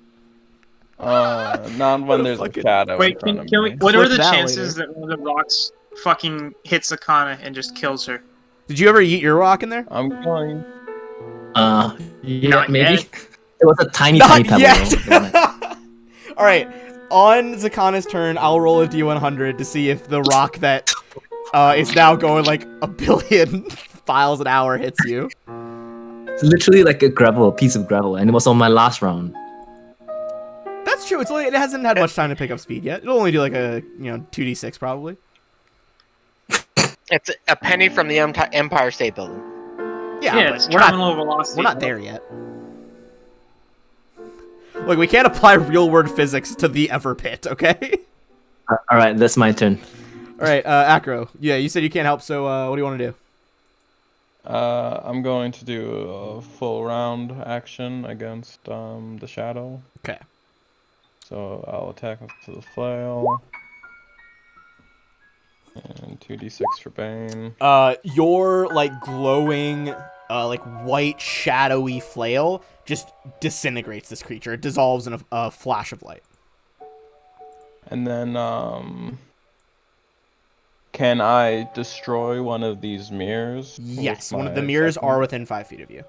S4: Not when there's a
S1: Fucking-
S4: shadow
S2: Wait,
S4: in front of
S2: can we,
S4: me.
S2: what are
S1: Clip
S2: the
S1: that
S2: chances that one of the rocks fucking hits Akana and just kills her?
S1: Did you ever eat your rock in there?
S4: I'm going.
S3: Yeah,
S2: Not
S3: maybe.
S2: yet.
S3: It was a tiny
S1: Not
S3: pebble.
S1: yet.
S3: though.
S1: All right. On Zakana's turn, I'll roll a d100 to see if the rock that is now going like a billion miles an hour hits you.
S3: It's literally like a piece of gravel, and it was on my last round.
S1: That's true. It hasn't had much time to pick up speed yet. It'll only do like a 2d6 probably.
S5: It's a penny from the Empire State Building.
S1: Yeah,
S2: it's
S1: but we're not
S2: terminal velocity.
S1: we're not there yet. Look, we can't apply real world physics to the Ever Pit, okay?
S3: All right, that's my turn.
S1: All right, Acro. Yeah, you said you can't help, so what do you want to do?
S4: I'm going to do a full round action against the shadow.
S1: Okay.
S4: So I'll attack with the flail. And 2d6 for Bane.
S1: Your like glowing, like white shadowy flail just disintegrates this creature. It dissolves in a flash of light.
S4: And then, can I destroy one of these mirrors? with
S1: Yes, one of the
S4: my
S1: mirrors
S4: second-
S1: are within 5 feet of you.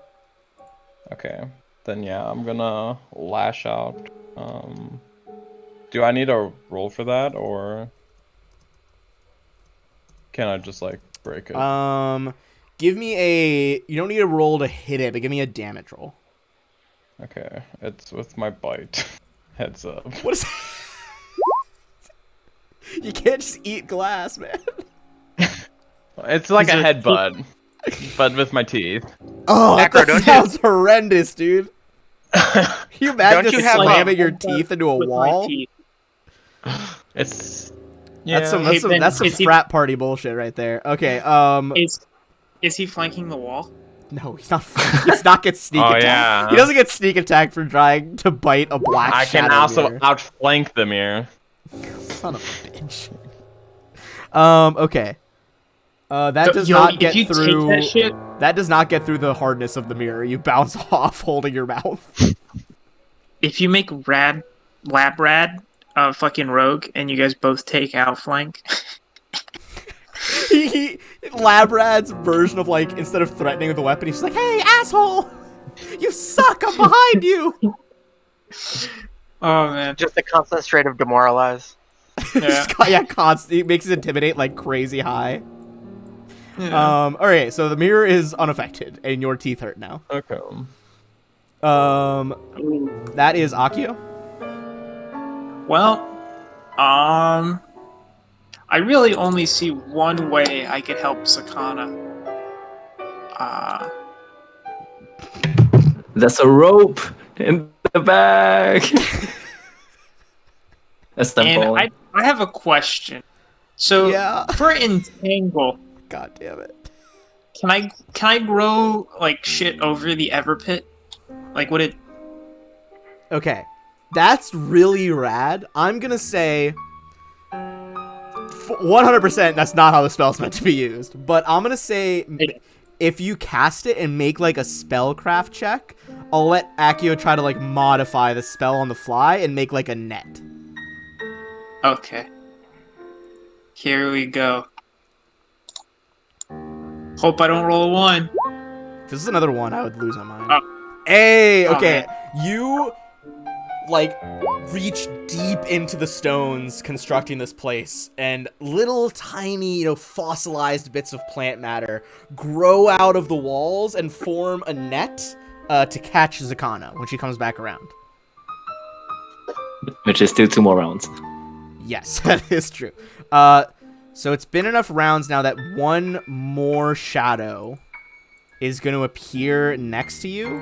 S4: Okay. Then yeah, I'm gonna lash out. Do I need a roll for that, or can I just like break it?
S1: Give me a. You don't need a roll to hit it, but give me a damage roll.
S4: Okay, it's with my bite. Heads up.
S1: What is? You can't just eat glass, man.
S4: It's like
S2: These
S4: a
S2: are-
S4: headbutt, but with my teeth.
S1: Oh,
S5: Acro,
S1: that
S5: don't you-
S1: sounds horrendous, dude. Can you imagine
S5: Don't you
S1: just
S5: have,
S1: slamming your
S2: With
S1: teeth into a
S2: with my
S1: wall?
S2: teeth.
S4: It's yeah.
S1: That's some
S2: Hey, Ben,
S1: that's some
S2: is he-
S1: frat party bullshit right there. Okay,
S2: Is he flanking the wall?
S1: no, he's not. He's not get sneak
S4: Oh,
S1: attack.
S4: yeah.
S1: He doesn't get sneak attack for trying to bite a black
S4: I can
S1: shadow
S4: also
S1: mirror.
S4: outflank the mirror.
S1: Son of a bitch. Okay. That does
S2: Yo,
S1: not
S2: if
S1: get
S2: you
S1: through.
S2: Take that shit,
S1: That does not get through the hardness of the mirror. You bounce off holding your mouth.
S2: if you make Lab Rad a fucking rogue and you guys both take outflank,
S1: Labrad's version of like instead of threatening with a weapon, he's just like, "Hey, asshole, you suck! I'm behind you."
S2: oh man,
S5: Just a constant straight of demoralize.
S2: yeah.
S1: Constant. It makes it intimidate like crazy high.
S2: Yeah.
S1: All right, so the mirror is unaffected, and your teeth hurt now.
S4: Okay.
S1: That is Akio.
S2: Well, I really only see one way I could help Sakana.
S3: There's a rope in the bag. That's them
S2: And
S3: falling.
S2: I have a question. So
S1: Yeah.
S2: for Entangle,
S1: God damn it.
S2: can I grow like shit over the Everpit? Like would it?
S1: Okay, that's really rad. I'm gonna say 100% that's not how the spell's meant to be used. But I'm gonna say if you cast it and make like a spellcraft check, I'll let Akio try to like modify the spell on the fly and make like a net.
S2: Okay. Here we go. Hope I don't roll a 1.
S1: If this is another one, I would lose my mind.
S2: Oh.
S1: Hey,
S2: Oh,
S1: okay. You like reach deep into the stones constructing this place, and little tiny, fossilized bits of plant matter grow out of the walls and form a net to catch Zakana when she comes back around.
S3: Which is still 2 more rounds.
S1: Yes, that is true. So it's been enough rounds now that one more shadow is going to appear next to you.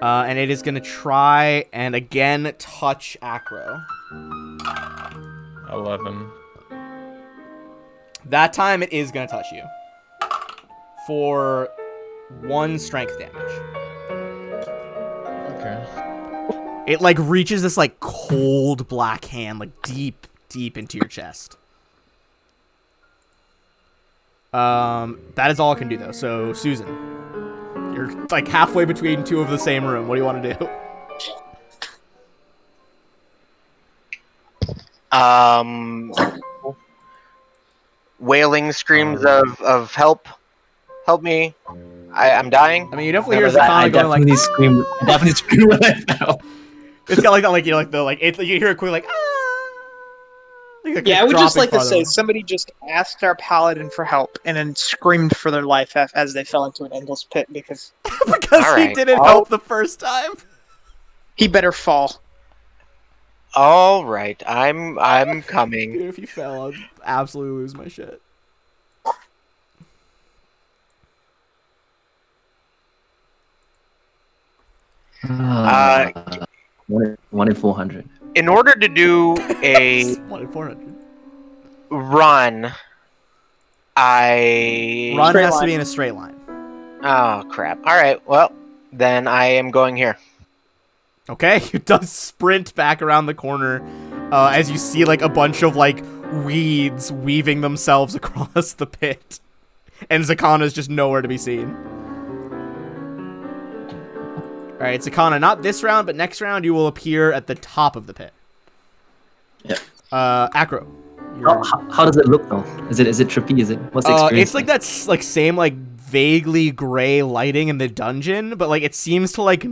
S1: And it is going to try and again touch Acro.
S4: 11.
S1: That time it is going to touch you. For 1 strength damage.
S4: Okay.
S1: It like reaches this like cold black hand like deep into your chest. That is all it can do though. So Susan, you're like halfway between 2 of the same room. What do you want to do?
S5: Wailing screams of help me. I'm dying.
S1: I mean, you definitely hear
S3: I
S1: Zakana going like,
S3: definitely screamed when I fell.
S1: it's got like that, like like the like it, you hear it quick like ah. Like,
S2: Yeah, I would just
S1: dropping
S2: like to say
S1: farther.
S2: somebody just asked our paladin for help and then screamed for their life as they fell into an endless pit because
S1: because
S5: All
S1: he
S5: right.
S1: didn't help the first time.
S2: he better fall.
S5: All right, I'm coming.
S1: Dude, if you fell, I'd absolutely lose my shit.
S3: One in 400.
S5: In order to do a
S1: 1 in 400.
S5: run, I
S1: Run
S2: Straight
S1: has to
S2: line.
S1: be in a straight line.
S5: Oh crap! All right, well then I am going here.
S1: Okay, it does sprint back around the corner as you see like a bunch of like weeds weaving themselves across the pit, and Zakana's just nowhere to be seen. All right, Zakana, not this round, but next round you will appear at the top of the pit. Acro.
S3: How does it look though? Is it trippy? What's the experience?
S1: It's like that's like same like vaguely gray lighting in the dungeon, but like it seems to like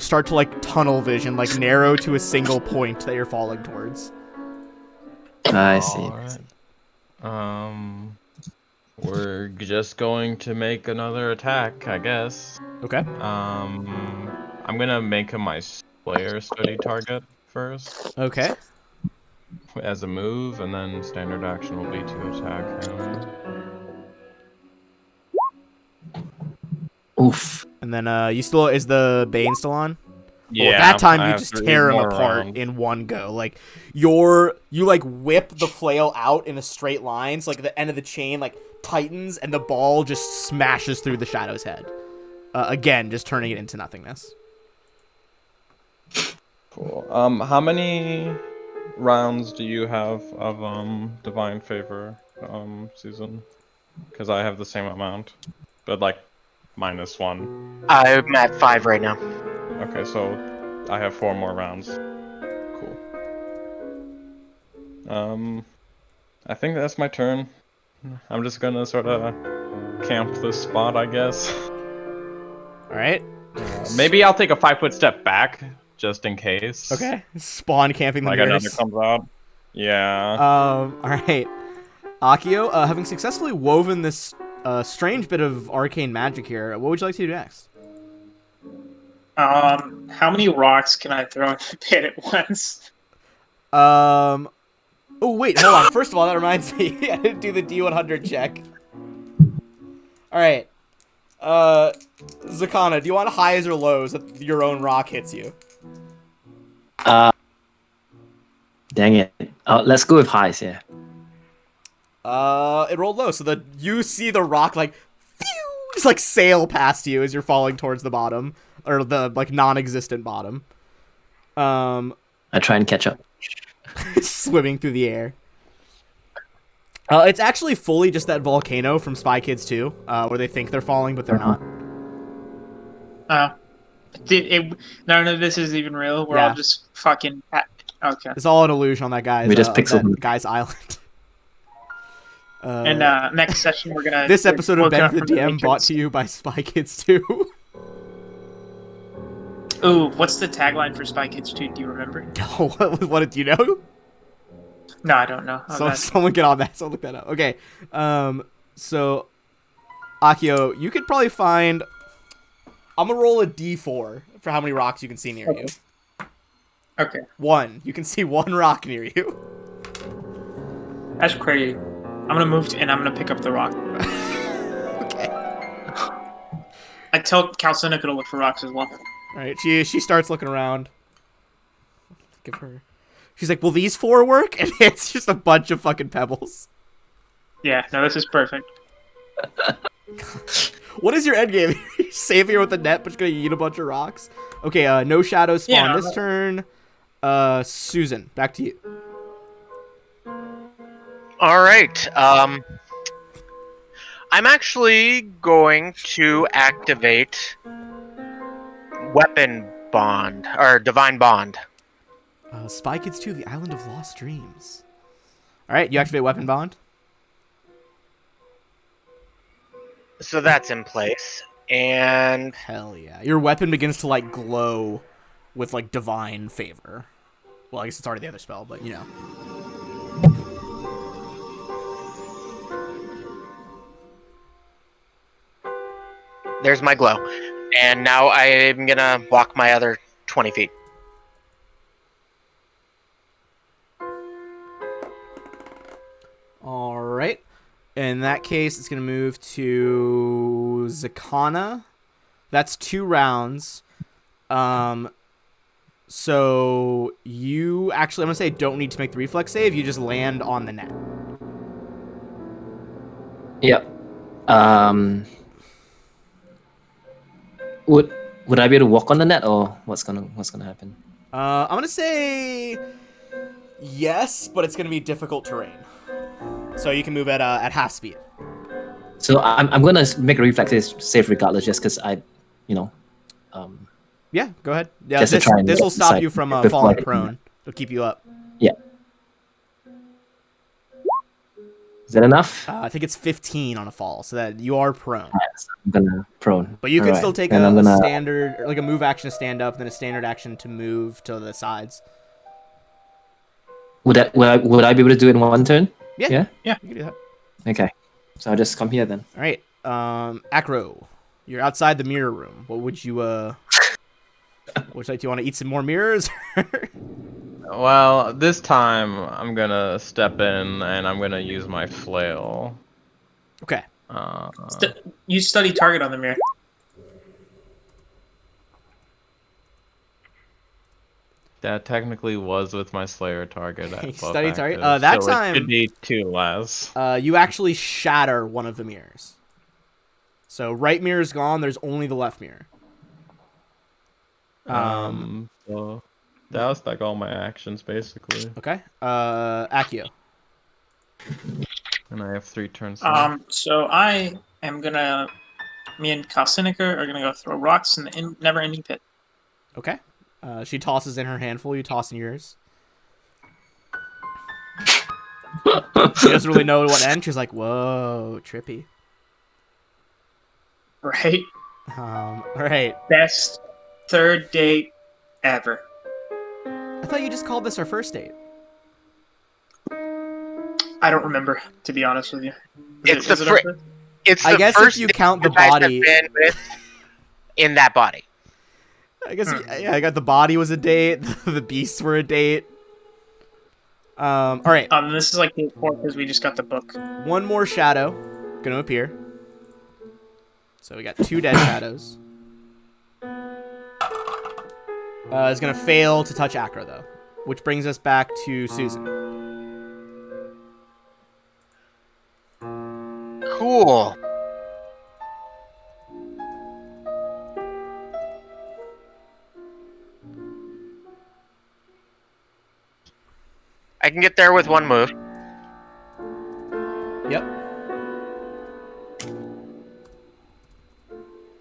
S1: start to like tunnel vision, like narrow to a single point that you're falling towards.
S3: I see.
S4: Alright. We're just going to make another attack, I guess.
S1: Okay.
S4: I'm gonna make him my player study target first
S1: Okay.
S4: as a move, and then standard action will be to attack him.
S3: Oof.
S1: And then is the Bane still on?
S4: Yeah.
S1: Well, at that time
S4: I
S1: you
S4: have
S1: just
S4: 3
S1: tear him
S4: more
S1: apart
S4: rounds.
S1: in one go. Like you like whip the flail out in a straight line, so like the end of the chain like tightens and the ball just smashes through the Shadow's head. Again, just turning it into nothingness.
S4: Cool. How many rounds do you have of divine favor, Susan? Because I have the same amount, but like -1.
S5: I'm at 5 right now.
S4: Okay, so I have 4 more rounds. Cool. I think that's my turn. I'm just gonna sort of camp this spot, I guess.
S1: All right.
S4: Maybe I'll take a 5-foot step back, just in case.
S1: Okay. Spawn camping the
S4: Like
S1: mirrors.
S4: another comes out. Yeah.
S1: All right. Akio, having successfully woven this strange bit of arcane magic here, what would you like to do next?
S2: How many rocks can I throw in the pit at once?
S1: Oh wait, hold on. First of all, that reminds me, I didn't do the D100 check. All right. Zakana, do you want highs or lows that your own rock hits you?
S3: Dang it. Let's go with highs. Yeah.
S1: It rolled low, so you see the rock like phew, just like sail past you as you're falling towards the bottom, or the like non-existent bottom.
S3: I try and catch up.
S1: Swimming through the air. It's actually fully just that volcano from Spy Kids 2, where they think they're falling but they're not.
S2: None of this is even real. We're
S1: Yeah.
S2: all just fucking. Okay.
S1: It's all an illusion on that guy's.
S3: We just pixeled him.
S1: that guy's island.
S2: And next session we're gonna.
S1: This episode of
S2: look
S1: Ben
S2: up
S1: the
S2: from the
S1: DM brought
S2: Matrix.
S1: to you by Spy Kids 2.
S2: Ooh, what's the tagline for Spy Kids 2? Do you remember?
S1: what did you know?
S2: No, I don't know.
S1: So someone get on that. Someone look that up. Okay. So Akio, you could probably find. I'm gonna roll a D4 for how many rocks you can see near you.
S2: Okay.
S1: 1. You can see 1 rock near you.
S2: That's crazy. I'm gonna move and I'm gonna pick up the rock.
S1: Okay.
S2: I tell Calcinica to look for rocks as well.
S1: All right. She starts looking around. Give her. She's like, "Will these 4 work?" And it's just a bunch of fucking pebbles.
S2: Yeah, no, this is perfect.
S1: What is your end game? You're safe here with the net, but just gonna eat a bunch of rocks. Okay. No shadows spawn
S2: Yeah,
S1: this turn. Susan, back to you.
S5: All right. I'm actually going to activate Weapon Bond or Divine Bond.
S1: Spy Kids 2, The Island of Lost Dreams. All right, you activate Weapon Bond.
S5: So that's in place. And
S1: Hell yeah. Your weapon begins to, like, glow with, like, divine favor. Well, I guess it's already the other spell, but, you know.
S5: there's my glow. And now I'm going to walk my other 20 feet.
S1: All right. In that case, it's going to move to Zakana. That's 2 rounds. So you actually, I'm going to say don't need to make the reflex save. You just land on the net.
S3: Yep. Would I be able to walk on the net, or what's gonna happen?
S1: I'm going to say yes, but it's going to be difficult terrain. So you can move at half speed.
S3: So I'm gonna make a reflex save regardless, just because
S1: Yeah, go ahead. Yeah,
S3: Just to try and
S1: this will stop
S3: decide
S1: you from
S3: before
S1: falling
S3: I-
S1: prone. It'll keep you up.
S3: Yeah. Is that enough?
S1: I think it's 15 on a fall, so that you are prone.
S3: Yes, I'm gonna prone.
S1: But you can
S3: Alright,
S1: still take
S3: then
S1: a
S3: I'm gonna.
S1: standard, or like a move action to stand up, then a standard action to move to the sides.
S3: Would I be able to do it in one turn?
S1: Yeah.
S3: Yeah.
S1: You can do that.
S3: Okay. So I'll just come here then.
S1: All right. Acro, you're outside the mirror room. What would you Which like, do you want to eat some more mirrors?
S4: Well, this time I'm gonna step in and I'm gonna use my flail.
S1: Okay.
S2: You study target on the mirror.
S4: That technically was with my Slayer target. At buff
S1: Study target?
S4: active,
S1: That
S4: so
S1: time-
S4: it should be 2 less.
S1: You actually shatter one of the mirrors. So right mirror's gone. There's only the left mirror.
S4: So that was like all my actions basically,
S1: Okay. Accio.
S4: and I have 3 turns. left.
S2: So I am gonna. Me and Kalsinica are gonna go throw rocks in the never-ending pit.
S1: Okay. She tosses in her handful. You toss in yours. She doesn't really know what end. She's like, "Whoa, trippy."
S2: Right.
S1: All right.
S2: Best third date ever.
S1: I thought you just called this our first date.
S2: I don't remember, to be honest with you.
S5: It's the
S2: is it our
S5: fir-
S2: first?
S5: It's
S1: I
S5: the
S1: guess
S5: first
S1: if you
S5: thing
S1: count the
S5: you guys have
S1: body.
S5: been with in that body.
S1: I guess yeah, I got the body was a date. The beasts were a date. All right.
S2: This is like date 4 because we just got the book.
S1: One more shadow gonna appear. So we got 2 dead shadows. Is gonna fail to touch Acro though, which brings us back to Susan.
S5: Cool. I can get there with one move.
S1: Yep.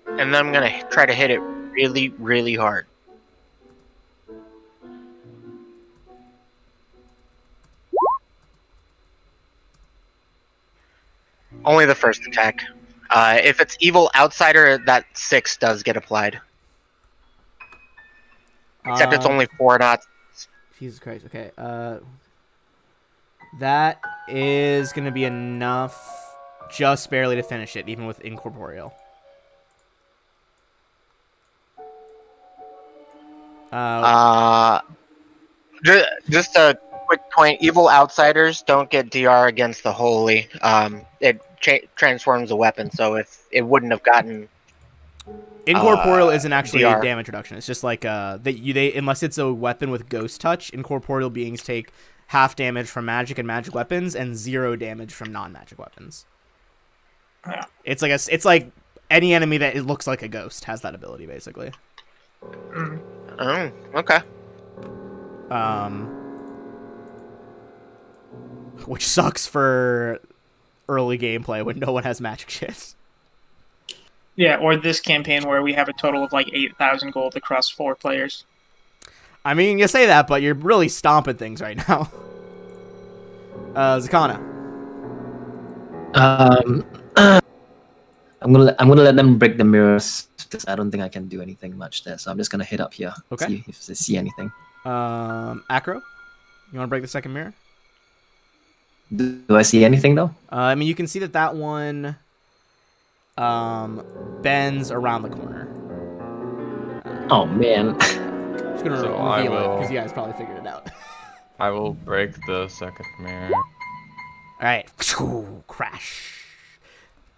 S5: And then I'm gonna try to hit it really, really hard. Only the first attack. If it's evil outsider, that 6 does get applied. Except it's only 4 knots.
S1: Jesus Christ. Okay. That is gonna be enough, just barely to finish it, even with incorporeal.
S5: Just a quick point: evil outsiders don't get DR against the holy. It transforms a weapon, so if it wouldn't have gotten
S1: Incorporeal isn't actually a
S5: DR.
S1: damage reduction. It's just like they unless it's a weapon with ghost touch, incorporeal beings take half damage from magic and magic weapons and 0 damage from non-magic weapons.
S2: Yeah.
S1: It's like any enemy that it looks like a ghost has that ability basically.
S5: Oh, okay.
S1: Which sucks for early gameplay when no one has magic shit.
S2: Yeah, or this campaign where we have a total of like 8,000 gold across 4 players.
S1: I mean, you say that, but you're really stomping things right now. Zakana.
S3: I'm gonna let them break the mirrors because I don't think I can do anything much there. So I'm just gonna hit up here.
S1: Okay.
S3: See if they see anything.
S1: Acro, you want to break the second mirror?
S3: Do I see anything though?
S1: I mean, you can see that one bends around the corner.
S3: Oh man.
S1: I'm just gonna
S4: So I
S1: reveal it
S4: will-
S1: because you guys probably figured it out.
S4: I will break the second mirror.
S1: All right, crash.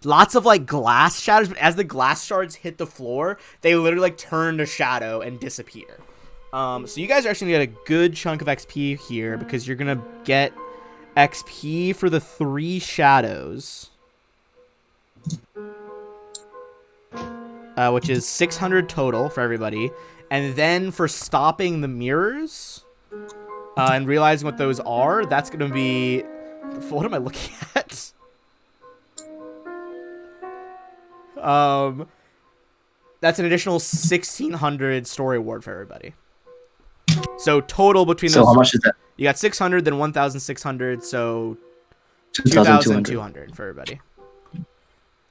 S1: Lots of like glass shadows, but as the glass shards hit the floor, they literally like turn to shadow and disappear. So you guys are actually gonna get a good chunk of XP here because you're gonna get XP for the 3 shadows, which is 600 total for everybody, and then for stopping the mirrors and realizing what those are, that's gonna be. What am I looking at? That's an additional 1,600 story award for everybody. So total between
S3: So
S1: those,
S3: how much is that?
S1: you got 600, then 1,600, so
S3: 2,200.
S1: 2,200 for everybody.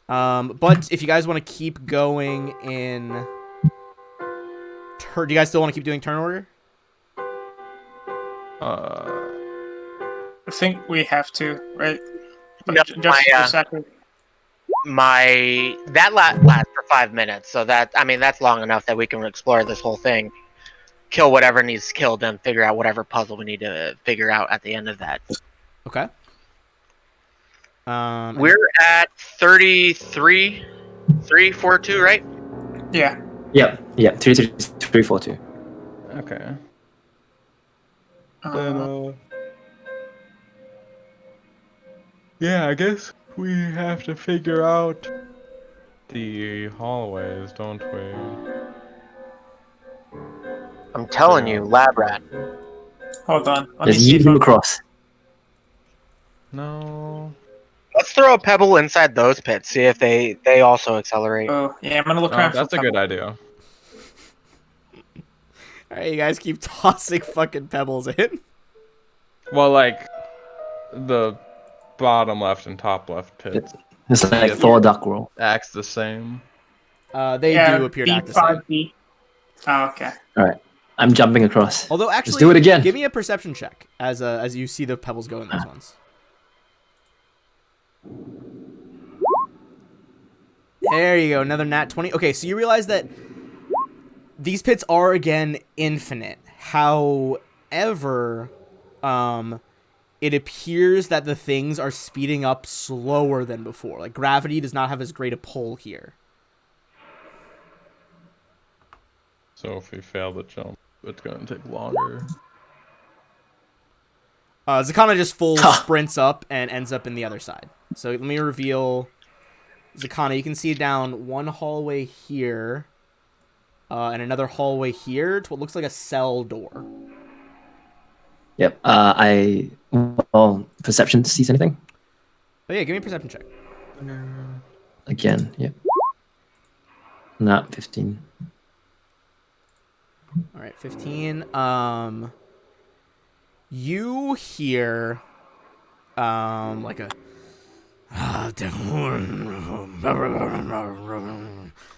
S1: But if you guys want to keep going in, do you guys still want to keep doing turn order?
S2: I think we have to, right?
S5: No,
S2: Just for a second.
S5: That lasts for 5 minutes, so that's long enough that we can explore this whole thing, kill whatever needs killed, and figure out whatever puzzle we need to figure out at the end of that.
S1: Okay.
S5: We're at 33, 342, right?
S2: Yeah.
S3: Yeah. 342.
S4: Okay.
S2: Uh,
S4: Yeah, I guess we have to figure out the hallways, don't we?
S5: I'm telling you, lab rat.
S2: hold on. Let me
S3: Just
S2: see
S3: yeet
S2: if
S3: him
S2: I'm...
S3: across.
S4: No.
S5: Let's throw a pebble inside those pits. See if they also accelerate.
S2: Oh, yeah, I'm gonna look
S4: Oh,
S2: around
S4: that's
S2: for
S4: a good
S2: pebble.
S4: idea.
S1: All right, you guys keep tossing fucking pebbles in.
S4: Well, like the bottom left and top left pits
S3: It's like
S4: Yeah.
S3: Thor Dark World.
S4: acts the same.
S1: They
S2: Yeah,
S1: do appear to act the same.
S2: D5D. Oh, okay.
S3: All right, I'm jumping across.
S1: Although actually,
S3: Let's do it again.
S1: Give me a perception check as you see the pebbles go in those ones. There you go, another nat 20. Okay, so you realize that these pits are again infinite. However, it appears that the things are speeding up slower than before. Like gravity does not have as great a pull here.
S4: So if we fail the jump, it's gonna take longer.
S1: Zakana just full
S3: Huh.
S1: sprints up and ends up in the other side. So let me reveal Zakana. You can see down one hallway here, and another hallway here to what looks like a cell door.
S3: Yep. Perception sees anything?
S1: But yeah, give me a perception check.
S3: Again. Yep. Not 15.
S1: All right, 15. You hear, like a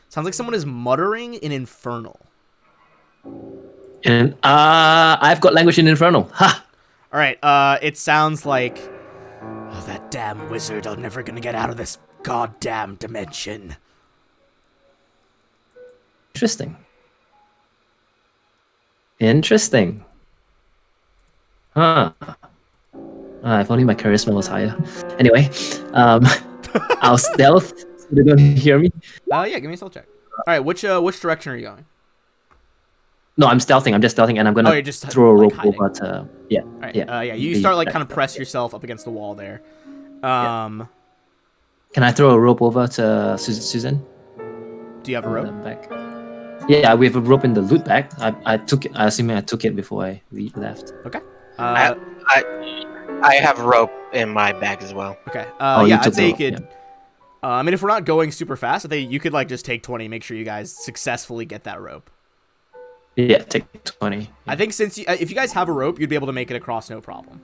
S1: sounds like someone is muttering in Infernal.
S3: And I've got language in Infernal. Ha!
S1: All right, it sounds like, oh, that damn wizard. I'm never gonna get out of this goddamn dimension.
S3: Interesting. Huh. If only my charisma was higher. Anyway, I'll stealth so they don't hear me.
S1: Yeah, give me a stealth check. All right, which direction are you going?
S3: No, I'm stealthing. I'm just stealthing, and I'm gonna
S1: Oh, you're just,
S3: throw a
S1: like,
S3: rope
S1: hiding.
S3: over to. Yeah.
S1: All right,
S3: Yeah.
S1: you
S3: The-
S1: start like kind of press yourself up against the wall there.
S3: Can I throw a rope over to Susan?
S1: Do you have a rope?
S3: Back. Yeah, we have a rope in the loot bag. I took it. I assume I took it before I left.
S1: Okay.
S5: I have rope in my bag as well.
S1: Okay.
S3: You
S1: Yeah,
S3: took
S1: I'd say you
S3: the-
S1: could. I mean, if we're not going super fast, I think you could like just take 20, make sure you guys successfully get that rope.
S3: Yeah, take 20.
S1: I think since if you guys have a rope, you'd be able to make it across no problem.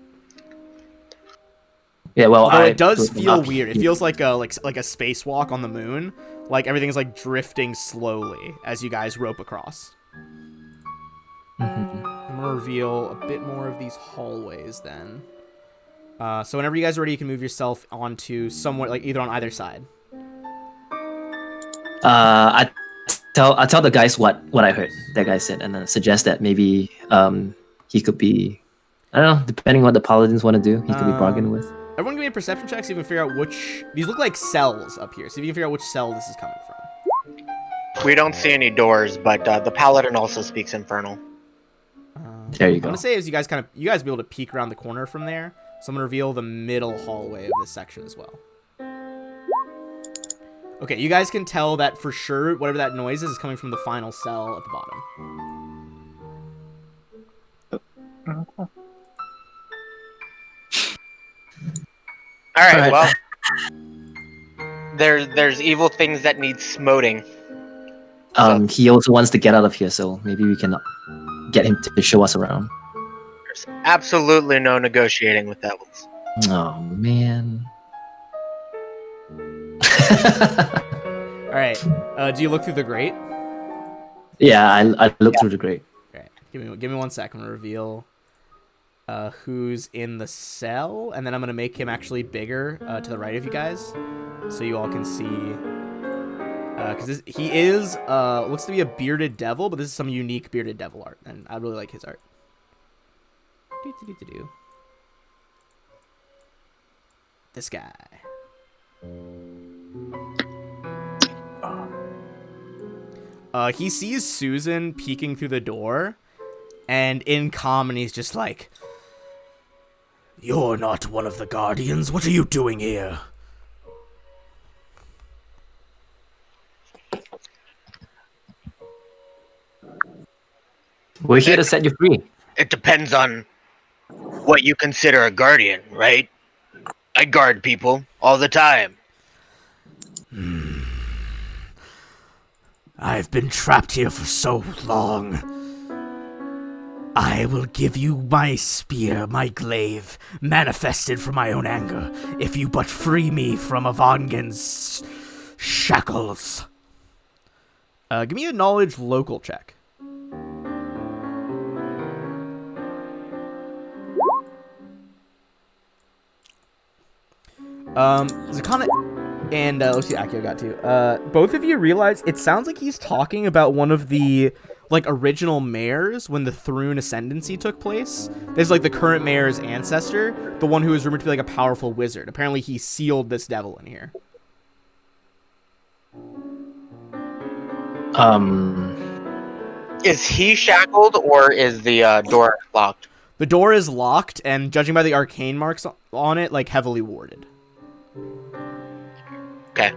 S3: Yeah, well,
S1: Although it
S3: do
S1: does
S3: from
S1: feel
S3: up
S1: weird. It
S3: here.
S1: feels like a spacewalk on the moon. Like everything's like drifting slowly as you guys rope across.
S3: Mhm.
S1: I'm gonna reveal a bit more of these hallways then. So whenever you guys are ready, you can move yourself onto somewhere like either on either side.
S3: I tell the guys what I heard. That guy said, and then suggest that maybe he could be, I don't know, depending on what the paladins want to do, he could be bargained with.
S1: Everyone give me a perception check so you can figure out which... These look like cells up here, so if you can figure out which cell this is coming from.
S5: We don't see any doors, but the paladin also speaks Infernal.
S3: There you
S1: I'm
S3: go.
S1: gonna say as you guys be able to peek around the corner from there, so I'm gonna reveal the middle hallway of this section as well. Okay, you guys can tell that for sure whatever that noise is coming from the final cell at the bottom.
S5: All right,
S3: Alright.
S5: well, there's evil things that need smoting.
S3: He also wants to get out of here, so maybe we can get him to show us around.
S5: There's absolutely no negotiating with devils.
S3: Oh man.
S1: All right. Do you look through the grate?
S3: Yeah, I looked through the grate.
S1: Okay. Give me 1 sec. I'm gonna reveal who's in the cell, and then I'm gonna make him actually bigger to the right of you guys, so you all can see. Because he is looks to be a bearded devil, but this is some unique bearded devil art, and I really like his art. This guy. He sees Susan peeking through the door, and in common he's just like, "You're not one of the Guardians. What are you doing here?"
S3: We're here to set you free.
S5: It depends on what you consider a guardian, right? I guard people all the time.
S1: I've been trapped here for so long. I will give you my spear, my glaive, manifested from my own anger, if you but free me from Avangan's shackles. Give me a knowledge local check. Zakana and let's see, Akio got to. Both of you realize it sounds like he's talking about one of the original mayors when the Thrune Ascendancy took place. This is the current mayor's ancestor, the one who is rumored to be a powerful wizard. Apparently, he sealed this devil in here.
S5: Is he shackled or is the door locked?
S1: The door is locked, and judging by the arcane marks on it, heavily warded.
S5: Okay.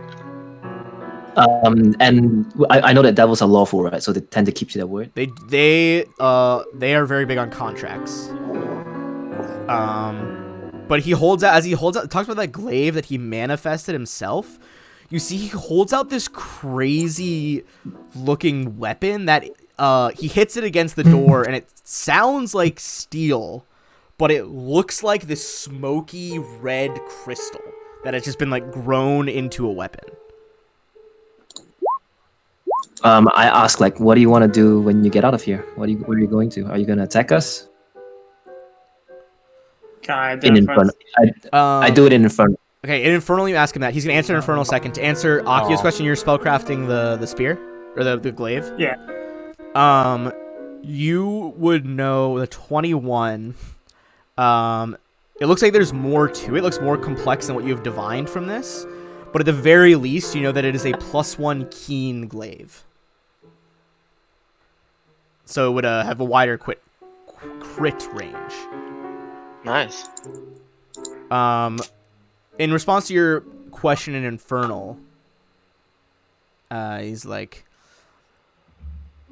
S3: And I know that devils are lawful, right? So they tend to keep to their word.
S1: They are very big on contracts. But he holds out talks about that glaive that he manifested himself. You see, he holds out this crazy looking weapon that he hits it against the door, and it sounds like steel, but it looks like this smoky red crystal that has just been grown into a weapon.
S3: I ask what do you want to do when you get out of here? Where are you going to? Are you going to attack us?
S2: Can I
S3: In
S2: identify?
S3: Inferno. I do it in Inferno.
S1: Okay, in Infernal, you ask him that. He's going to answer in Infernal second. To answer Akio's question, you're spellcrafting the spear? Or the glaive?
S2: Yeah.
S1: You would know the 21. It looks like there's more to it. It looks more complex than what you have divined from this. But at the very least, you know that it is a +1 keen glaive. So it would have a wider crit range.
S5: Nice.
S1: In response to your question in Infernal, he's like,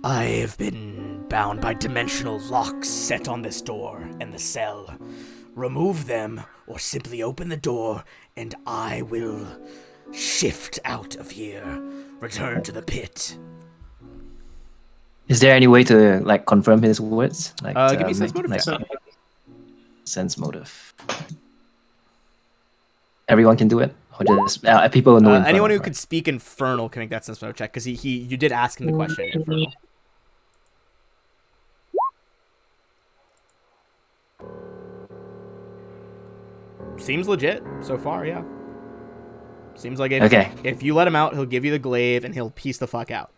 S1: I have been bound by dimensional locks set on this door and the cell. Remove them, or simply open the door, and I will shift out of here. Return to the pit.
S3: Is there any way to confirm his words?
S1: Give me sense motive.
S3: Sense motive. Everyone can do it, or just people know.
S1: Anyone who could speak Infernal can make that sense motive check, because you did ask him the question in Infernal. Seems legit so far, yeah. Seems like if you let him out, he'll give you the glaive and he'll piece the fuck out.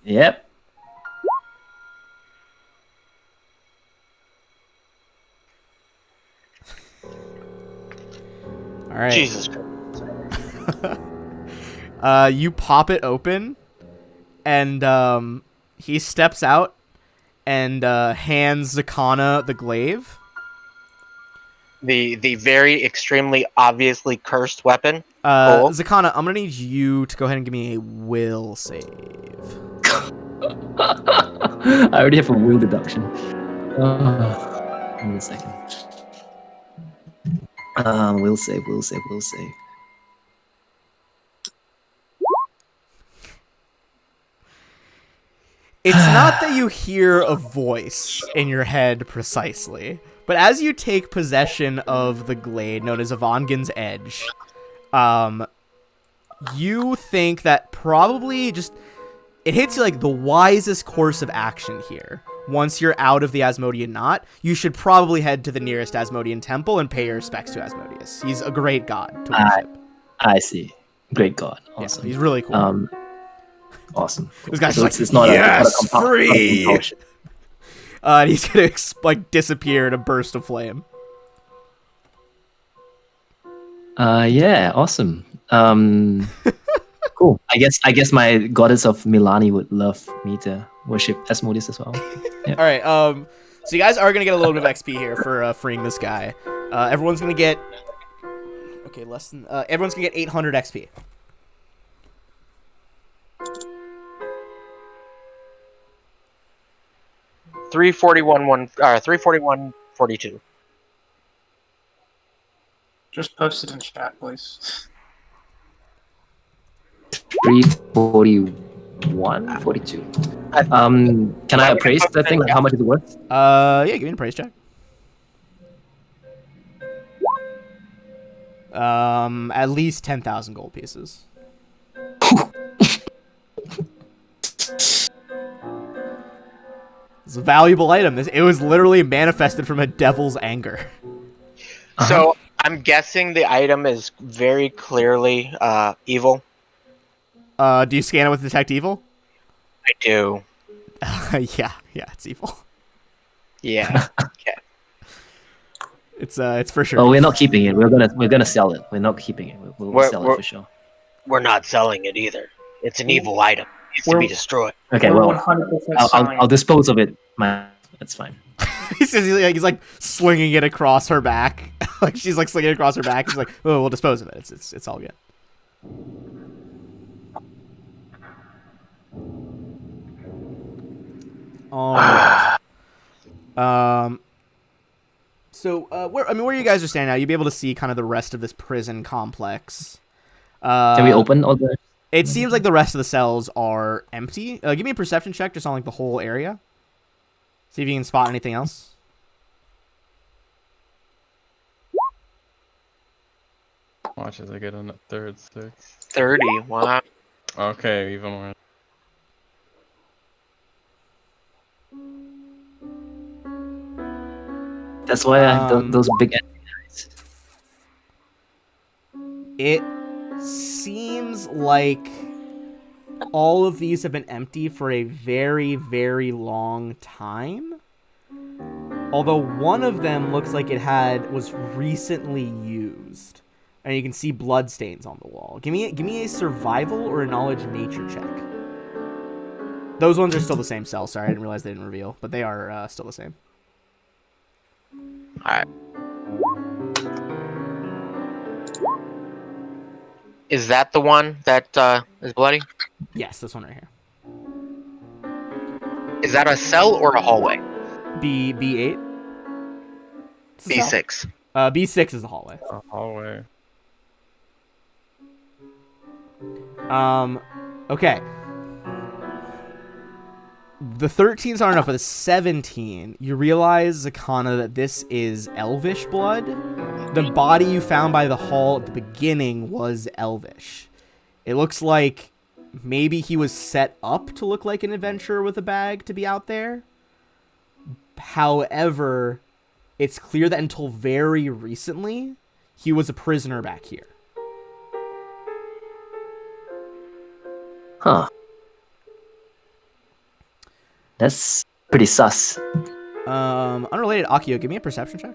S3: Yep.
S1: All right.
S5: Jesus Christ.
S1: You pop it open, and he steps out and hands Zakana the glaive.
S5: The very extremely obviously cursed weapon.
S1: Zakana, I'm gonna need you to go ahead and give me a will save.
S3: I already have a will deduction. Give me a second. Will save.
S1: It's not that you hear a voice in your head precisely, but as you take possession of the glade known as Avangan's Edge, you think that probably just it hits you like the wisest course of action here. Once you're out of the Asmodean knot, you should probably head to the nearest Asmodean temple and pay your respects to Asmodeus. He's a great god to worship.
S3: I see. Great God. Awesome.
S1: Yeah, he's really cool.
S3: Awesome. Cool.
S1: This guy's
S3: So
S1: just
S3: it's
S1: like,
S3: not
S1: yes,
S3: a
S1: free!
S3: compulsion.
S1: And he's gonna like disappear in a burst of flame.
S3: Yeah, awesome. Cool. I guess my goddess of Milani would love me to worship Asmodeus as well.
S1: All right. So you guys are gonna get a little bit of XP here for freeing this guy. Everyone's gonna get less than everyone's gonna get 800 XP.
S5: $341.42.
S2: Just post it in chat, please.
S3: 341, 42. Can I appraise that thing? Like, how much is it worth?
S1: Yeah, give me a praise check. At least 10,000 gold pieces. It's a valuable item. It was literally manifested from a devil's anger.
S5: So I'm guessing the item is very clearly evil.
S1: Do you scan it with detect evil?
S5: I do.
S1: Yeah, it's evil.
S5: Yeah. Okay.
S1: It's for sure.
S3: Oh, we're not keeping it. We're gonna sell it. We're not keeping it. We'll sell it for sure.
S5: We're not selling it either. It's an evil item. It needs to be destroyed.
S3: Okay,
S2: We're
S3: well,
S2: 100% selling
S3: I'll dispose of it. That's fine.
S1: he's like slinging it across her back. Like she's like slinging it across her back. He's like, oh, we'll dispose of it. It's all good. All right. So where are you guys are standing now? You'll be able to see kind of the rest of this prison complex.
S3: Can we open all the?
S1: It seems like the rest of the cells are empty. Give me a perception check just on like the whole area. See if you can spot anything else.
S4: Watch as I get on the third 6.
S5: 30. Wow.
S4: Okay, even more.
S3: That's why I have those big eyes.
S1: It seems like all of these have been empty for a very, very long time. Although one of them looks like was recently used. And you can see blood stains on the wall. Give me a survival or a knowledge nature check. Those ones are still the same cell. Sorry, I didn't realize they didn't reveal, but they are still the same.
S5: Alright. Is that the one that is bloody?
S1: Yes, this one right here.
S5: Is that a cell or a hallway?
S1: B8.
S5: B6.
S1: B6 is the hallway.
S4: A hallway.
S1: Okay. The 13s aren't enough, but the 17, you realize, Zakana, that this is elvish blood. The body you found by the hall at the beginning was elvish. It looks like maybe he was set up to look like an adventurer with a bag to be out there. However, it's clear that until very recently, he was a prisoner back here.
S3: Huh. That's pretty sus.
S1: Unrelated, Akio, give me a perception check.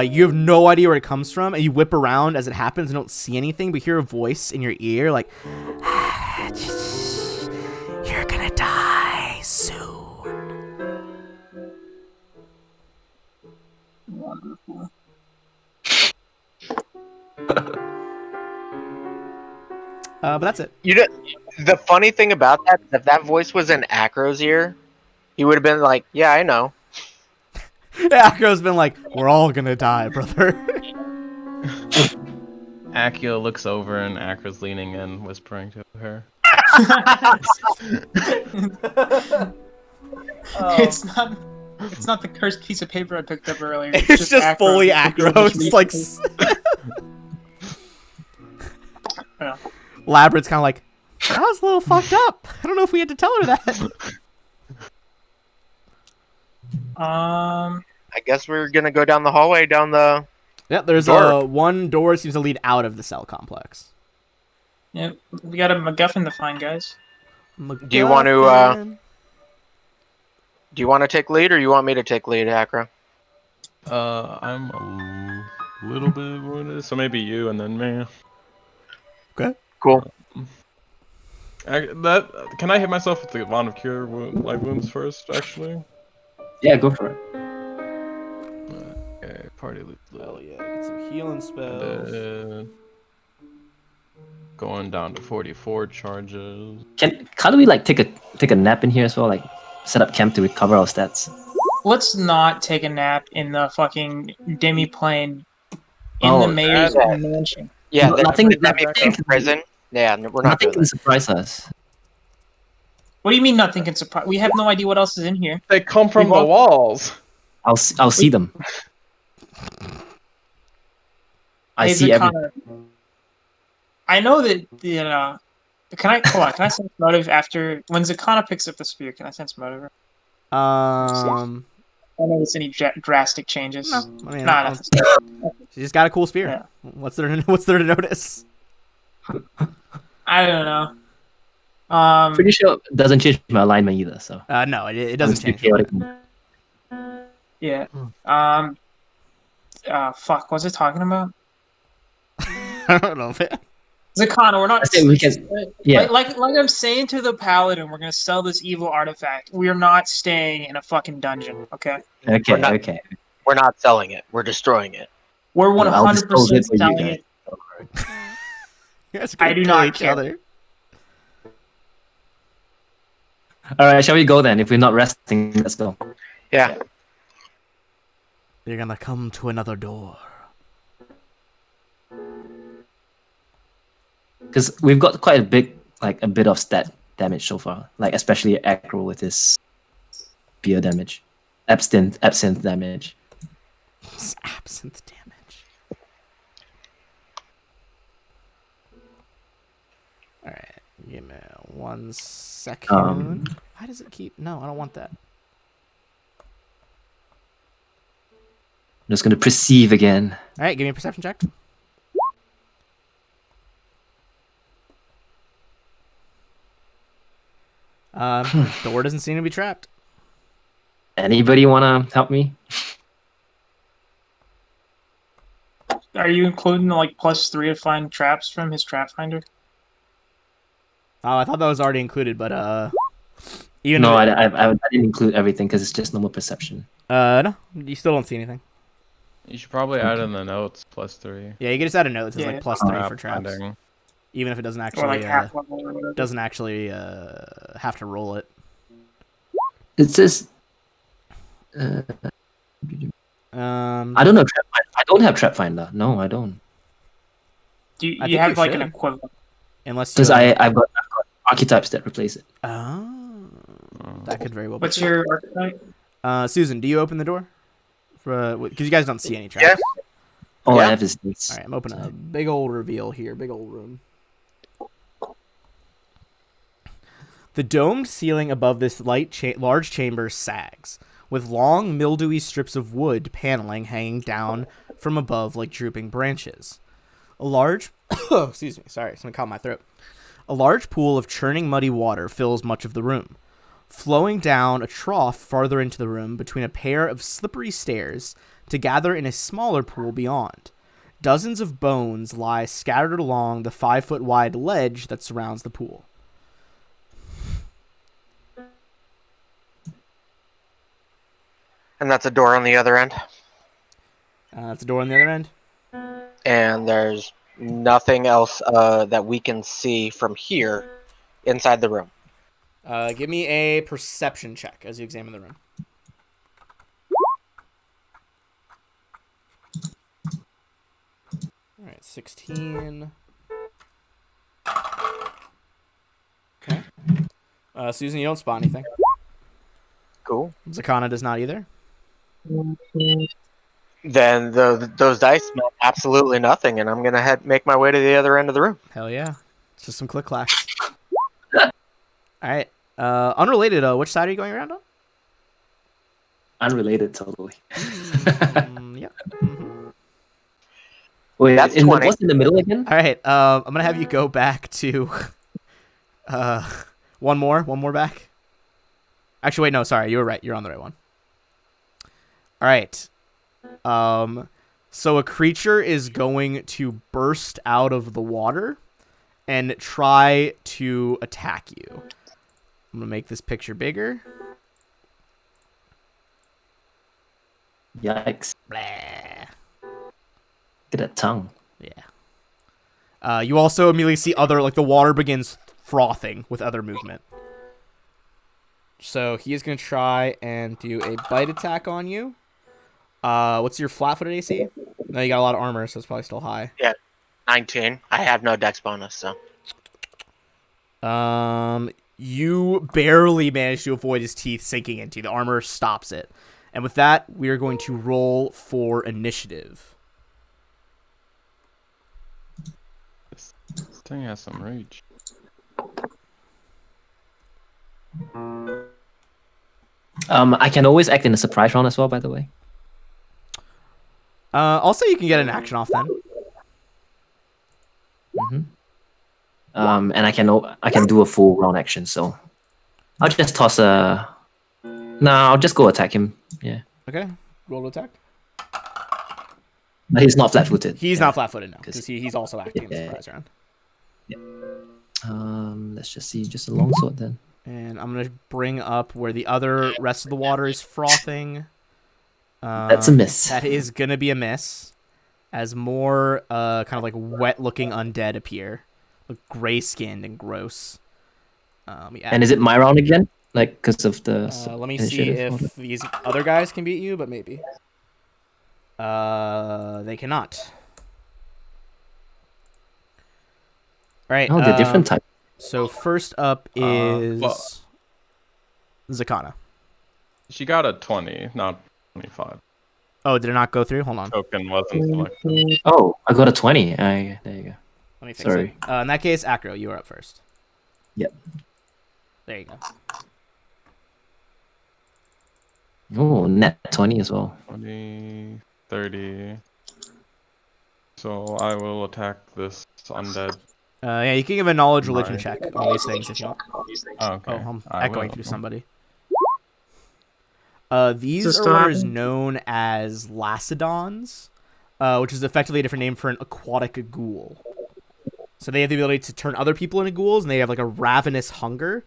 S1: You have no idea where it comes from, and you whip around as it happens and don't see anything, but hear a voice in your ear like, "You're gonna die soon."
S2: Wonderful.
S1: But that's it.
S5: You know, the funny thing about that, if that voice was in Acro's ear, he would have been like, "Yeah, I know."
S1: Acro's been like, we're all gonna die, brother.
S4: Akio looks over and Akra's leaning in, whispering to her.
S2: It's not. It's not the cursed piece of paper I picked up earlier.
S1: It's just
S2: Acro.
S1: fully
S2: The girl
S1: Acro.
S2: just
S1: It's like
S2: Yeah.
S1: Labrad's kind of like, that was a little fucked up. I don't know if we had to tell her that.
S2: Um.
S5: I guess we're gonna go down the hallway, down the.
S1: Yeah, there's
S5: Door.
S1: one door seems to lead out of the cell complex.
S2: Yeah, we got a MacGuffin to find, guys.
S5: Do you want to,
S1: MacGuffin.
S5: Do you want to take lead, or you want me to take lead, Akra?
S4: I'm a little bit wounded, so maybe you and then me.
S1: Okay.
S5: Cool.
S4: Can I hit myself with the Wand of Cure light wounds first, actually?
S3: Yeah, go for it.
S4: Okay, party loot.
S1: Hell yeah, get some healing spells.
S4: Going down to 44 charges.
S3: Can't we like take a nap in here as well? Like set up camp to recover our stats.
S2: Let's not take a nap in the fucking demi-plane in
S3: Oh,
S2: the mayor's
S5: that-
S2: mansion.
S5: Yeah,
S3: No,
S5: the
S3: nothing-
S5: demi-plane prison. Yeah, we're not
S3: Nothing
S5: doing
S3: can
S5: that.
S3: surprise us.
S2: What do you mean nothing can surprise? We have no idea what else is in here.
S4: They come from
S2: We've
S4: the
S2: all-
S4: walls.
S3: I'll see them. I
S2: Hey,
S3: see every.
S2: Zakana, I know that you know. Can I hold on? Can I sense motive after when Zakana picks up the spear? Can I sense motive?
S1: Um,
S2: I don't notice any drastic changes.
S1: no, I mean,
S2: Nah,
S1: nothing.
S2: nothing.
S1: She just got a cool spear.
S2: Yeah.
S1: What's there to notice?
S2: I don't know.
S3: Pretty sure it doesn't change my alignment either. So
S1: No, it doesn't
S3: I'm
S1: change.
S3: chaotic.
S2: Yeah. Fuck. What was I talking about?
S1: I don't know.
S2: Zakana, we're not.
S3: I think we can. Yeah.
S2: Like I'm saying to the paladin, we're gonna sell this evil artifact. We are not staying in a fucking dungeon. Okay.
S3: Okay.
S5: We're not-
S3: Okay.
S5: We're not selling it. We're destroying it.
S2: We're
S3: Well, I'll dispose
S2: 100%
S3: it for you
S2: selling
S3: guys.
S2: it.
S1: You guys are
S2: I
S1: gonna
S2: do
S1: kill
S2: not
S1: each
S2: care.
S1: other.
S3: All right. Shall we go then? If we're not resting, let's go.
S5: Yeah.
S1: You're gonna come to another door.
S3: Because we've got quite a bit of stat damage so far. Like especially Acro with his beer damage, absinthe damage.
S1: It's absinthe damage. Alright, give me 1 second. Why does it keep... No, I don't want that.
S3: I'm just gonna perceive again.
S1: Alright, give me a perception check. Door doesn't seem to be trapped.
S3: Anybody wanna help me?
S2: Are you including the like +3 to find traps from his trap finder?
S1: Oh, I thought that was already included, but even
S3: No,
S1: if
S3: I didn't include everything because it's just normal perception.
S1: no, you still don't see anything.
S4: You should probably add in the notes +3.
S1: Yeah, you can just add a note that says
S2: Yeah.
S1: like +3
S4: Trap
S1: for traps,
S4: finding.
S1: even if it doesn't
S2: Or
S1: actually
S2: like half level or whatever.
S1: doesn't actually have to roll it.
S3: It says. I don't know. I don't have trap finder. No, I don't.
S2: Do
S1: I
S2: you
S1: think
S2: have
S1: you
S2: like an
S1: should.
S2: equivalent?
S1: Unless you
S3: Because I've got archetypes that replace it.
S1: Oh, that could very well be.
S2: What's your archetype?
S1: Susan, do you open the door? Because you guys don't see any traps.
S3: All
S5: Yeah.
S3: I have is this.
S1: All right, I'm opening a big old reveal here, big old room. The domed ceiling above this large chamber sags, with long, mildewy strips of wood paneling hanging down from above like drooping branches. A large... excuse me, sorry, something caught my throat. A large pool of churning muddy water fills much of the room. Flowing down a trough farther into the room between a pair of slippery stairs to gather in a smaller pool beyond. Dozens of bones lie scattered along the 5-foot wide ledge that surrounds the pool.
S5: And that's a door on the other end.
S1: That's a door on the other end.
S5: And there's nothing else that we can see from here inside the room.
S1: Give me a perception check as you examine the room. 16. Okay. Susan, you don't spot anything.
S5: Cool.
S1: Zakana does not either.
S5: Then those dice meant absolutely nothing, and I'm gonna make my way to the other end of the room.
S1: Hell yeah. It's just some click clacks. All right. Unrelated, which side are you going around on?
S3: Unrelated, totally.
S1: Yep. Mm-hmm.
S3: Wait,
S5: That's 20.
S3: what's in the middle again?
S1: All right. I'm going to have you go back to one more back. Actually, wait, no, sorry. You were right. You're on the right one. All right. So a creature is going to burst out of the water and try to attack you. I'm going to make this picture bigger.
S3: Yikes.
S1: Blah.
S3: Get that tongue.
S1: Yeah. You also immediately see the water begins frothing with other movement. So he is going to try and do a bite attack on you. What's your flat-footed AC? No, you got a lot of armor, so it's probably still high.
S5: Yeah, 19. I have no dex bonus, so.
S1: You barely manage to avoid his teeth sinking into you. The armor stops it. And with that, we are going to roll for initiative.
S4: This thing has some reach.
S3: I can always act in a surprise round as well, by the way.
S1: Also, you can get an action off then.
S3: Mm-hmm. And I can do a full round action, so I'll just toss a. No, I'll just go attack him. Yeah,
S1: Okay, roll to attack.
S3: but he's not flat-footed.
S1: He's
S3: yeah.
S1: not flat-footed now because he's also acting in the
S3: Yeah.
S1: surprise round.
S3: Let's just see, just a longsword then.
S1: And I'm gonna bring up where the other rest of the water is frothing.
S3: That's a miss.
S1: That is gonna be a miss, as more kind of like wet-looking undead appear, look gray-skinned and gross.
S3: And is it my round again? Like, because of the.
S1: Let me see if these other guys can beat you, but maybe. They cannot. All right.
S3: Oh, they're different types.
S1: So first up is Zakana.
S4: She got a 20, not 25.
S1: Oh, did it not go through? Hold on.
S4: Token wasn't selected.
S3: Oh, I got a 20. There you go.
S1: Let me fix
S3: Sorry.
S1: it. In that case, Acro, you are up first.
S3: Yep.
S1: There you go.
S3: Oh, net 20 as well.
S4: 20, 30. So I will attack this undead.
S1: Yeah, you can give a knowledge religion
S4: Right.
S1: check on these things if you want.
S4: Okay.
S1: Oh, I'm
S4: I
S1: echoing
S4: will.
S1: through somebody. These
S2: Is this
S1: are
S2: still
S1: what is
S2: happening?
S1: known as Lacedons, which is effectively a different name for an aquatic ghoul. So they have the ability to turn other people into ghouls, and they have like a ravenous hunger.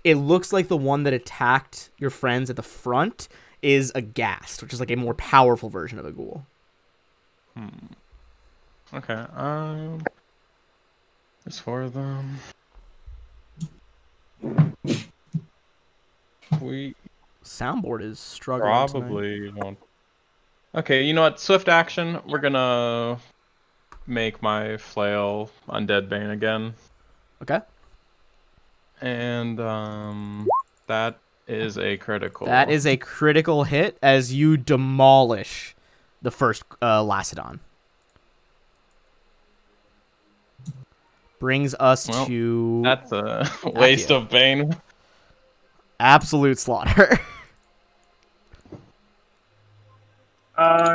S1: It looks like the one that attacked your friends at the front is a ghast, which is like a more powerful version of a ghoul.
S4: Okay. There's 4 of them. We
S1: Soundboard is struggling tonight.
S4: probably won't. Okay, you know what? Swift action. We're gonna make my flail undead bane again,
S1: Okay.
S4: and that is a critical.
S1: That is a critical hit as you demolish the first Lacedon. Brings us
S4: Well,
S1: to
S4: That's a waste
S1: Matthew.
S4: of bane.
S1: absolute slaughter.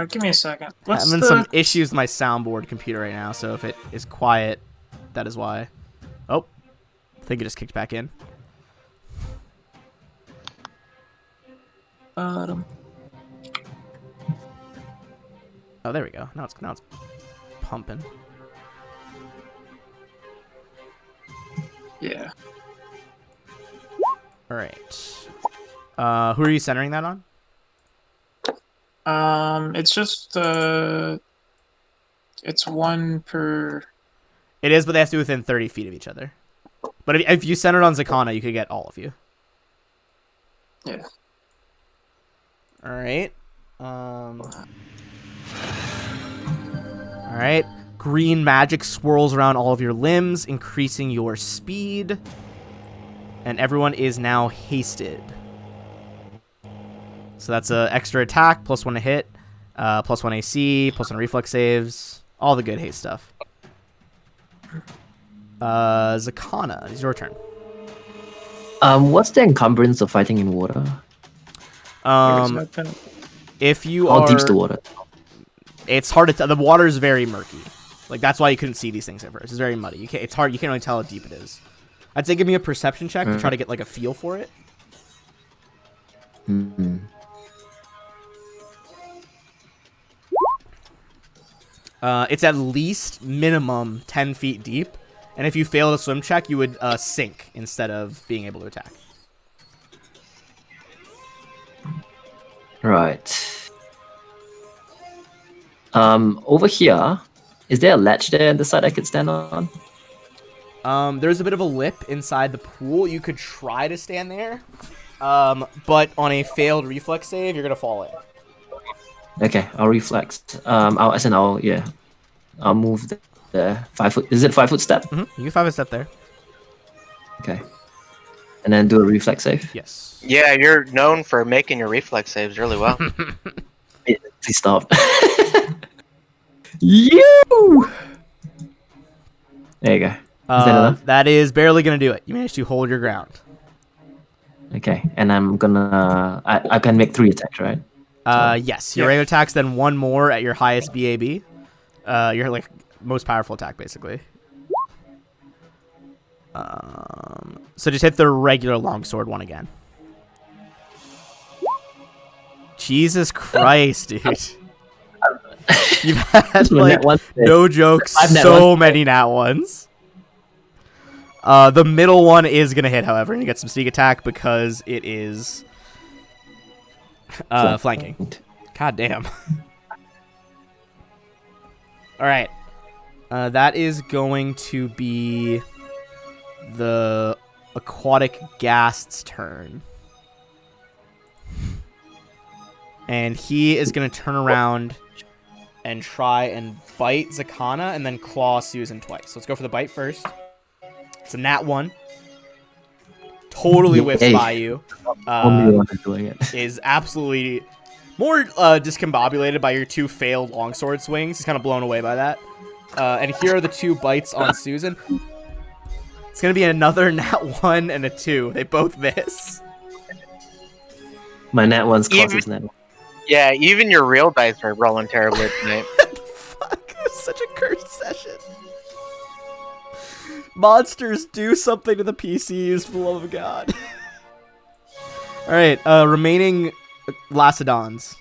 S2: Give me a second. What's
S1: Having
S2: the...
S1: some issues with my soundboard computer right now, so if it is quiet, that is why. Oh, I think it just kicked back in.
S2: Bottom.
S1: Oh, there we go. Now it's pumping.
S2: Yeah.
S1: All right. Who are you centering that on?
S2: It's just it's one per.
S1: It is, but they have to be within 30 feet of each other. But if you center it on Zakana, you could get all of you.
S2: Yeah.
S1: All right. All right. Green magic swirls around all of your limbs, increasing your speed. And everyone is now hasted. So that's an extra attack, +1 to hit, +1 AC, +1 reflex saves, all the good haste stuff. Zakana, it's your turn.
S3: What's the encumbrance of fighting in water?
S1: If you
S3: How
S1: are,
S3: deep's the water?
S1: it's hard to tell. The water is very murky. Like that's why you couldn't see these things at first. It's very muddy. You can't. It's hard. You can't really tell how deep it is. I'd say give me a perception check to try to get like a feel for it.
S3: Mm-hmm.
S1: It's at least minimum 10 feet deep, and if you fail the swim check, you would sink instead of being able to attack.
S3: Right. Over here, is there a ledge there on the side I could stand on?
S1: There's a bit of a lip inside the pool. You could try to stand there, but on a failed reflex save, you're gonna fall in.
S3: Okay, I'll reflex. I'll move there. 5 foot. Is it 5 foot step?
S1: You can 5 step there.
S3: Okay. And then do a reflex save.
S1: Yes.
S5: Yeah, you're known for making your reflex saves really well.
S3: Please stop. You. There you go. Is that enough?
S1: That is barely gonna do it. You managed to hold your ground.
S3: Okay, and I'm gonna. I can make 3 attacks, right?
S1: Yes. Your regular attacks, then 1 more at your highest BAB. Your like most powerful attack, basically. So just hit the regular longsword one again. Jesus Christ, dude. You've had like no joke, so many nat ones. The middle one is gonna hit, however, and you get some sneak attack because it is flanking. God damn. All right, that is going to be the aquatic ghast's turn, and he is gonna turn around and try and bite Zakana and then claw Susan twice. So let's go for the bite first. It's a nat 1. Totally whiffs by you. Is absolutely more discombobulated by your 2 failed longsword swings. He's kind of blown away by that. And here are the 2 bites on Susan. It's going to be another nat 1 and a 2. They both miss.
S3: My nat 1's closest nat 1.
S5: Yeah, even your real dice are rolling terribly tonight.
S1: What the fuck? This is such a cursed session. Monsters, do something to the PCs, for the love of God. Alright, remaining Lacedons.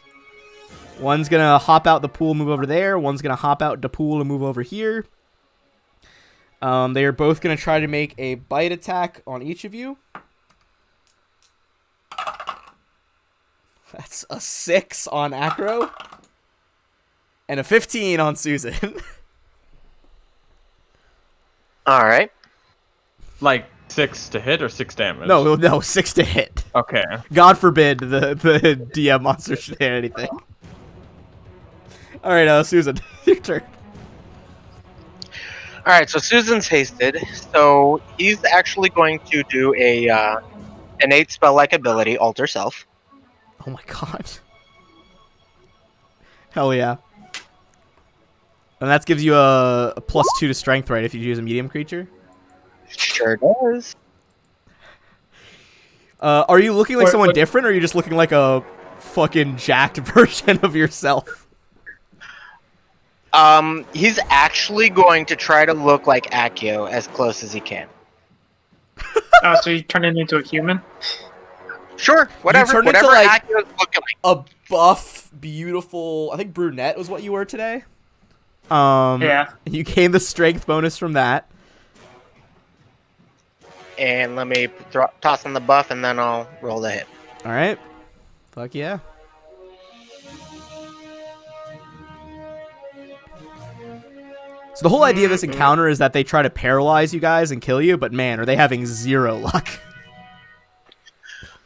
S1: One's gonna hop out the pool, move over there. One's gonna hop out the pool and move over here. They are both gonna try to make a bite attack on each of you. That's a 6 on Acro. And a 15 on Susan.
S5: Alright.
S4: Like 6 to hit or 6 damage?
S1: No, 6 to hit.
S4: Okay.
S1: God forbid the DM monster should hit anything. Alright, Susan, your turn.
S5: Alright, so Susan's hasted. So he's actually going to do a innate spell-like ability, Alter Self.
S1: Oh my god. Hell yeah. And that gives you a +2 to strength, right, if you use a medium creature?
S5: Sure does.
S1: Are you looking like someone different, or are you just looking like a fucking jacked version of yourself?
S5: He's actually going to try to look like Accio as close as he can.
S2: Oh, so you turn it into a human?
S5: Sure, whatever
S1: into, like,
S5: Accio's looking like.
S1: A buff, beautiful, I think brunette was what you were today.
S2: Yeah.
S1: You gain the strength bonus from that.
S5: And let me toss in the buff, and then I'll roll the hit.
S1: Alright. Fuck yeah. So the whole idea of this encounter is that they try to paralyze you guys and kill you, but man, are they having 0 luck.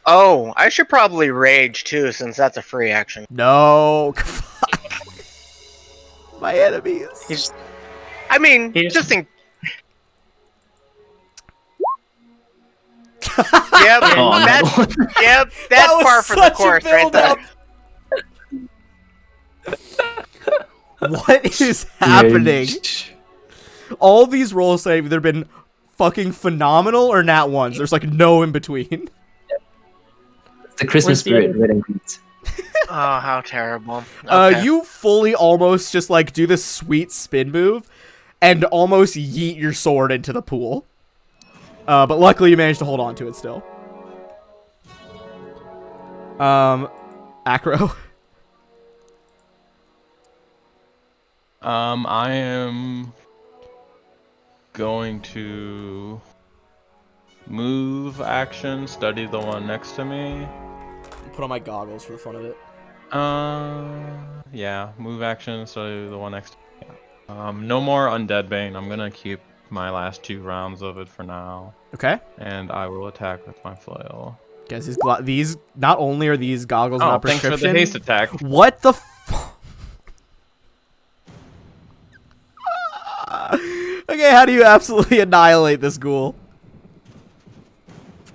S5: Oh, I should probably rage too, since that's a free action.
S1: No. Fuck. My enemies.
S5: I mean,
S2: He just-
S5: just in. Yep,
S3: Oh,
S5: that's
S3: no.
S5: yep,
S1: That
S5: that's
S1: was
S5: par for the
S1: such a
S5: course right there.
S1: build-up. What is happening?
S3: Rage.
S1: All these rolls have either been fucking phenomenal or nat ones. There's like no in between.
S3: It's the Christmas
S2: Where's the
S3: spirit,
S2: other-
S3: red and green.
S5: Oh, how terrible. Okay.
S1: You fully almost just like do this sweet spin move and almost yeet your sword into the pool. But luckily you managed to hold on to it still. Acro.
S4: I am going to move action, study the one next to me.
S1: Put on my goggles for the fun of it.
S4: Yeah, move action, study the one next to me. No more Undead Bane. I'm gonna keep my last 2 rounds of it for now,
S1: Okay.
S4: and I will attack with my flail.
S1: Guys, these not only are these goggles
S4: Oh,
S1: not
S4: thanks
S1: prescription.
S4: for the haste attack.
S1: What the Okay, how do you absolutely annihilate this ghoul?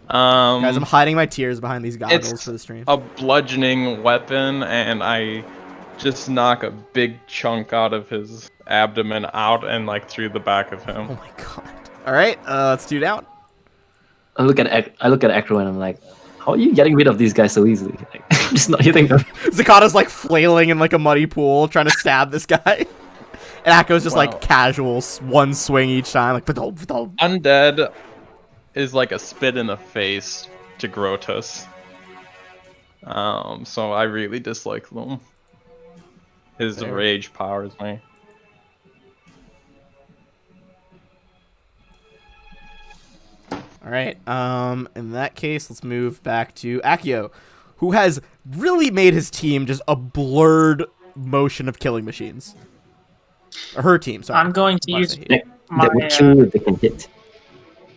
S1: Guys, I'm hiding my tears behind these goggles
S4: it's
S1: for the stream.
S4: a bludgeoning weapon, and I just knock a big chunk out of his abdomen out and like through the back of
S1: Oh
S4: him.
S1: my god. Alright, let's do down.
S3: I look at Acro and I'm like, how are you getting rid of these guys so easily? Like, I'm just not hitting them.
S1: Zakata's like flailing in like a muddy pool trying to stab this guy. And Akko's just
S4: Wow.
S1: like casual, one swing each time, like
S4: Undead is like a spit in the face to Grotus. So I really dislike them. His
S1: Fair.
S4: rage powers me.
S1: Alright, in that case, let's move back to Akio, who has really made his team just a blurred motion of killing machines. Or her team, sorry.
S2: I'm going to
S1: Why
S2: use
S1: did I hate it?
S2: my.
S3: That would kill you if they can hit.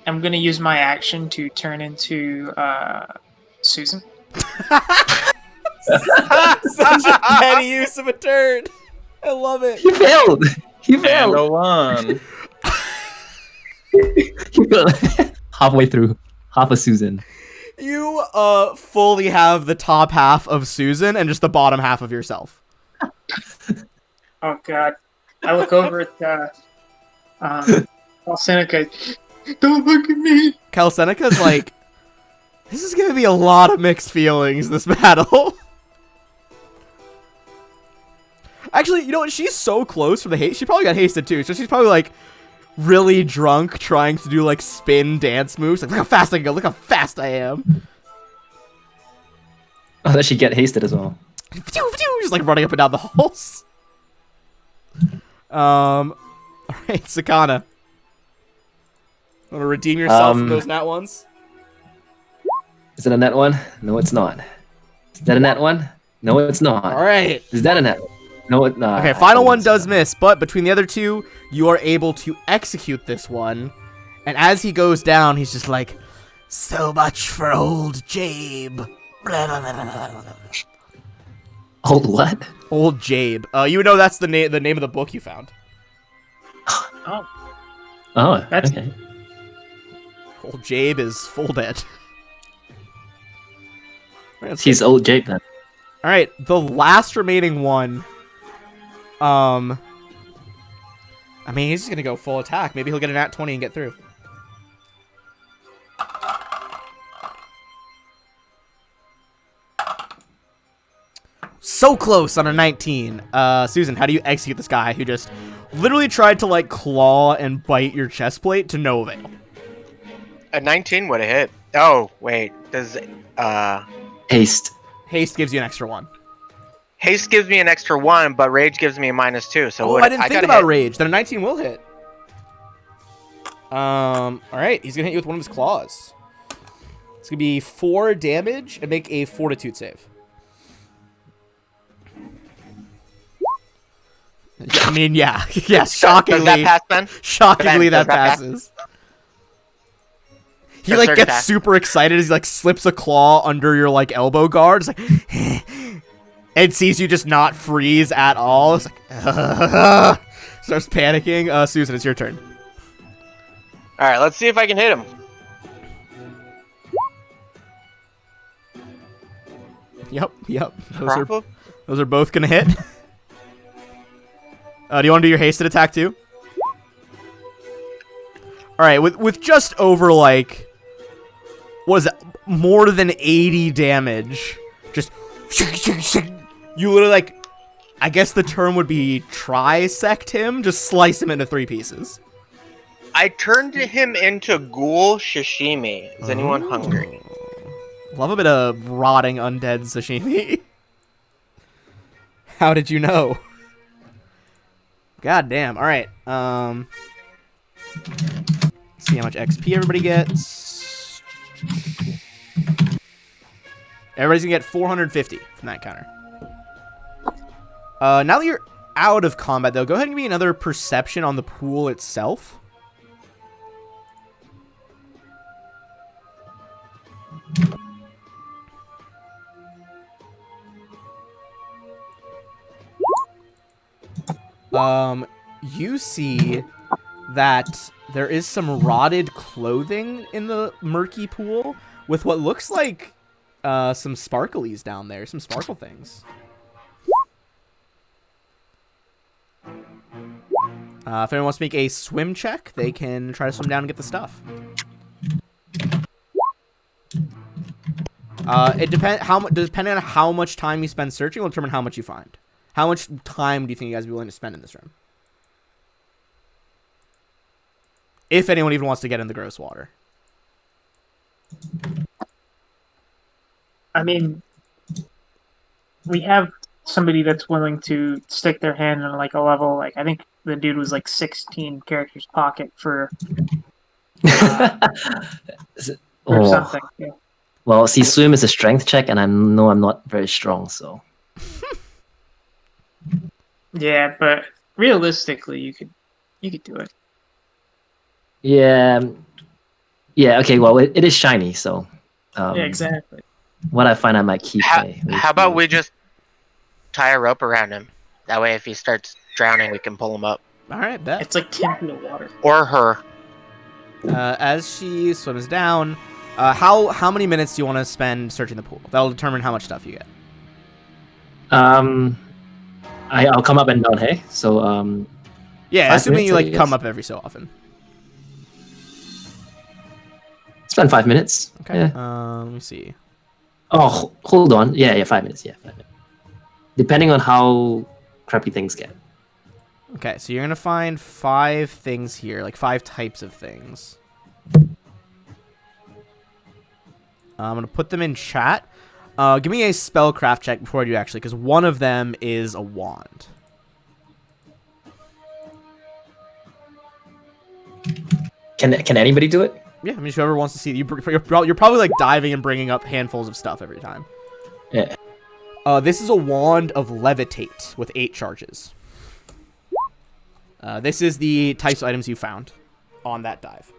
S2: I'm going to use my action to turn into Susan.
S1: Such a petty use of a turn. I love it.
S3: He failed. He
S4: And
S3: failed.
S4: a one.
S3: He failed. Halfway through, half a Susan.
S1: You fully have the top half of Susan and just the bottom half of yourself.
S2: Oh god. I look over at Seneca. Don't look at me.
S1: Cal Seneca's like, this is gonna be a lot of mixed feelings, this battle. Actually, you know what? She's so close from the haste. She probably got hasted too, so she's probably like really drunk trying to do like spin dance moves. Like, look how fast I can go, look how fast I am.
S3: Oh, that she get hasted as well.
S1: Just like running up and down the halls. Alright, Sakana. Want to redeem yourself from those nat ones?
S3: Is it a net one? No, it's not. Is that a net one? No, it's not.
S1: Alright.
S3: Is that a net? No, it's not.
S1: Okay, final one does miss, but between the other two, you are able to execute this one. And as he goes down, he's just like, so much for old Jabe. Blah, blah, blah, blah, blah, blah.
S3: Old what?
S1: Old Jabe. You know that's the name of the book you found.
S2: Oh,
S3: Oh,
S2: That's-
S3: okay.
S1: Old Jabe is full dead. Alright, let's
S3: He's old Jake then.
S1: Alright, the last remaining one. I mean, he's just gonna go full attack. Maybe he'll get a nat 20 and get through. So close on a 19. Susan, how do you execute this guy who just literally tried to, like, claw and bite your chest plate to no avail?
S5: A 19 would have hit. Oh, wait. Does
S3: Haste.
S1: Haste gives you an extra 1.
S5: haste gives me an extra 1, but rage gives me a -2. So
S1: Oh,
S5: what,
S1: I didn't think
S5: gotta
S1: about
S5: hit.
S1: rage. Then a 19 will hit. Alright, he's gonna hit you with one of his claws. It's gonna be 4 damage and make a fortitude save. I mean, yeah. Yeah, shockingly.
S5: Does that pass, Ben?
S1: Shockingly,
S5: Ben,
S1: that
S5: does that pass?
S1: passes. He,
S5: Does
S1: like,
S5: third
S1: gets
S5: pass?
S1: super excited as he, like, slips a claw under your, like, elbow guard. It's like, and sees you just not freeze at all. It's like, Starts panicking. Susan, it's your turn.
S5: All right, let's see if I can hit him.
S1: Yep.
S5: Probably.
S1: Those are both gonna hit. Do you want to do your hasted attack too? All right, with just over like, what is it? More than 80 damage. Just you literally like, I guess the term would be trisect him. Just slice him into 3 pieces.
S5: I turned him into ghoul sashimi. Is anyone hungry?
S1: Love a bit of rotting undead sashimi. How did you know? God damn. All right. See how much XP everybody gets. Everybody's gonna get 450 from that counter. Now that you're out of combat, though, go ahead and give me another perception on the pool itself. You see that there is some rotted clothing in the murky pool with what looks like some sparklies down there, some sparkle things. If anyone wants to make a swim check, they can try to swim down and get the stuff. Depending on how much time you spend searching will determine how much you find. How much time do you think you guys would be willing to spend in this room? If anyone even wants to get in the gross water.
S2: I mean, we have somebody that's willing to stick their hand in like a level. Like I think the dude was like 16 characters pocket for or something. Yeah.
S3: Well, see, swim is a strength check, and I know I'm not very strong, so.
S2: Yeah, but realistically, you could do it.
S3: Yeah. Yeah. Okay. Well, it is shiny, so.
S2: Yeah, exactly.
S3: What I find I might keep.
S5: How about we just tie a rope around him? That way, if he starts drowning, we can pull him up.
S1: All right, bet.
S2: It's like 10 feet of water.
S5: Or her.
S1: As she swims down, how many minutes do you want to spend searching the pool? That'll determine how much stuff you get.
S3: I'll come up and down, hey? So,
S1: yeah, assuming you
S3: minutes,
S1: like come up every so often.
S3: Spend 5 minutes.
S1: Okay.
S3: Yeah.
S1: Let me see.
S3: Oh, hold on. Yeah, 5 minutes. Yeah, 5 minutes. Depending on how crappy things get.
S1: Okay, so you're gonna find 5 things here, like 5 types of things. I'm gonna put them in chat. Give me a spellcraft check before I do actually, because one of them is a wand.
S3: Can anybody do it?
S1: Yeah, I mean, whoever wants to see it. You're probably like diving and bringing up handfuls of stuff every time.
S3: Yeah.
S1: This is a wand of levitate with 8 charges. This is the types of items you found on that dive.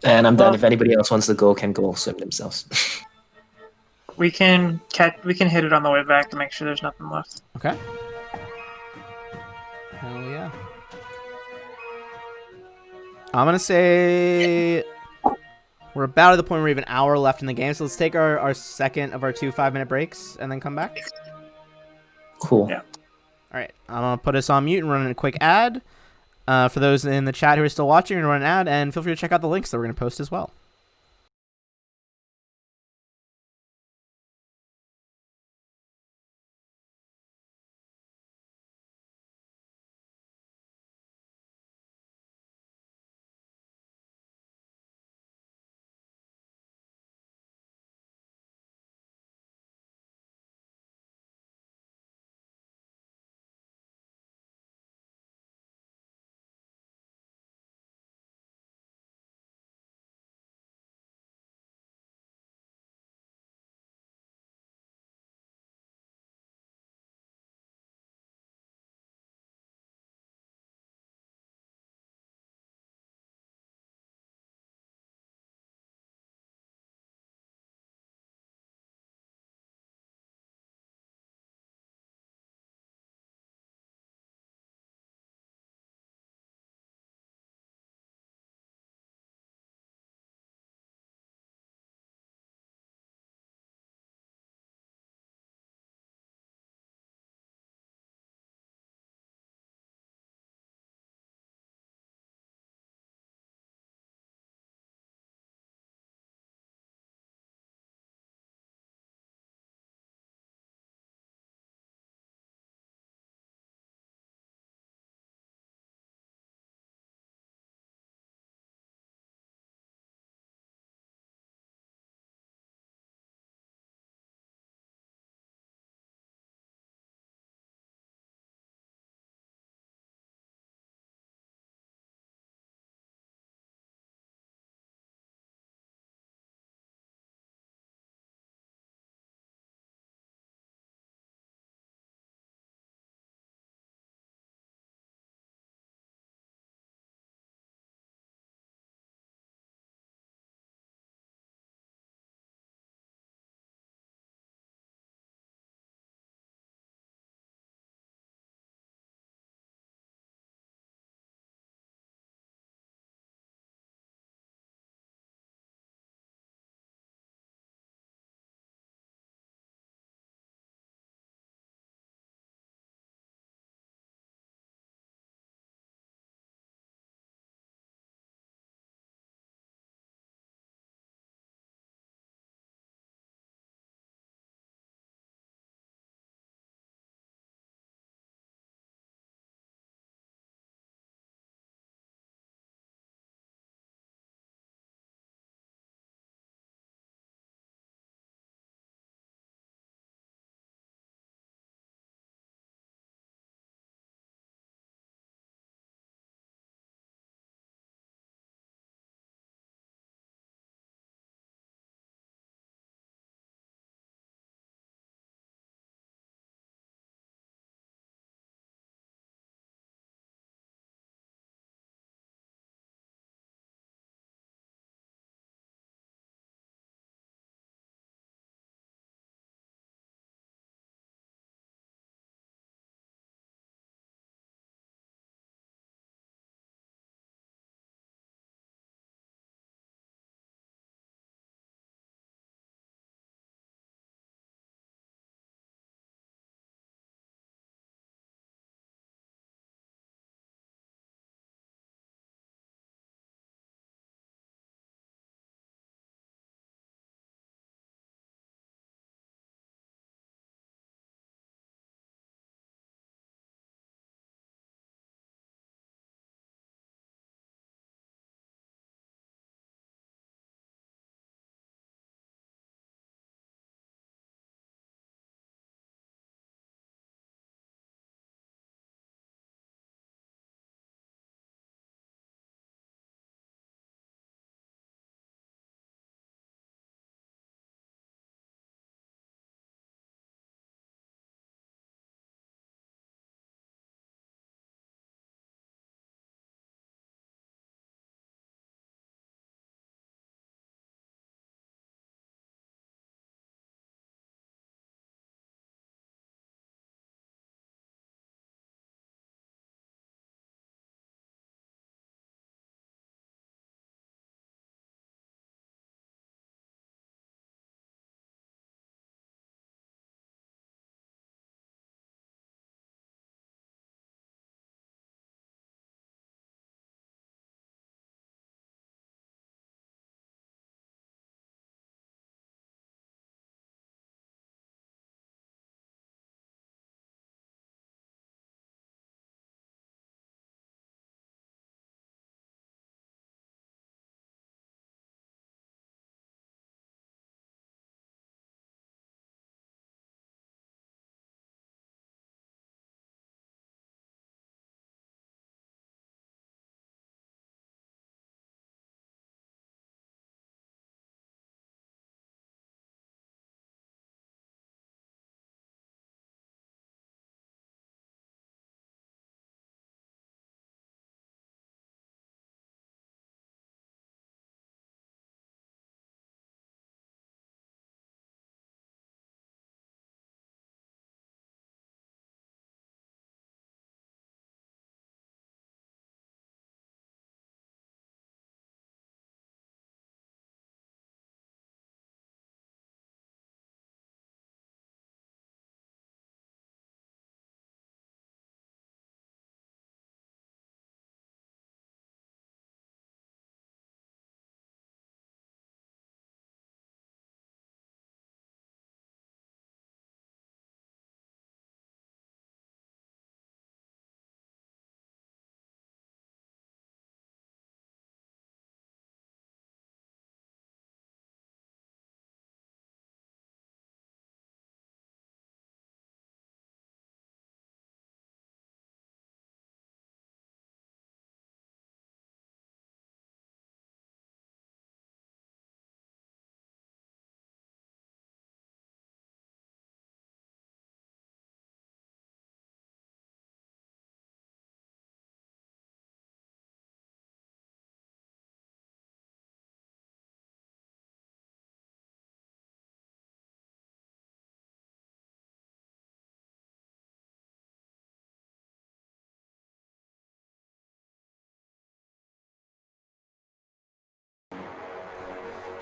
S3: And I'm done. If anybody else wants to go, can go swim themselves.
S2: We can hit it on the way back to make sure there's nothing left.
S1: Okay. Hell yeah. I'm gonna say we're about at the point where we have an hour left in the game, so let's take our second of our 2 5-minute breaks and then come back.
S3: Cool.
S2: Yeah.
S1: All right, I'm gonna put us on mute and run a quick ad. For those in the chat who are still watching, we're gonna run an ad, and feel free to check out the links that we're gonna post as well.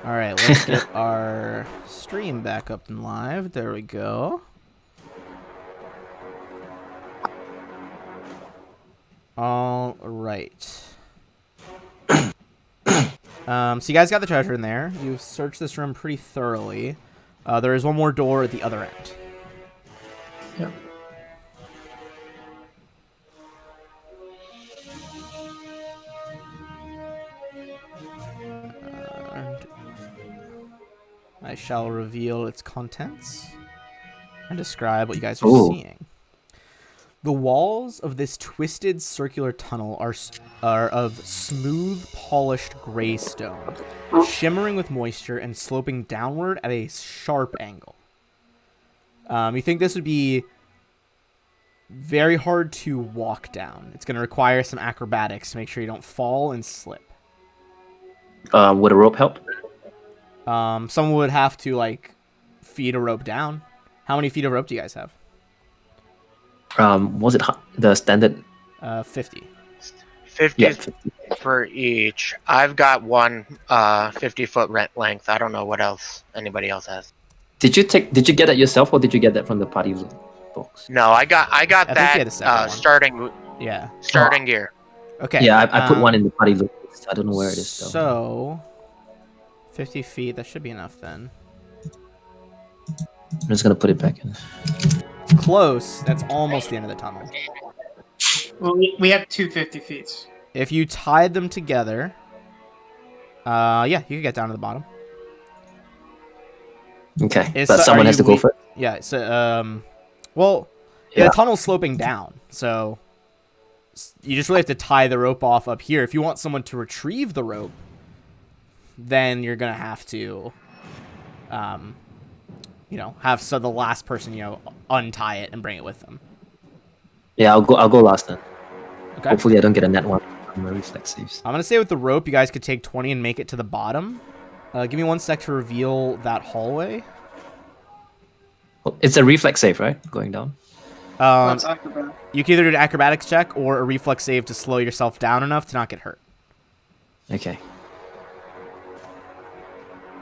S1: All right, let's get our stream back up and live. There we go. All right. So you guys got the treasure in there. You've searched this room pretty thoroughly. There is one more door at the other end.
S2: Yep.
S1: And I shall reveal its contents and describe what you guys are seeing. The walls of this twisted circular tunnel are of smooth, polished gray stone, shimmering with moisture and sloping downward at a sharp angle. You think this would be very hard to walk down. It's going to require some acrobatics to make sure you don't fall and slip.
S3: Would a rope help?
S1: Someone would have to, like, feed a rope down. How many feet of rope do you guys have?
S3: Was it the standard?
S1: 50.
S5: 50
S3: Yeah, 50.
S5: for each. I've got one 50-foot length. I don't know what else anybody else has.
S3: Did you get that yourself, or did you get that from the party box?
S5: No, I got
S1: think you had a second
S5: that
S1: one.
S5: starting gear.
S1: Okay.
S3: Yeah, I put one in the party list. I don't know where it is though.
S1: So, 50 feet, that should be enough then.
S3: I'm just gonna put it back in.
S1: It's close. That's almost the end of the tunnel.
S2: Well, we have 250 feet.
S1: If you tied them together, yeah, you can get down to the bottom.
S3: Okay, but someone has to go first.
S1: Yeah, so, well, the tunnel's sloping down, so you just really have to tie the rope off up here. If you want someone to retrieve the rope, then you're gonna have to, have the last person, untie it and bring it with them.
S3: Yeah, I'll go last then.
S1: Okay.
S3: Hopefully I don't get a net one on my reflex saves.
S1: I'm gonna say with the rope, you guys could take 20 and make it to the bottom. Give me 1 sec to reveal that hallway.
S3: Well, it's a reflex save, right? Going down.
S2: That's acrobatic.
S1: You can either do an acrobatics check or a reflex save to slow yourself down enough to not get hurt.
S3: Okay.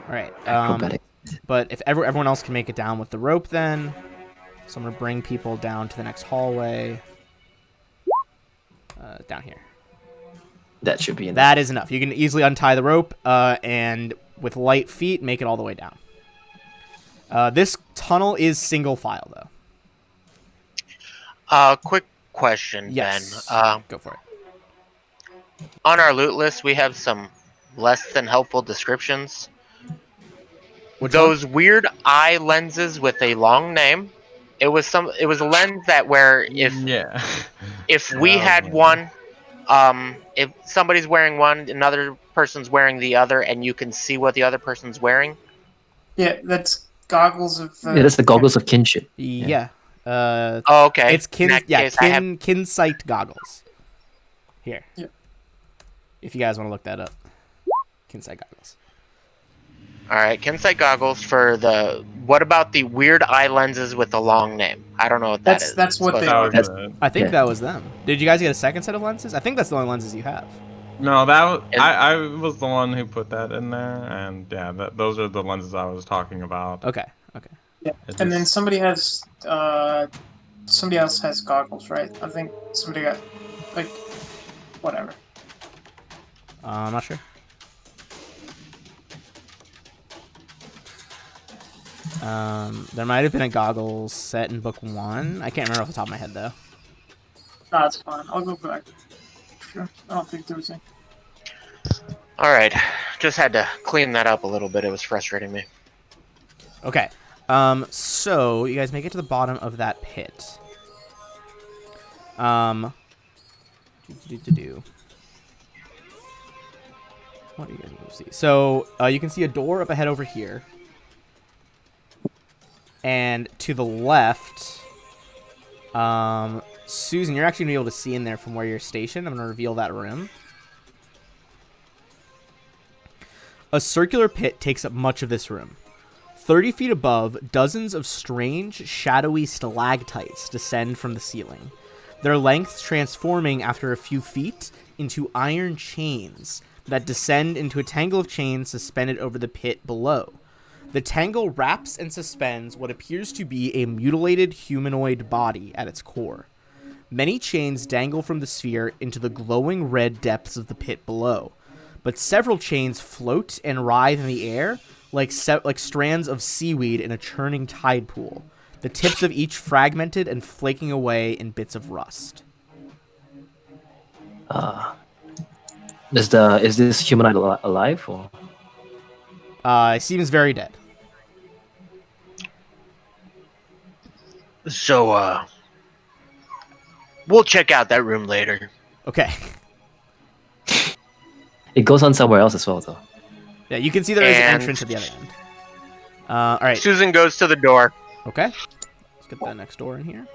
S1: All right.
S3: Acrobatic.
S1: But if everyone else can make it down with the rope, then so I'm gonna bring people down to the next hallway. Down here.
S3: That should be enough.
S1: That is enough. You can easily untie the rope and with light feet make it all the way down. This tunnel is single file though.
S5: Quick question,
S1: Yes.
S5: Ben.
S1: Go for it.
S5: On our loot list, we have some less than helpful descriptions. Those weird eye lenses with a long name. It was a lens that where if we had one, if somebody's wearing one, another person's wearing the other, and you can see what the other person's wearing.
S2: Yeah, that's goggles of.
S3: Yeah, that's the goggles of kinship.
S1: Yeah.
S5: Oh, okay.
S1: It's Kinsight goggles. Here.
S2: Yeah.
S1: If you guys want to look that up. Kinsight goggles.
S5: All right, Kinsight goggles for the. What about the weird eye lenses with the long name? I don't know what that is.
S2: That's what they
S4: That
S2: are.
S4: was it.
S1: I think
S3: Yeah.
S1: that was them. Did you guys get a second set of lenses? I think that's the only lenses you have.
S4: No, that was, I was the one who put that in there, and yeah, those are the lenses I was talking about.
S1: Okay.
S2: Yeah.
S4: It
S2: And then
S4: just-
S2: somebody else has goggles, right? I think somebody got, like, whatever.
S1: I'm not sure. There might have been a goggles set in book 1. I can't remember off the top of my head though.
S2: No, that's fine. I'll go back. Sure. I don't think there was any.
S5: All right, just had to clean that up a little bit. It was frustrating me.
S1: Okay. So you guys make it to the bottom of that pit. What do you guys want to see? So you can see a door up ahead over here. And to the left, Susan, you're actually going to be able to see in there from where you're stationed. I'm going to reveal that room. A circular pit takes up much of this room. 30 feet above, dozens of strange, shadowy stalactites descend from the ceiling, their lengths transforming after a few feet into iron chains that descend into a tangle of chains suspended over the pit below. The tangle wraps and suspends what appears to be a mutilated humanoid body at its core. Many chains dangle from the sphere into the glowing red depths of the pit below, but several chains float and writhe in the air like strands of seaweed in a churning tide pool, the tips of each fragmented and flaking away in bits of rust.
S3: Is this humanoid alive or?
S1: It seems very dead.
S5: So, we'll check out that room later.
S1: Okay.
S3: It goes on somewhere else as well, though.
S1: Yeah, you can see there is an
S5: And-
S1: entrance at the other end. All right.
S5: Susan goes to the door.
S1: Okay. Let's get that next door in here.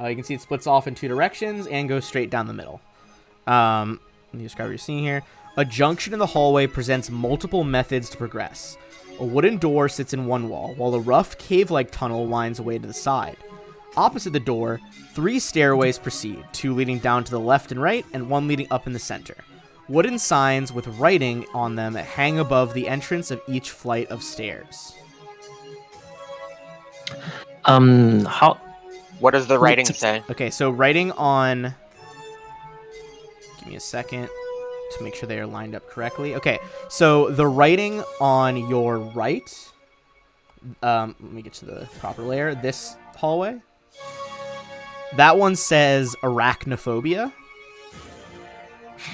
S1: You can see it splits off in two directions and goes straight down the middle. Let me describe what you're seeing here. A junction in the hallway presents multiple methods to progress. A wooden door sits in one wall, while a rough cave-like tunnel winds away to the side. Opposite the door, 3 stairways proceed, 2 leading down to the left and right, and 1 leading up in the center. Wooden signs with writing on them hang above the entrance of each flight of stairs.
S3: How?
S5: What does the writing say?
S1: Okay, so writing on... Give me a second to make sure they are lined up correctly. Okay, so the writing on your right... let me get to the proper layer. This hallway. That one says arachnophobia.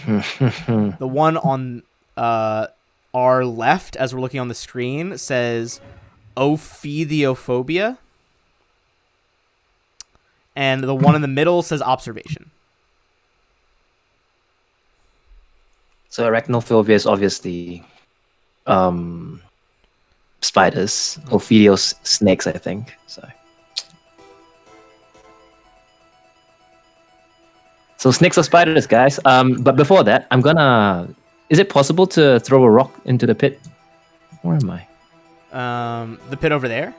S1: The one on our left, as we're looking on the screen, says ophidiophobia. And the one in the middle says observation.
S3: So arachnophobia is obviously spiders, Ophidios snakes, I think. So snakes or spiders, guys. But before that, I'm gonna. Is it possible to throw a rock into the pit? Where am I?
S1: The pit over there.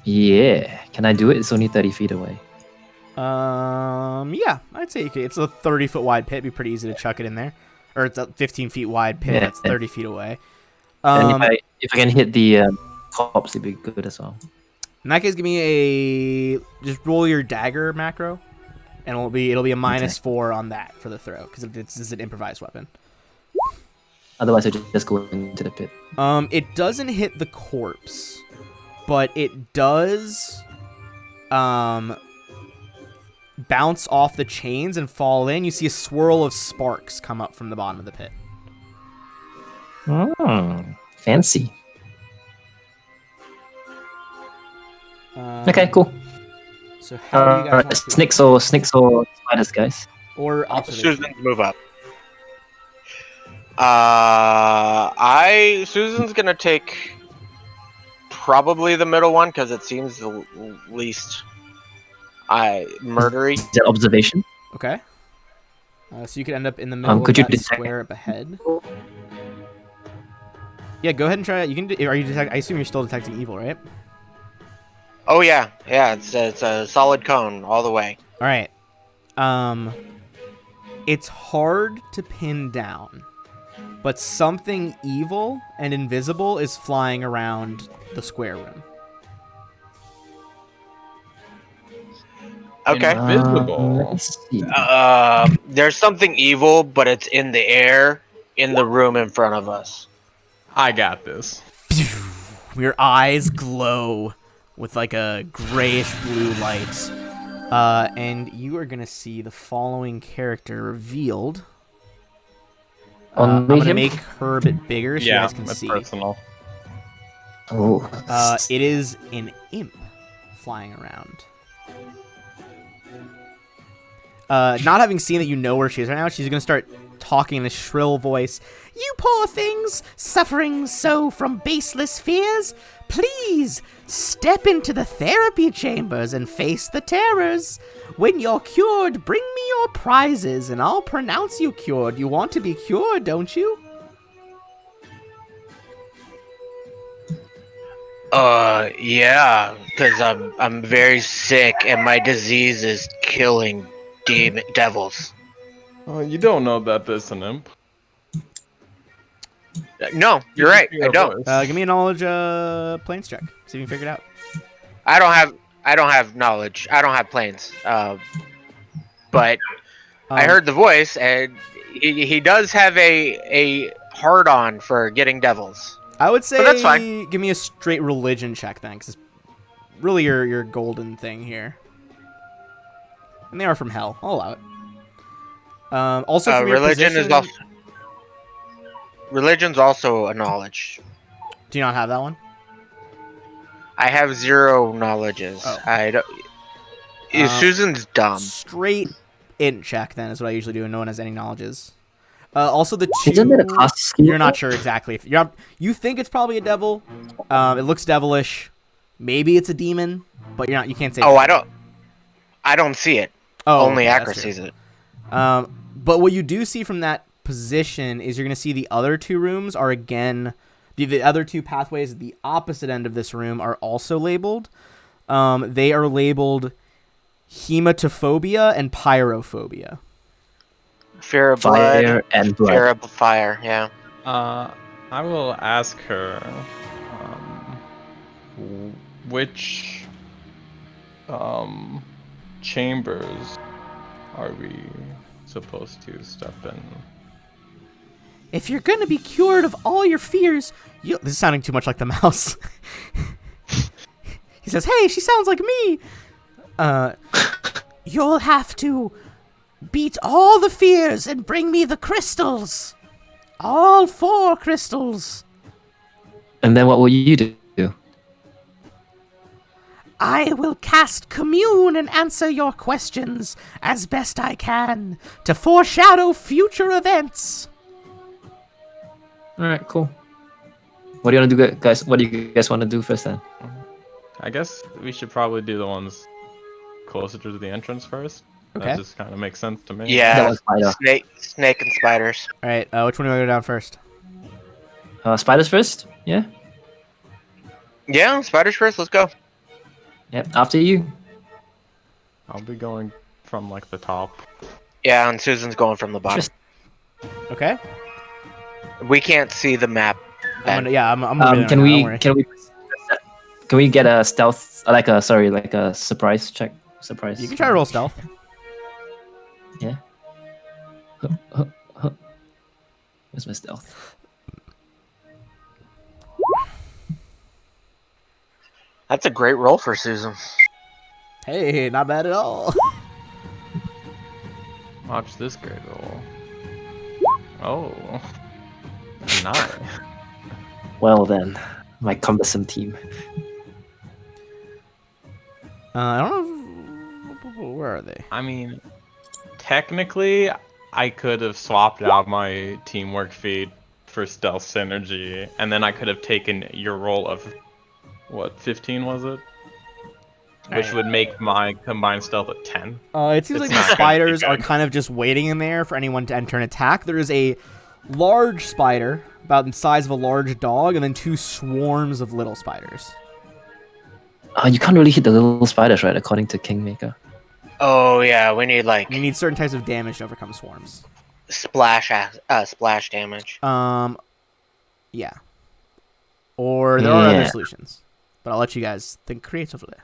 S3: Yeah. Can I do it? It's only 30 feet away.
S1: Yeah, I'd say you could. It's a 30-foot wide pit. It'd be pretty easy to chuck it in there. Or it's a 15 feet wide pit
S3: Yeah.
S1: that's 30 feet away.
S3: And if I can hit the cops, it'd be good as well.
S1: In that case, give me a... Just roll your dagger macro. And it'll be a -4 on that for the throw. Because this is an improvised weapon.
S3: Otherwise, I just go into the pit.
S1: It doesn't hit the corpse. But it does... bounce off the chains and fall in. You see a swirl of sparks come up from the bottom of the pit.
S3: Fancy. Okay, cool.
S1: So how do you guys want to...
S3: Snakes or spiders, guys?
S1: Or observation.
S5: Susan, move up. Susan's gonna take probably the middle one because it seems the least murdery.
S3: Is that observation?
S1: Okay. So you could end up in the middle
S3: could
S1: of
S3: you
S1: that
S3: detect-
S1: square up ahead. Yeah, go ahead and try it. You can. Are you detect? I assume you're still detecting evil, right?
S5: Oh yeah. It's a solid cone all the way.
S1: All right. It's hard to pin down, but something evil and invisible is flying around the square room.
S5: Okay.
S4: Invisible.
S3: Let's see.
S5: There's something evil, but it's in the air in the room in front of us.
S4: I got this.
S1: Your eyes glow with like a grayish blue light. And you are going to see the following character revealed. I'm
S3: Only
S1: going to
S3: him?
S1: make her a bit bigger so you
S4: Yeah,
S1: guys can
S4: that's
S1: see.
S4: personal.
S3: Oh.
S1: It is an imp flying around. Not having seen that you know where she is right now, she's going to start talking in a shrill voice. You poor things, suffering so from baseless fears, please step into the therapy chambers and face the terrors. When you're cured, bring me your prizes and I'll pronounce you cured. You want to be cured, don't you?
S5: Yeah, because I'm very sick and my disease is killing devils.
S4: Oh, you don't know that there's an imp.
S5: No, you're
S4: You
S5: right.
S4: hear
S5: I
S4: a
S5: don't.
S4: voice.
S1: Give me a knowledge planes check. See if you can figure it out.
S5: I don't have. I don't have knowledge. I don't have planes. But I heard the voice, and he does have a hard on for getting devils.
S1: I would
S5: But that's
S1: say give me a straight religion check then, because it's really your golden thing here. And they are from hell. I'll allow it. Also, from your
S5: Religion
S1: position,
S5: is also. Religion's also a knowledge.
S1: do you not have that one?
S5: I have 0 knowledges.
S1: Oh.
S5: I don't.
S1: Uh,
S5: Susan's dumb.
S1: Straight int check then is what I usually do, and no one has any knowledges. Also, the two.
S3: Isn't that a class skill?
S1: You're not sure exactly. If you think it's probably a devil. It looks devilish. Maybe it's a demon, but you're not. You can't say.
S5: Oh, I don't see it.
S1: Oh,
S5: Only
S1: okay, that's
S5: Acra
S1: true.
S5: sees it.
S1: But what you do see from that position is you're going to see the other two rooms are again. The other two pathways at the opposite end of this room are also labeled. They are labeled hematophobia and pyrophobia.
S5: Fear of blood.
S3: Fire and blood.
S5: Fear of fire. Yeah.
S4: I will ask her, which chambers are we supposed to step in?
S1: If you're going to be cured of all your fears, this is sounding too much like the mouse. He says, "Hey, she sounds like me. You'll have to beat all the fears and bring me the crystals. All 4 crystals.
S3: And then what will you do?
S1: I will cast Commune and answer your questions as best I can to foreshadow future events."
S3: All right, cool. What do you want to do, guys? What do you guys want to do first then?
S4: I guess we should probably do the ones closer to the entrance first.
S1: Okay.
S4: That just kind of makes sense to me.
S3: That
S5: Yeah.
S3: was spider.
S5: Snake and spiders.
S1: All right, which one do we go down first?
S3: Spiders first? Yeah.
S5: Yeah, spiders first. Let's go.
S3: Yep. After you.
S4: I'll be going from like the top.
S5: Yeah, and Susan's going from the bottom.
S3: Just-
S1: Okay.
S5: We can't see the map.
S1: I'm gonna
S3: Can
S1: don't worry.
S3: we get a stealth like a surprise check? Surprise.
S1: You can try to roll stealth.
S3: Yeah. Where's my stealth?
S5: That's a great roll for Susan.
S1: Hey, not bad at all.
S4: Watch this great roll. Oh. 9.
S3: Well then, my cumbersome team.
S1: I don't know. Where are they?
S4: I mean, technically, I could have swapped out my teamwork feat for stealth synergy, and then I could have taken your roll of, what, 15 was it? Which would make my combined stealth a 10.
S1: It seems like
S4: It's
S1: these
S4: not gonna
S1: spiders
S4: be
S1: are
S4: good.
S1: kind of just waiting in there for anyone to enter and attack. There is a large spider, about the size of a large dog, and then 2 swarms of little spiders.
S3: You can't really hit the little spiders, right? According to Kingmaker.
S5: Oh yeah, we need like
S1: You need certain types of damage to overcome swarms.
S5: splash damage.
S1: Yeah. Or there are other
S3: Yeah.
S1: solutions. But I'll let you guys think creatively.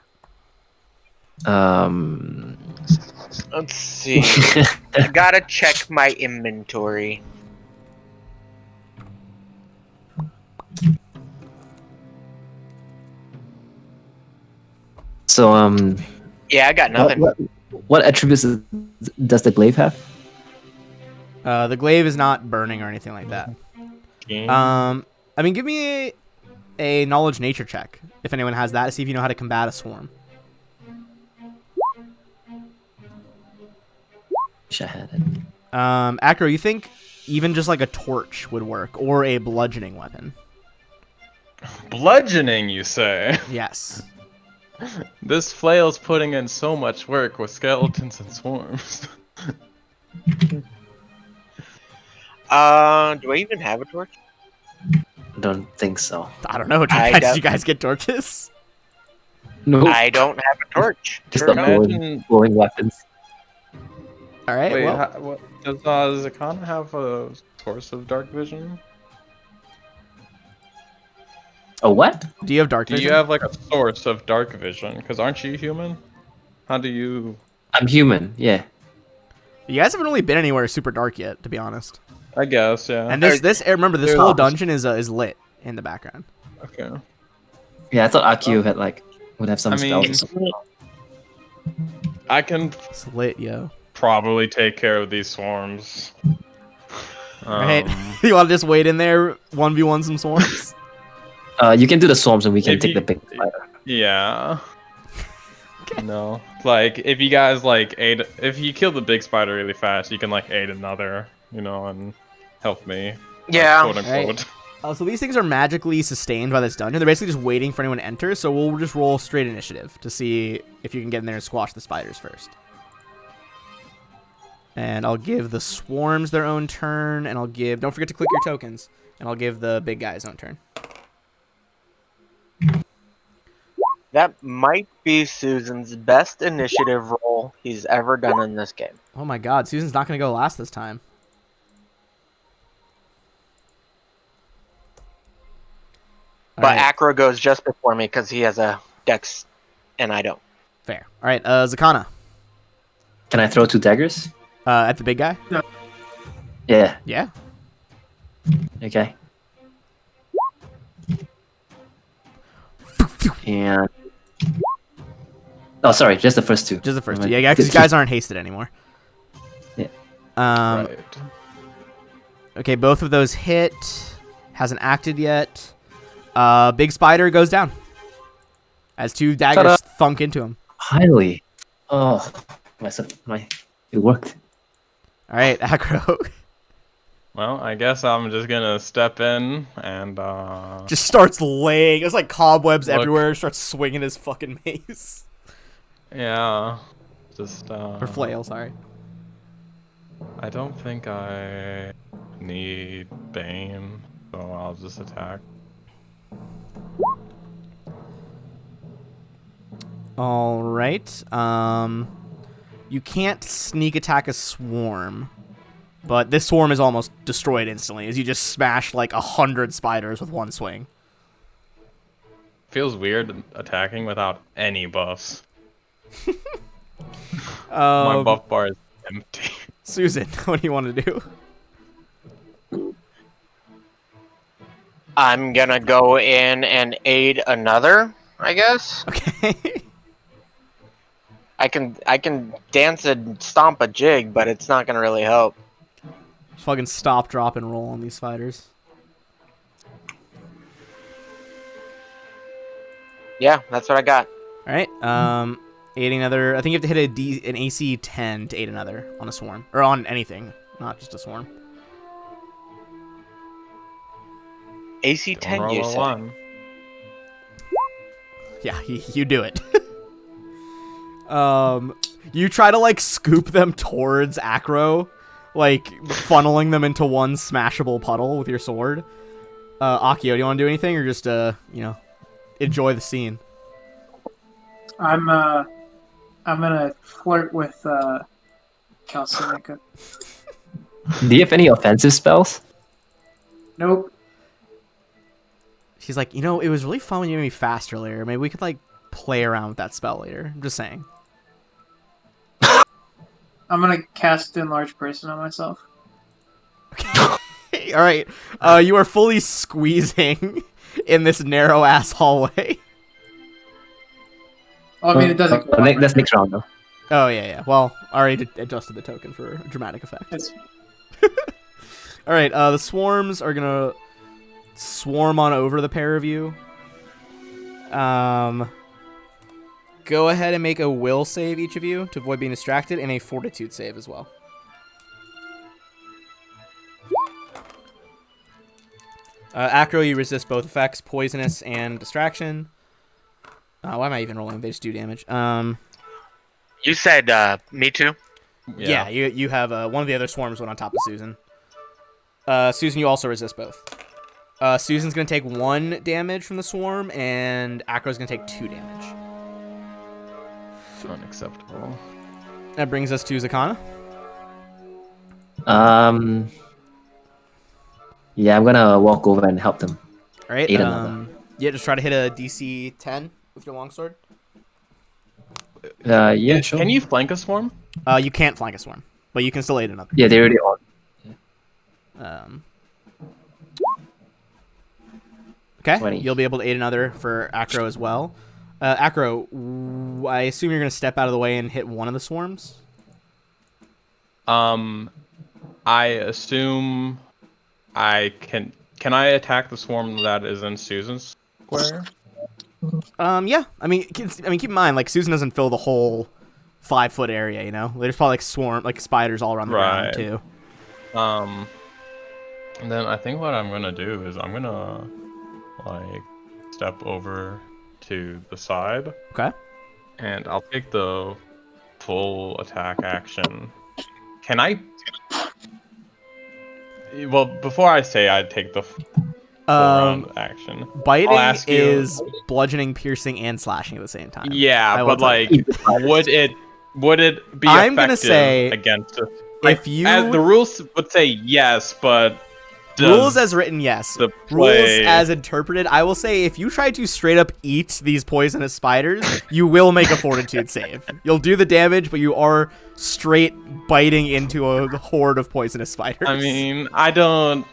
S5: Let's see. I gotta check my inventory.
S3: So
S5: Yeah, I got nothing.
S3: what attributes does the glaive have?
S1: The glaive is not burning or anything like that. I mean, give me a knowledge nature check if anyone has that to see if you know how to combat a swarm.
S3: Wish I had it.
S1: Acro, you think even just like a torch would work or a bludgeoning weapon?
S4: Bludgeoning, you say?
S1: Yes.
S4: This flail's putting in so much work with skeletons and swarms.
S5: Do I even have a torch?
S3: don't think so.
S1: I don't know. Did you guys get torches?
S3: No,
S5: I don't have a torch.
S3: just
S5: Sure
S3: the
S5: enough.
S3: blowing weapons.
S1: All right.
S4: Wait,
S1: well,
S4: what does Zakana have a source of dark vision?
S3: Oh, what?
S1: do you have dark
S4: Do
S1: vision?
S4: you have like a source of dark vision? Because aren't you human? How do you?
S3: I'm human. Yeah.
S1: You guys haven't really been anywhere super dark yet, to be honest.
S4: I guess, yeah.
S1: And this remember this
S4: There's-
S1: whole dungeon is lit in the background.
S4: Okay.
S3: Yeah, I thought Akio had would have some
S4: I
S3: spells
S4: mean-
S3: or something.
S4: I can
S1: It's lit, yo.
S4: probably take care of these swarms.
S1: Right? You want to just wait in there, 1v1 some swarms?
S3: You can do the swarms and we can
S4: If
S3: take
S4: you-
S3: the big spider.
S4: Yeah.
S1: Okay.
S4: No. Like, if you guys, like, if you kill the big spider really fast, you can, like, aid another, and help me.
S5: Yeah.
S4: Quote unquote.
S1: So these things are magically sustained by this dungeon. They're basically just waiting for anyone to enter, so we'll just roll straight initiative to see if you can get in there and squash the spiders first. And I'll give the swarms their own turn, and don't forget to click your tokens, and I'll give the big guy his own turn.
S5: That might be Susan's best initiative roll he's ever done in this game.
S1: Oh my god, Susan's not going to go last this time. All
S5: But
S1: right,
S5: Acro goes just before me because he has a dex and I don't.
S1: fair. All right, Zakana,
S3: Can I throw 2 daggers?
S1: at the big guy?
S3: Yeah.
S1: Yeah.
S3: Okay. And oh, sorry, just the first 2.
S1: Just the first two.
S3: Never mind.
S1: Yeah, because you guys aren't hasted anymore.
S3: Yeah.
S4: Right.
S1: Okay, both of those hit. Hasn't acted yet. Big spider goes down. As 2 daggers
S3: Ta-da.
S1: thunk into him.
S3: Finally. Oh, it worked.
S1: All right, Acro.
S4: Well, I guess I'm just gonna step in and,
S1: Just starts laying. There's like cobwebs
S4: Look.
S1: everywhere. Starts swinging his fucking mace.
S4: yeah. Just,
S1: Or flail, sorry.
S4: I don't think I need Bane, so I'll just attack.
S1: All right. You can't sneak attack a swarm, but this swarm is almost destroyed instantly as you just smash like 100 spiders with one swing.
S4: Feels weird attacking without any buffs. My buff bar is empty.
S1: Susan, what do you want to do?
S5: I'm gonna go in and aid another, I guess.
S1: Okay.
S5: I can dance and stomp a jig, but it's not gonna really help.
S1: Just fucking stop, drop, and roll on these spiders.
S5: Yeah, that's what I got.
S1: All right. Aiding another. I think you have to hit an AC 10 to aid another on a swarm or on anything, not just a swarm.
S5: AC 10,
S4: Roll
S5: you
S4: a
S5: said.
S4: 1.
S1: Yeah, you do it. You try to like scoop them towards Acro, like funneling them into one smashable puddle with your sword. Akio, do you want to do anything or just enjoy the scene?
S2: I'm gonna flirt with Calcinica.
S3: Do you have any offensive spells?
S2: Nope.
S1: She's like, it was really fun when you made me fast earlier. Maybe we could like play around with that spell later. I'm just saying.
S2: I'm gonna cast Enlarge Person on myself.
S1: All right. You are fully squeezing in this narrow ass hallway.
S2: Well, I mean, it doesn't. Go on
S3: That's
S2: my
S3: next round though.
S1: Oh yeah. Well, I already adjusted the token for dramatic effect.
S2: It's,
S1: All right. The swarms are gonna swarm on over the pair of you. Go ahead and make a will save, each of you, to avoid being distracted, and a fortitude save as well. Acro, you resist both effects, poisonous and distraction. Why am I even rolling? They just do damage.
S5: You said me too.
S1: Yeah, you have one of the other swarms went on top of Susan. Susan, you also resist both. Susan's gonna take 1 damage from the swarm, and Acro's gonna take 2 damage.
S4: Unacceptable.
S1: That brings us to Zakana.
S3: Yeah, I'm gonna walk over and help them.
S1: All right.
S3: Aid another.
S1: Yeah, just try to hit a DC 10 with your longsword.
S3: Yeah, sure.
S4: Can you flank a swarm?
S1: You can't flank a swarm, but you can still aid another.
S3: Yeah, they're already on.
S1: Okay,
S3: 20.
S1: you'll be able to aid another for Acro as well. Acro, I assume you're going to step out of the way and hit one of the swarms?
S4: I assume I can... Can I attack the swarm that is in Susan's square?
S1: Yeah. I mean, keep in mind, like, Susan doesn't fill the whole 5-foot area, you know? There's probably, like, spiders all around the ground, too.
S4: And then I think what I'm gonna do is I'm gonna, like, step over to the side.
S1: Okay.
S4: And I'll take the full attack action. Can I... Well, before I say I take the full round action,
S1: biting
S4: I'll ask you...
S1: is bludgeoning, piercing, and slashing at the same time.
S4: Yeah, but, like, would it be
S1: I'm
S4: effective
S1: gonna say
S4: against... Like,
S1: if you...
S4: the rules would say yes, but...
S1: Rules as written, yes.
S4: The play...
S1: Rules as interpreted, I will say if you try to straight up eat these poisonous spiders, you will make a fortitude save. You'll do the damage, but you are straight biting into a horde of poisonous spiders.
S4: I mean, I don't...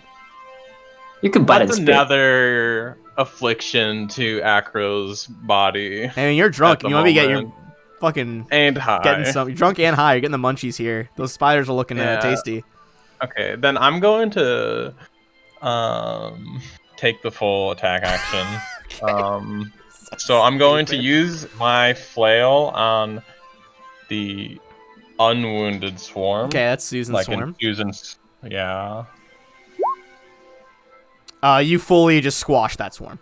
S3: You can bite
S4: That's
S3: it.
S4: another affliction to Acro's body.
S1: I mean, you're drunk. You might be getting your fucking...
S4: And high.
S1: You're drunk and high. You're getting the munchies here. Those spiders are looking tasty.
S4: Okay, then I'm going to take the full attack action. So I'm going to use my flail on the unwounded swarm.
S1: Okay, that's Susan's swarm.
S4: Susan's, yeah.
S1: You fully just squash that swarm.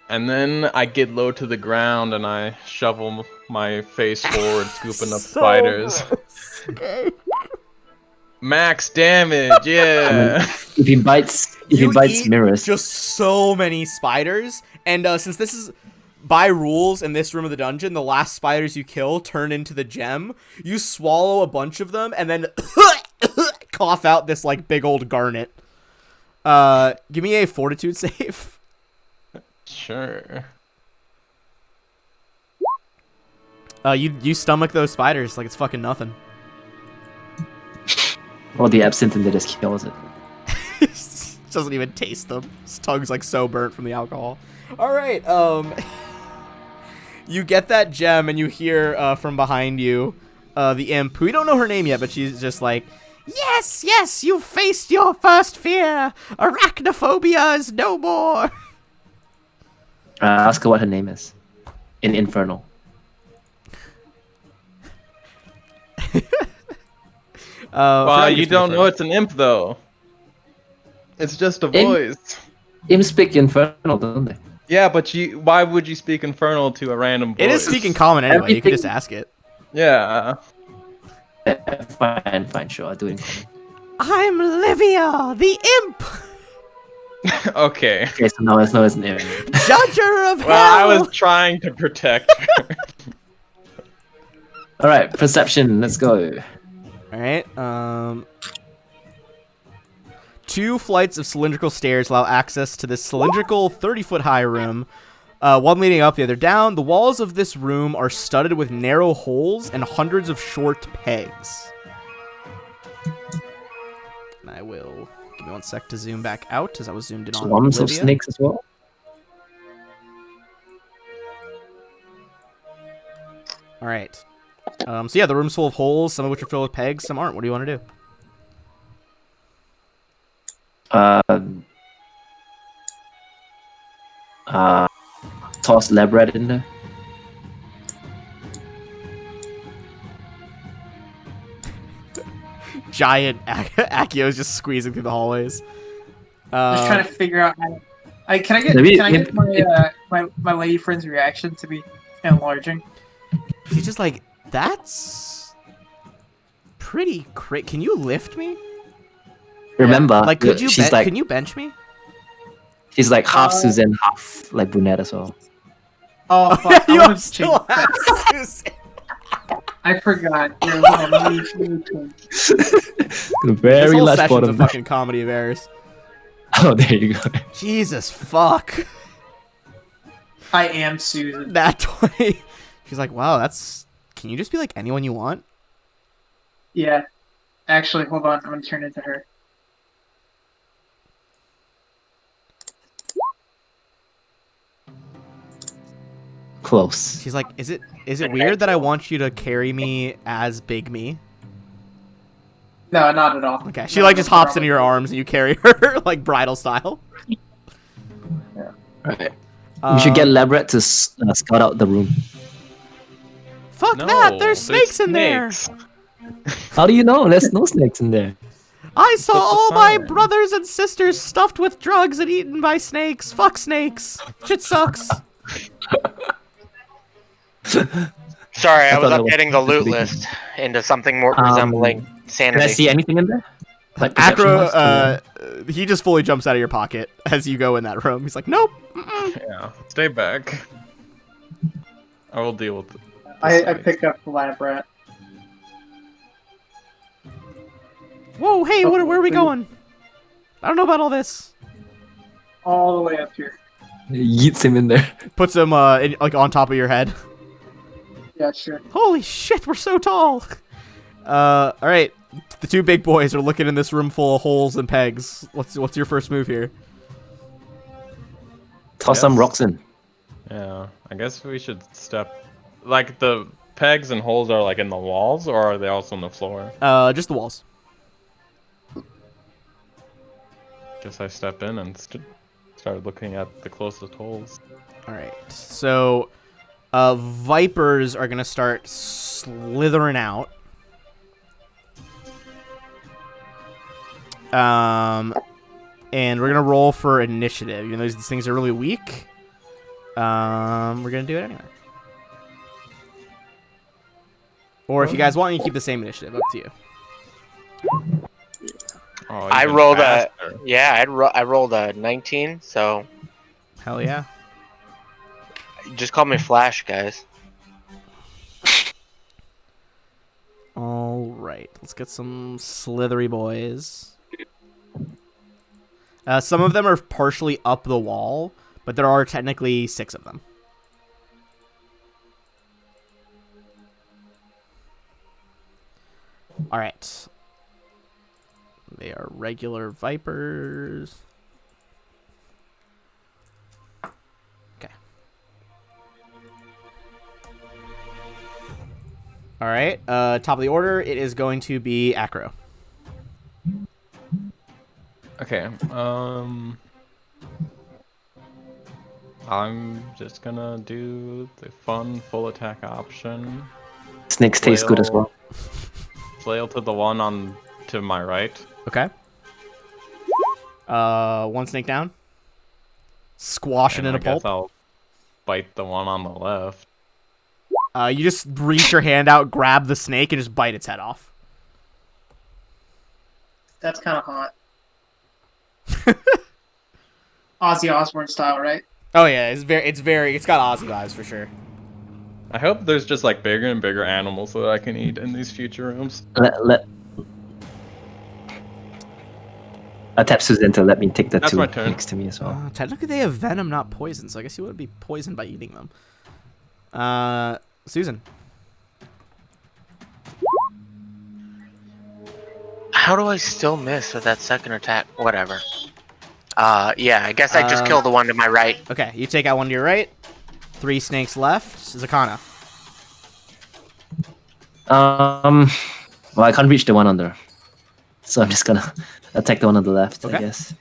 S4: And then I get low to the ground and I shovel my face forward, scooping up spiders.
S1: Okay.
S4: Max damage, yeah.
S3: If he bites mirrors.
S1: Just so many spiders, and since this is by rules in this room of the dungeon, the last spiders you kill turn into the gem. You swallow a bunch of them and then cough out this like big old garnet. Give me a fortitude save.
S4: Sure.
S1: You stomach those spiders like it's fucking nothing.
S3: Or the absinthe and they just kills it.
S1: Doesn't even taste them. His tongue's like so burnt from the alcohol. All right. You get that gem and you hear from behind you the imp. We don't know her name yet, but she's just like, yes, you faced your first fear. Arachnophobia is no more.
S3: Ask her what her name is. In Infernal.
S4: Wow, you don't know it's an imp though. It's just a voice.
S3: Imps speak Infernal, don't they?
S4: Yeah, but why would you speak Infernal to a random voice?
S1: It is speaking common anyway. You can just ask it.
S4: Yeah.
S3: Fine, sure, I'll do it in common.
S1: I'm Livia, the imp.
S4: Okay.
S3: Okay, so now it's an imp.
S1: Judger of hell.
S4: Well, I was trying to protect her.
S3: Alright, perception, let's go.
S1: Alright, 2 flights of cylindrical stairs allow access to this cylindrical 30-foot high room. One leading up, the other down. The walls of this room are studded with narrow holes and hundreds of short pegs. And I will... Give me 1 sec to zoom back out, as I was zoomed in on
S3: Swarms of
S1: Olivia.
S3: snakes as well?
S1: Alright. So yeah, the room's full of holes, some of which are filled with pegs, some aren't. What do you want to do?
S3: Toss lab rat in there.
S1: Giant Accio is just squeezing through the hallways.
S2: Just trying to figure out how. Can I get my lady friend's reaction to be enlarging?
S1: She's just like, that's pretty crazy. Can you lift me?
S3: Remember,
S1: Like, could you
S3: she's like
S1: can you bench me?
S3: she's like half
S2: Uh,
S3: Susan, half like brunette as well.
S2: Oh fuck! I
S1: You
S2: want to
S1: still
S2: change.
S1: have Susan.
S2: I forgot. Here, hold on, let me change.
S1: This
S3: Very
S1: whole
S3: large
S1: session's a
S3: bottom.
S1: fucking comedy of errors.
S3: Oh, there you go.
S1: Jesus fuck.
S2: I am Susan.
S1: That 20. She's like, wow, that's. Can you just be like anyone you want?
S2: Yeah. Actually, hold on. I'm gonna turn into her.
S3: Close.
S1: She's like, is it weird that I want you to carry me as Big Me?
S2: No, not at all.
S1: Okay. She
S2: No,
S1: like
S2: no
S1: just hops
S2: problem.
S1: into your arms and you carry her like bridal style.
S3: Right. We should get
S1: Um,
S3: Labrat to scout out the room.
S1: Fuck
S4: No,
S1: that! There's snakes in there.
S4: snakes.
S3: How do you know? There's no snakes in there.
S1: I saw
S4: Put the
S1: all my
S4: sign.
S1: brothers and sisters stuffed with drugs and eaten by snakes. Fuck snakes. Shit sucks.
S5: Sorry, I was
S3: thought that was
S5: updating the loot
S3: big.
S5: list into something more
S3: Um,
S5: resembling
S3: Can I
S5: sanity.
S3: see anything in there? Like
S1: Acro,
S3: perception-wise?
S1: he just fully jumps out of your pocket as you go in that room. He's like, nope.
S4: Yeah, stay back. I will deal with it.
S2: I picked up the lab rat.
S1: Whoa, hey, where are we going? I don't know about all this.
S2: All the way up here.
S3: Yeets him in there.
S1: Puts him like on top of your head.
S2: Yeah, sure.
S1: Holy shit, we're so tall. All right. The two big boys are looking in this room full of holes and pegs. What's your first move here?
S3: Toss some
S4: Yes.
S3: rocks in.
S4: Yeah, I guess we should step. Like the pegs and holes are like in the walls, or are they also on the floor?
S1: Just the walls.
S4: Guess I step in and start looking at the closest holes.
S1: All right. So, vipers are gonna start slithering out. And we're gonna roll for initiative. Even though these things are really weak, we're gonna do it anyway. Or if you guys want, you can keep the same initiative. Up to you.
S4: Oh,
S5: I
S4: even
S5: rolled
S4: faster.
S5: I rolled a 19, so
S1: Hell yeah.
S5: just call me Flash, guys.
S1: All right, let's get some slithery boys. Some of them are partially up the wall, but there are technically 6 of them. All right. They are regular vipers. Okay. All right. Top of the order, it is going to be Acro.
S4: Okay. I'm just gonna do the fun full attack option.
S3: Snakes taste good as well.
S4: Flail to the one to my right.
S1: Okay. One snake down. Squashing
S4: And
S1: in
S4: I
S1: a
S4: guess
S1: pulp.
S4: I'll bite the one on the left.
S1: You just reach your hand out, grab the snake, and just bite its head off.
S2: That's kind of hot. Ozzy Osbourne style, right?
S1: Oh yeah, it's got Aussie vibes for sure.
S4: I hope there's just like bigger and bigger animals that I can eat in these future rooms.
S3: I tap Susan to let me take the
S4: That's
S3: two
S4: my turn.
S3: next to me as well.
S1: Technically, they have venom, not poison, so I guess you wouldn't be poisoned by eating them. Susan.
S5: How do I still miss with that second attack? Whatever. Yeah, I guess I just killed the one to my right.
S1: Okay, you take out one to your right. 3 snakes left. Zakana.
S3: Well, I can't reach the one on the, so I'm just gonna attack the one on the left,
S1: Okay.
S3: I guess.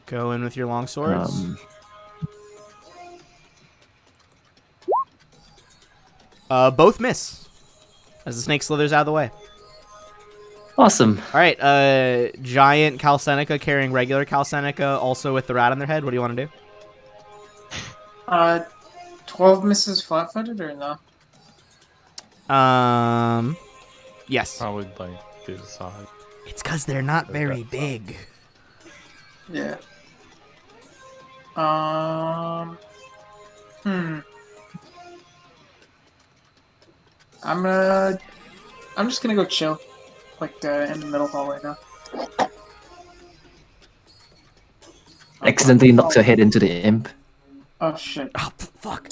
S1: Go in with your long swords. Both miss. As the snake slithers out of the way.
S3: Awesome.
S1: All right, giant Calcenica carrying regular Calcenica, also with the rat on their head. What do you want to do?
S2: 12 misses flat-footed or no?
S1: Yes.
S4: Probably like to the side.
S1: It's because they're not very big.
S2: Yeah. I'm just gonna go chill, like in the middle hallway now.
S3: Accidentally knocks her head into the imp.
S2: Oh shit.
S1: Oh, fuck.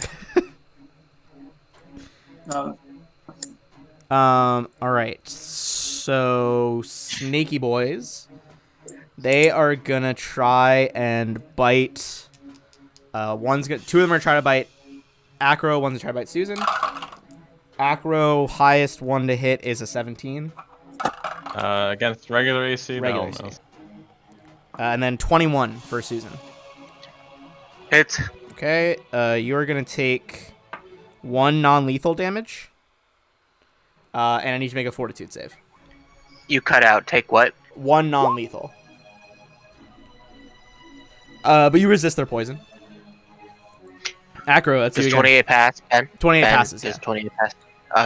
S2: No.
S1: All right. So, snaky boys, they are gonna try and bite. Two of them are trying to bite Acro. One's gonna try to bite Susan. Acro, highest one to hit is a 17.
S4: Against regular AC,
S1: Regular
S4: no.
S1: AC. And then 21 for Susan.
S5: Hits.
S1: Okay. You're gonna take 1 non-lethal damage. And I need you to make a fortitude save.
S5: You cut out. Take what?
S1: 1 non-lethal. But you resist their poison. Acro, that's you
S5: Does
S1: again.
S5: 28 pass, Ben?
S1: 28
S5: Ben,
S1: passes,
S5: Does
S1: yeah.
S5: 28 pass?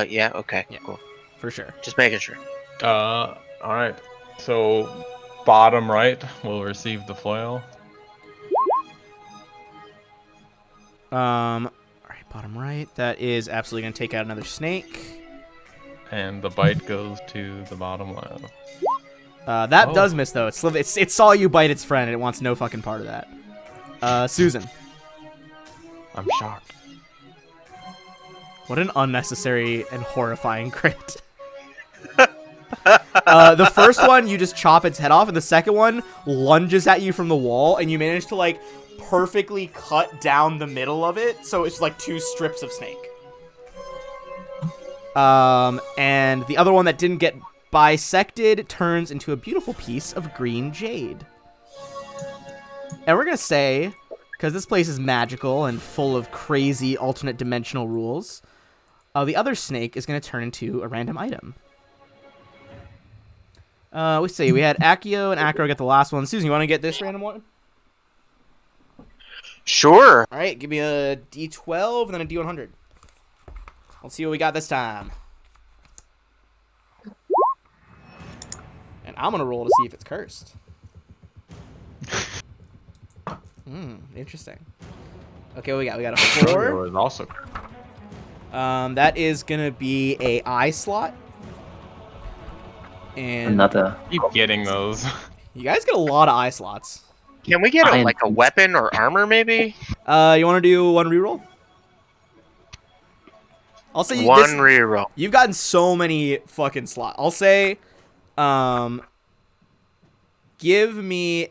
S5: Yeah, okay,
S1: Yeah.
S5: cool.
S1: For sure.
S5: Just making sure.
S4: Alright. So, bottom right will receive the flail.
S1: Alright, bottom right. That is absolutely going to take out another snake.
S4: And the bite goes to the bottom left.
S1: That does miss, though. It saw you bite its friend, and it wants no fucking part of that. Susan.
S4: I'm shocked.
S1: What an unnecessary and horrifying crit. The first one, you just chop its head off, and the second one lunges at you from the wall, and you manage to, like, perfectly cut down the middle of it, so it's like 2 strips of snake. And the other one that didn't get bisected turns into a beautiful piece of green jade. And we're gonna say, because this place is magical and full of crazy alternate dimensional rules, the other snake is gonna turn into a random item. We see we had Accio and Acro get the last one. Susan, you want to get this random one?
S5: Sure.
S1: All right, give me a D12 and then a D100. Let's see what we got this time. And I'm gonna roll to see if it's cursed. Interesting. Okay, what we got? We got a 4.
S4: It was also.
S1: That is gonna be a eye slot. And
S3: Another.
S4: Keep getting those.
S1: you guys get a lot of eye slots.
S5: Can we get
S3: Iron
S5: like a weapon or armor, maybe?
S1: You want to do one reroll? I'll say
S5: One reroll.
S1: You've gotten so many fucking slots. I'll say, give me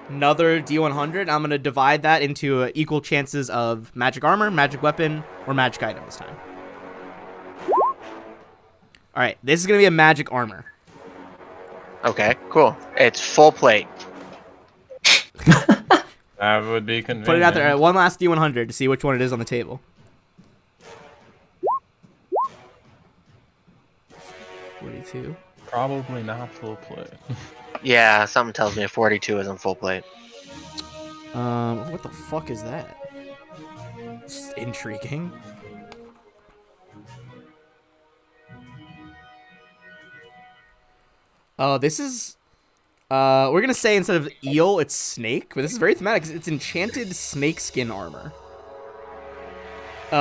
S1: another D100. I'm gonna divide that into equal chances of magic armor, magic weapon, or magic item this time. All right, this is gonna be a magic armor.
S5: Okay, cool. It's full plate.
S4: That would be convenient.
S1: Put it out there. One last D100 to see which one it is on the table. 42.
S4: Probably not full plate.
S5: Yeah, something tells me a 42 isn't full plate.
S1: What the fuck is that? It's intriguing. This is... we're gonna say instead of eel, it's snake, but this is very thematic. It's enchanted snake skin armor.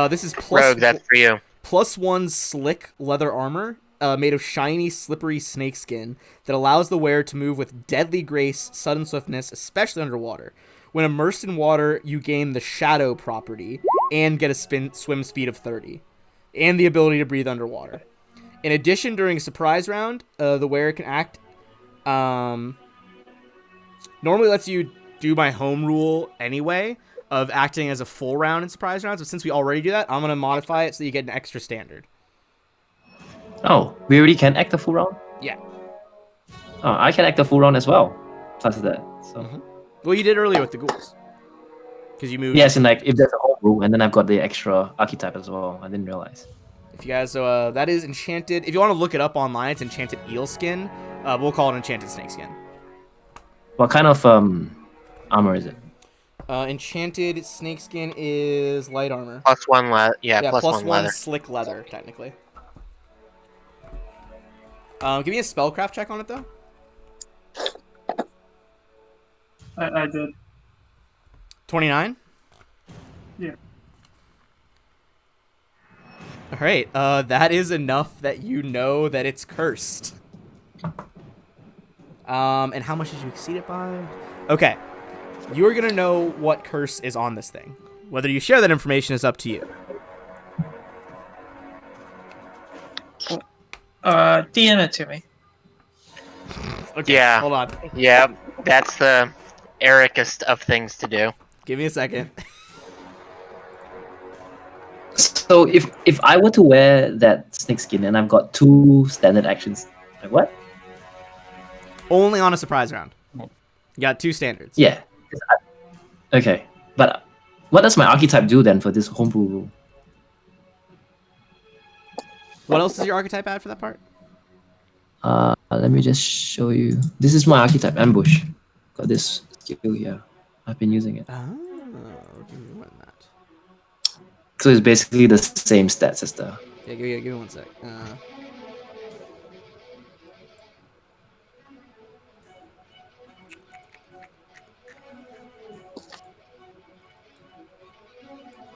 S1: This is
S5: Rogue, that's for you.
S1: +1 slick leather armor, made of shiny, slippery snake skin that allows the wearer to move with deadly grace, sudden swiftness, especially underwater. When immersed in water, you gain the shadow property and get a swim speed of 30, and the ability to breathe underwater. In addition, during a surprise round, the wearer can act. Normally lets you do my home rule anyway of acting as a full round in surprise rounds, but since we already do that, I'm gonna modify it so you get an extra standard.
S3: Oh, we already can act a full round?
S1: Yeah.
S3: Oh, I can act a full round as well. Plus that. So
S1: Well, you did earlier with the ghouls. Because you moved.
S3: yes, and like if there's a whole rule, and then I've got the extra archetype as well. I didn't realize.
S1: If you guys, that is enchanted. If you want to look it up online, it's enchanted eel skin. We'll call it enchanted snake skin.
S3: What kind of armor is it?
S1: Enchanted snake skin is light armor.
S5: +1 leather. Yeah,
S1: Yeah,
S5: plus
S1: plus
S5: one
S1: one
S5: leather.
S1: slick leather, technically. Give me a spellcraft check on it though.
S2: I did.
S1: 29.
S2: Yeah.
S1: All right. That is enough that you know that it's cursed. And how much did you exceed it by? Okay. You're gonna know what curse is on this thing. Whether you share that information is up to you.
S2: DM it to me.
S1: Okay.
S5: Yeah.
S1: Hold on.
S5: Yeah, that's the Ericest of things to do.
S1: Give me a second.
S3: So if I were to wear that snake skin and I've got 2 standard actions, like what?
S1: Only on a surprise round. You got 2 standards.
S3: Yeah. Okay, but what does my archetype do then for this homebrew rule?
S1: What else does your archetype add for that part?
S3: Let me just show you. This is my archetype, ambush. Got this skill here. I've been using it.
S1: Oh, give me one that.
S3: So it's basically the same stats as the.
S1: Yeah, give me 1 sec.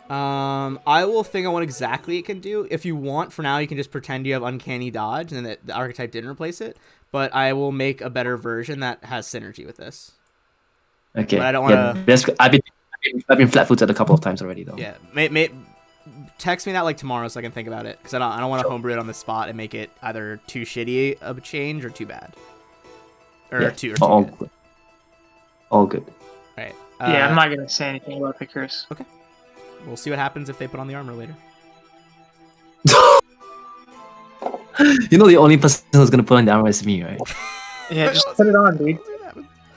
S1: I will think on what exactly it can do. If you want, for now, you can just pretend you have uncanny dodge and that the archetype didn't replace it. But I will make a better version that has synergy with this.
S3: Okay.
S1: But I don't wanna-
S3: I've been flat-footed a couple of times already though.
S1: Yeah, text me that like tomorrow so I can think about it because I don't want to homebrew it on the spot and make it either too shitty of a change or too bad. Or too
S3: all
S1: good.
S3: good. All good.
S1: Right.
S2: Yeah, I'm not gonna say anything about the curse.
S1: We'll see what happens if they put on the armor later.
S3: You know the only person who's gonna put on the armor is me, right?
S2: Yeah, just put it on, dude.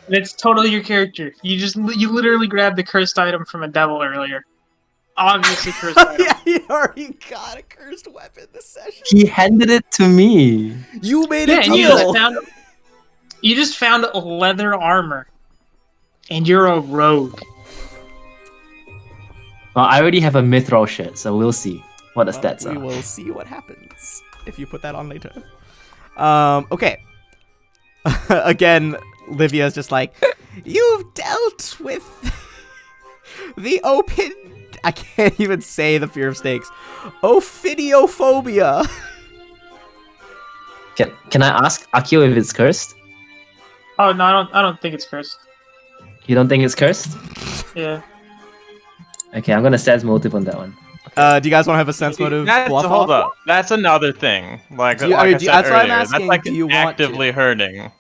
S2: It's totally your character. You literally grabbed the cursed item from a devil earlier. Obviously cursed item.
S1: Yeah, you already got a cursed weapon this session.
S3: He handed it to me.
S1: You made
S2: Yeah,
S1: a
S2: and
S1: deal.
S2: you just found leather armor, and you're a rogue.
S3: Well, I already have a Mithril shirt, so we'll see what the stats
S1: We
S3: are.
S1: will see what happens if you put that on later. Okay. Again, Livia's just like, you've dealt with the open. I can't even say the fear of snakes. Ophidiophobia.
S3: Can I ask Akio if it's cursed?
S2: Oh no, I don't think it's cursed.
S3: You don't think it's cursed?
S2: Yeah.
S3: Okay, I'm gonna sense motive on that one.
S1: Do you guys want to have a sense motive bluff
S4: Hold
S1: off?
S4: up. That's another thing. Like,
S1: Do you-
S4: like
S1: I mean,
S4: I said
S1: that's why I'm
S4: earlier,
S1: asking,
S4: that's like
S1: do you want
S4: actively hurting.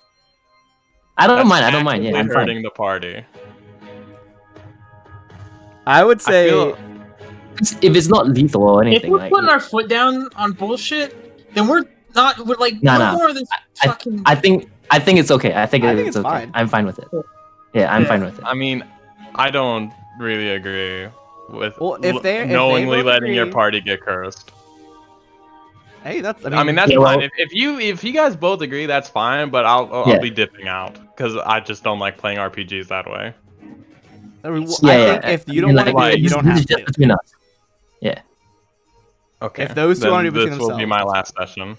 S3: I don't
S4: That's
S3: mind. I don't mind. Yeah,
S4: actively
S3: I'm
S4: hurting
S3: fine.
S4: the party.
S1: I would
S4: I
S1: say
S4: feel-
S3: If it's not lethal or
S2: If
S3: anything,
S2: we're
S3: like
S2: putting our foot down on bullshit, then we're not. We're like
S3: Nah,
S2: no
S3: nah.
S2: more of this fucking.
S3: I think it's okay. I think
S1: it's
S3: it's okay.
S1: fine.
S3: I'm fine with it. Yeah, I'm
S2: Yeah.
S3: fine with it.
S4: I mean, I don't really agree with
S1: Well, if they
S4: knowingly
S1: both
S4: letting your
S1: agree-
S4: party get cursed.
S1: Hey, that's.
S4: I mean that's
S3: Yeah,
S4: fine.
S3: well-
S4: If you guys both agree, that's fine. But I'll
S3: Yeah.
S4: be dipping out because I just don't like playing RPGs that way.
S1: I mean,
S3: Yeah,
S1: I
S3: yeah,
S1: think if you don't want to
S4: like,
S1: do it, you don't
S3: this
S1: have
S3: is just
S1: to.
S3: between us. Yeah.
S4: Okay.
S1: If those two
S4: then
S1: wanna do between
S4: this will be
S1: themselves,
S4: my
S1: that's
S4: last session.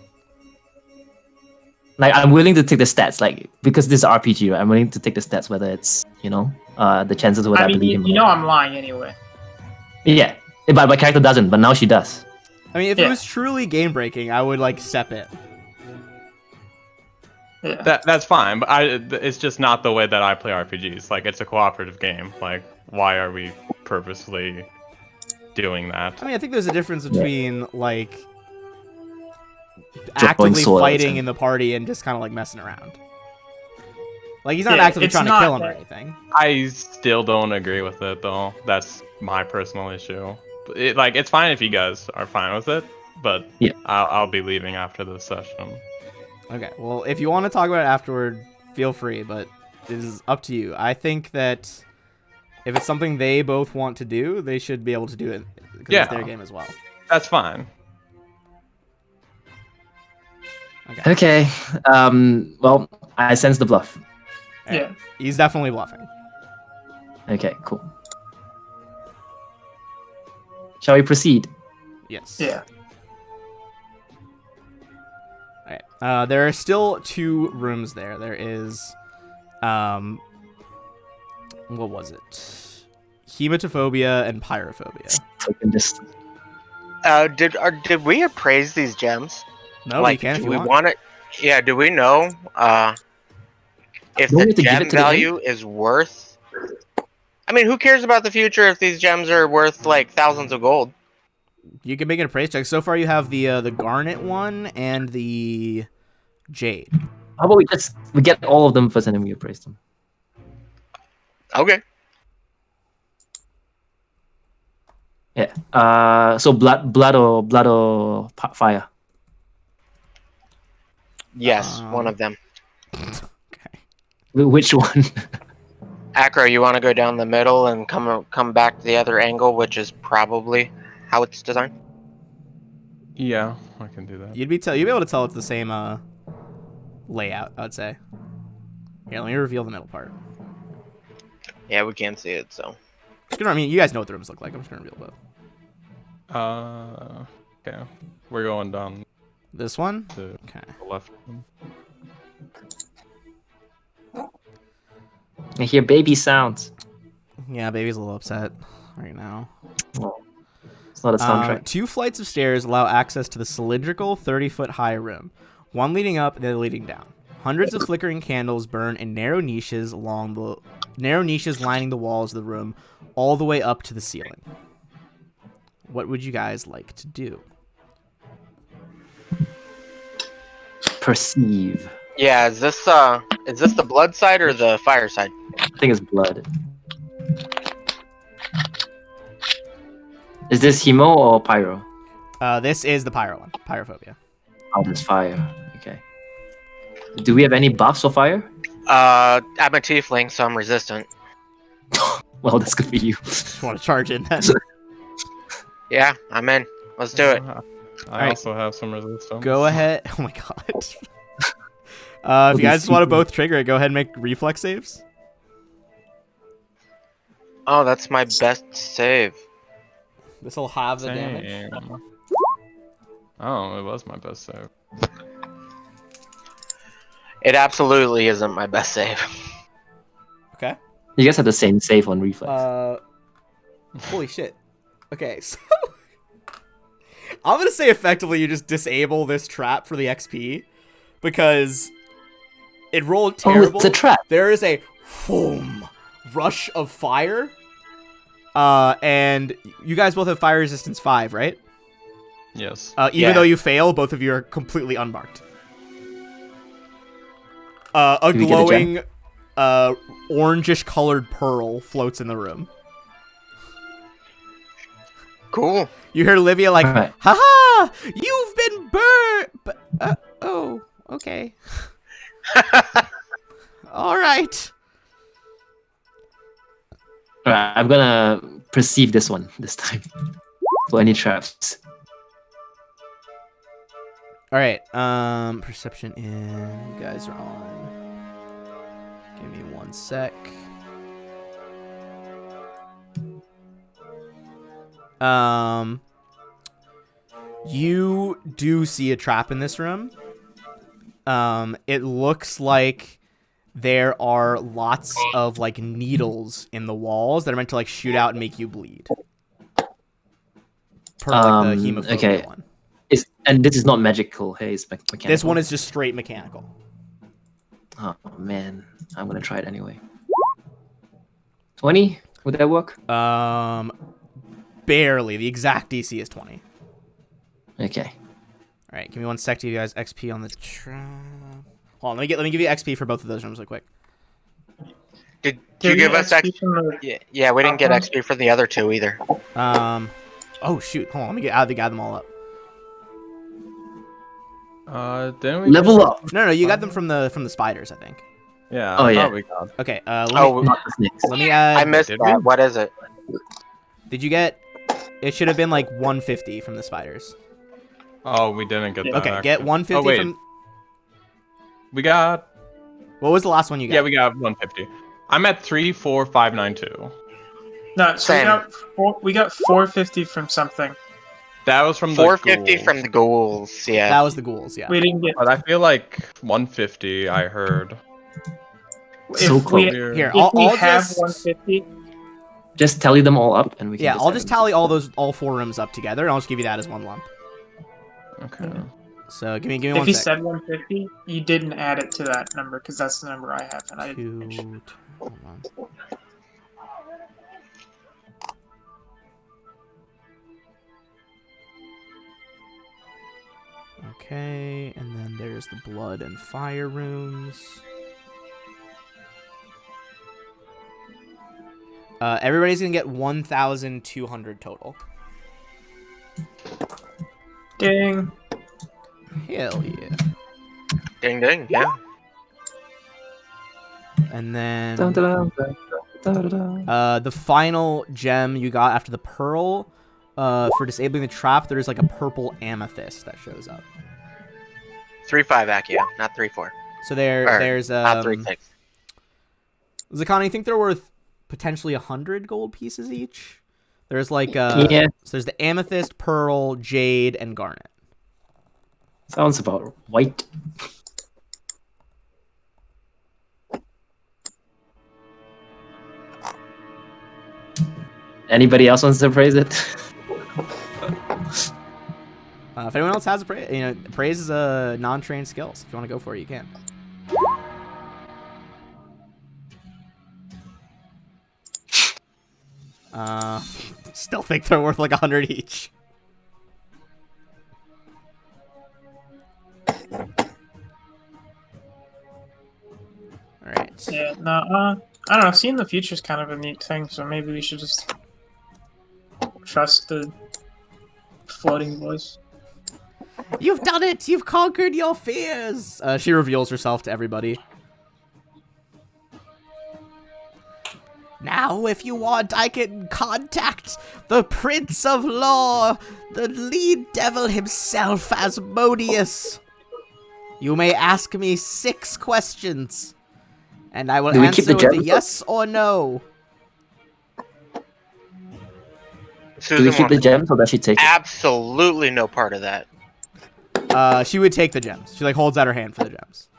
S3: Like I'm willing to take the stats, like because this is RPG, right? I'm willing to take the stats whether it's the chances whether I,
S2: I mean,
S3: believe him.
S2: you
S3: or
S2: know
S3: not.
S2: I'm lying anyway.
S3: Yeah, but my character doesn't. But now she does.
S1: I mean, if it
S2: Yeah.
S1: was truly game breaking, I would like step in.
S2: Yeah.
S4: That's fine, but it's just not the way that I play RPGs. Like it's a cooperative game. Like why are we purposely doing that?
S1: I mean, I think there's a difference between like
S3: Drawing
S1: actively
S3: swords
S1: fighting
S3: and-
S1: in the party and just kind of like messing around. Like he's not
S2: Yeah,
S1: actively
S2: it's
S1: trying to
S2: not
S1: kill him or
S2: that-
S1: anything.
S4: I still don't agree with it though. That's my personal issue. It's fine if you guys are fine with it, but
S3: Yeah.
S4: I'll be leaving after this session.
S1: Okay, well, if you want to talk about it afterward, feel free, but it is up to you. I think that if it's something they both want to do, they should be able to do it because
S4: Yeah.
S1: it's their game as well.
S4: That's fine.
S1: Okay.
S3: Okay. Well, I sense the bluff.
S2: Yeah.
S1: He's definitely bluffing.
S3: Okay. Cool. Shall we proceed?
S1: Yes.
S2: Yeah.
S1: Alright. There are still 2 rooms there. There is, what was it? Hematophobia and pyrophobia.
S3: So we can just
S5: Did we appraise these gems?
S1: No,
S5: like,
S1: you can if
S5: do
S1: you
S5: we
S1: want.
S5: want it? Yeah. Do we know if
S3: Don't we
S5: the
S3: have to give it
S5: gem
S3: to the game?
S5: value is worth? I mean, who cares about the future if these gems are worth like thousands of gold?
S1: You can make an appraise check. So far, you have the garnet one and the jade.
S3: How about we get all of them first and then we appraise them.
S5: Okay.
S3: Yeah. So blood or fire.
S5: Yes, one of them.
S1: Okay.
S3: Which one?
S5: Acro, you want to go down the middle and come back to the other angle, which is probably how it's designed.
S4: Yeah, I can do that.
S1: You'd be able to tell it's the same layout, I'd say. Here, let me reveal the middle part.
S5: Yeah, we can't see it, so.
S1: I mean, you guys know what the rooms look like. I'm just gonna reveal both.
S4: Okay. We're going down
S1: This one?
S4: to
S1: Okay.
S4: the left.
S3: I hear baby sounds.
S1: Yeah, baby's a little upset right now.
S3: Oh, it's not a soundtrack.
S1: 2 flights of stairs allow access to the cylindrical 30-foot high room. One leading up and the other leading down. Hundreds of flickering candles burn in narrow niches lining the walls of the room, all the way up to the ceiling. What would you guys like to do?
S3: Perceive.
S5: Yeah, is this the blood side or the fire side?
S3: I think it's blood. Is this hemo or pyro?
S1: This is the pyro one. Pyrophobia.
S3: Oh, there's fire. Okay. Do we have any buffs for fire?
S5: I'm a tiefling, so I'm resistant.
S3: Well, that's good for you.
S1: Just want to charge in then.
S5: Yeah, I'm in. Let's do it.
S4: I
S1: Alright.
S4: also have some resistance.
S1: Go ahead. Oh my god. If you guys just want to both trigger it, go ahead and make reflex saves.
S5: Oh, that's my best save.
S1: This will have the damage.
S4: Damn. Oh, it was my best save.
S5: It absolutely isn't my best save.
S1: Okay.
S3: You guys have the same save on reflex.
S1: Holy shit. Okay, so I'm gonna say effectively you just disable this trap for the XP because it rolled terrible.
S3: Oh, it's a trap.
S1: There is a boom rush of fire. And you guys both have fire resistance 5, right?
S4: Yes.
S1: Even though you fail, both of you are completely unmarked. A
S3: Do we get a gem?
S1: glowing, orangish colored pearl floats in the room.
S5: Cool.
S1: You hear Livia like,
S3: Alright.
S1: "Ha! You've been burned." Oh, okay. All right.
S3: Alright, I'm gonna perceive this one this time. For any traps.
S1: All right. Perception in. You guys are on. Give me 1 sec. You do see a trap in this room. It looks like there are lots of like needles in the walls that are meant to like shoot out and make you bleed. Per like the hemophobia
S3: okay.
S1: one.
S3: And this is not magical, hey, it's mechanical.
S1: This one is just straight mechanical.
S3: Oh man, I'm gonna try it anyway. 20? Would that work?
S1: Barely. The exact DC is 20.
S3: Okay.
S1: All right, give me 1 sec to give you guys XP on the trap. Hold on, let me give you XP for both of those rooms real quick.
S5: Did you give us XP?
S2: from the
S5: Yeah, we didn't get
S2: one?
S5: XP for the other two either.
S1: Oh shoot, hold on, let me add them all up.
S4: Didn't we
S3: Level
S4: get-
S3: up!
S1: No, you got them from the spiders, I think.
S4: Yeah.
S3: Oh,
S4: I
S3: yeah.
S4: thought we got.
S1: Okay,
S5: Oh,
S3: Not the snakes.
S1: let me add.
S5: I missed
S4: Did
S5: that.
S4: we?
S5: What is it?
S1: Did you get? It should have been like 150 from the spiders.
S4: Oh, we didn't get that.
S1: Okay, get
S4: actually.
S1: 150
S4: Oh, wait.
S1: from.
S4: We got.
S1: What was the last one you got?
S4: Yeah, we got 150. I'm at 34592.
S2: No, so
S5: Same.
S2: we got 450 from something.
S4: That was from the
S5: 450
S4: ghouls.
S5: from the ghouls. Yeah.
S1: That was the ghouls, yeah.
S2: We didn't get.
S4: But I feel like 150. I heard.
S3: So
S2: If we
S3: close.
S1: Here,
S2: if we
S1: I'll
S2: have
S1: just
S2: 150,
S3: Just tally them all up, and we can.
S1: yeah, I'll
S3: have
S1: just
S3: it.
S1: tally all 4 rooms up together, and I'll just give you that as one lump.
S4: Okay.
S1: So give me
S2: if
S1: 1
S2: he
S1: sec.
S2: said 150, you didn't add it to that number because that's the number I have, and I didn't. finish.
S1: Hold on. Okay, and then there's the blood and fire rooms. Everybody's gonna get 1,200 total.
S2: Ding.
S1: Hell yeah!
S5: Ding ding. Yeah.
S1: And then
S3: Dun, dun, dun, dun, dun, dun.
S1: the final gem you got after the pearl, for disabling the trap, there's like a purple amethyst that shows up.
S5: 3-5 Accio, not 3-4.
S1: So
S5: Or,
S1: there's
S5: not 3-6.
S1: Zakana, you think they're worth potentially 100 gold pieces each? There's like
S3: Yeah.
S1: so there's the amethyst, pearl, jade, and garnet.
S3: Sounds about white. Anybody else wants to praise it?
S1: If anyone else has a praise, praise is a non-trained skill. So if you want to go for it, you can. Still think they're worth like 100 each. All right.
S2: Yeah. No. I don't know. Seeing the future is kind of a neat thing, so maybe we should just trust the floating voice.
S1: You've done it! You've conquered your fears! She reveals herself to everybody. Now, if you want, I can contact the Prince of Law, the lead devil himself, Asmodeus. You may ask me 6 questions, and I will
S3: Do we keep
S1: answer
S3: the
S1: with a
S3: gems?
S1: yes or no.
S5: Susan
S3: Do we keep
S5: wants
S3: the gems, or does she take it?
S5: absolutely no part of that.
S1: She would take the gems. She like holds out her hand for the gems.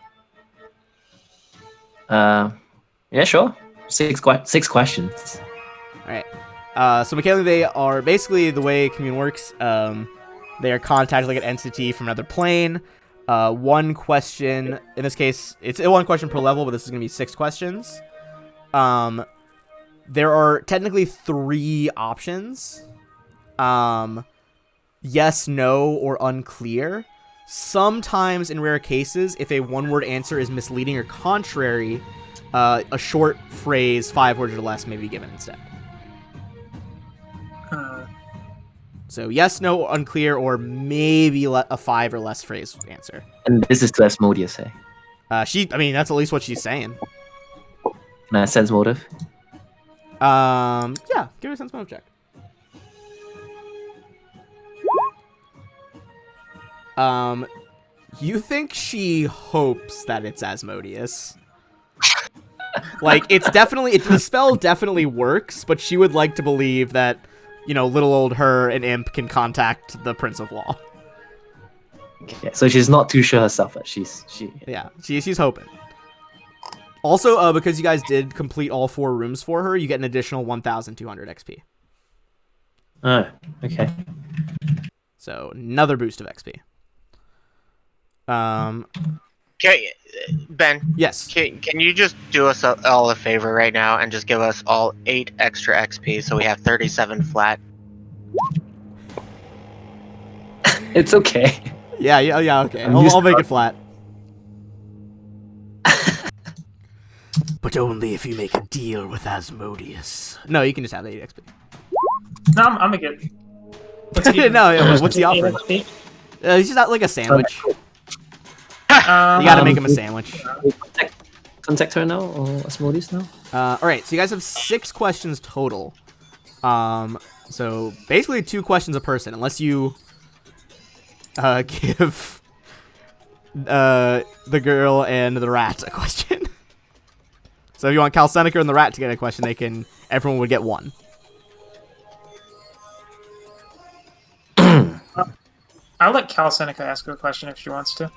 S3: Yeah, sure. 6 questions.
S1: All right. So mechanically, they are basically the way commune works. They are contacted like an entity from another plane. 1 question. In this case, it's 1 question per level, but this is gonna be 6 questions. There are technically 3 options. Yes, no, or unclear. Sometimes, in rare cases, if a 1-word answer is misleading or contrary, a short phrase, 5 words or less, may be given instead. So yes, no, unclear, or maybe a 5 or less phrase answer.
S3: And this is to Asmodeus, eh?
S1: I mean, that's at least what she's saying.
S3: Can I sense motive?
S1: Yeah, give her a sense motive check. You think she hopes that it's Asmodeus? Like, it's definitely, the spell definitely works, but she would like to believe that, little old her and Imp can contact the Prince of Law.
S3: Okay, so she's not too sure herself, but she's.
S1: Yeah, she's hoping. Also, because you guys did complete all 4 rooms for her, you get an additional 1,200 XP.
S3: Oh, okay.
S1: So, another boost of XP.
S5: Okay, Ben.
S1: Yes.
S5: Can you just do us all a favor right now and just give us all 8 extra XP so we have 37 flat?
S3: It's okay.
S1: Yeah, okay.
S3: I'm
S1: I'll
S3: used
S1: make
S3: to
S1: it flat. But only if you make a deal with Asmodeus. No, you can just have 8 XP.
S2: No, I'm a good. What's he-
S1: No, what's the offer?
S2: AXP?
S1: He's just not like a sandwich.
S2: Um,
S1: You gotta make him a sandwich.
S3: Contact her now, or Asmodeus now?
S1: Alright, so you guys have 6 questions total. So basically 2 questions a person, unless you give the girl and the rat a question. So if you want Calcenica and the rat to get a question, everyone would get 1.
S2: I'll let Cal Seneca ask a question if she wants to.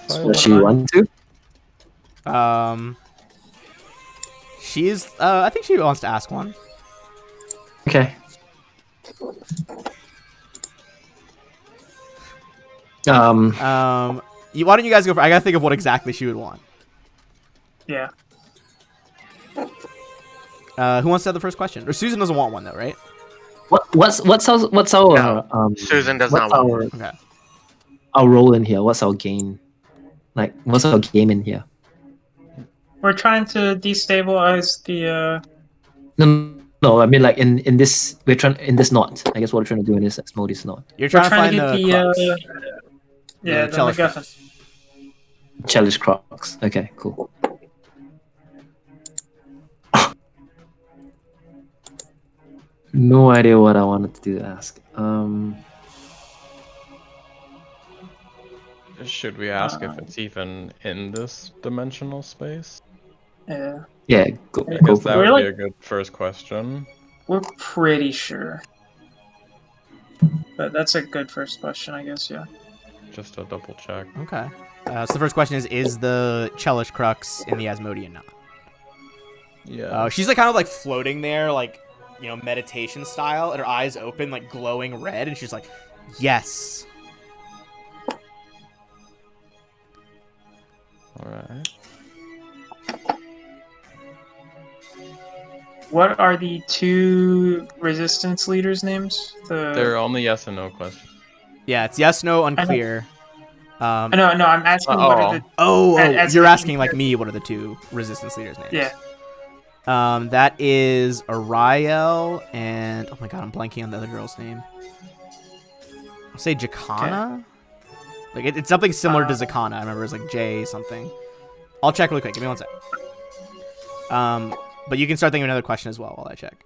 S3: Does she want to?
S1: She's. I think she wants to ask one.
S3: Okay.
S1: Why don't you guys go for? I gotta think of what exactly she would want.
S2: Yeah.
S1: Who wants to have the first question? Or Susan doesn't want one though, right?
S3: What's our
S5: No, Susan does
S3: what's
S5: not want
S3: our
S1: Okay.
S3: our role in here? What's our gain? Like, what's our game in here?
S2: We're trying to destabilize the.
S3: No. I mean, like in this, we're trying in this knot. I guess what we're trying to do in this mode is not
S1: You're
S2: We're
S1: trying to find
S2: get
S1: the
S2: the.
S1: crux.
S2: Yeah,
S1: The
S2: the
S1: Chalice
S2: MacGuffin.
S1: Crux.
S3: challenge crocs. Okay, cool. No idea what I wanted to ask.
S4: Should we ask if it's even in this dimensional space?
S2: Yeah.
S3: Yeah, go
S4: I
S3: go
S4: guess
S3: for
S4: that
S3: it.
S2: We're
S4: would be
S2: like-
S4: a good first question.
S2: We're pretty sure. But that's a good first question, I guess, yeah.
S4: Just to double check.
S1: Okay. So the first question is the Chelish Crux in the Asmodean knot?
S4: Yeah.
S1: She's like kind of like floating there, like, you know, meditation style, and her eyes open, like glowing red, and she's like, yes.
S4: Alright.
S2: What are the two resistance leaders' names?
S4: They're only yes and no questions.
S1: Yeah, it's yes, no, unclear.
S2: No, I'm asking what are the. As
S1: You're
S2: in-
S1: asking like me, what are the two resistance leaders' names?
S2: Yeah.
S1: That is Ariel and oh my god, I'm blanking on the other girl's name. I'll say Jacana. Like it's something similar to Zakana. I remember it's like J something. I'll check really quick. Give me one sec. But you can start thinking of another question as well while I check.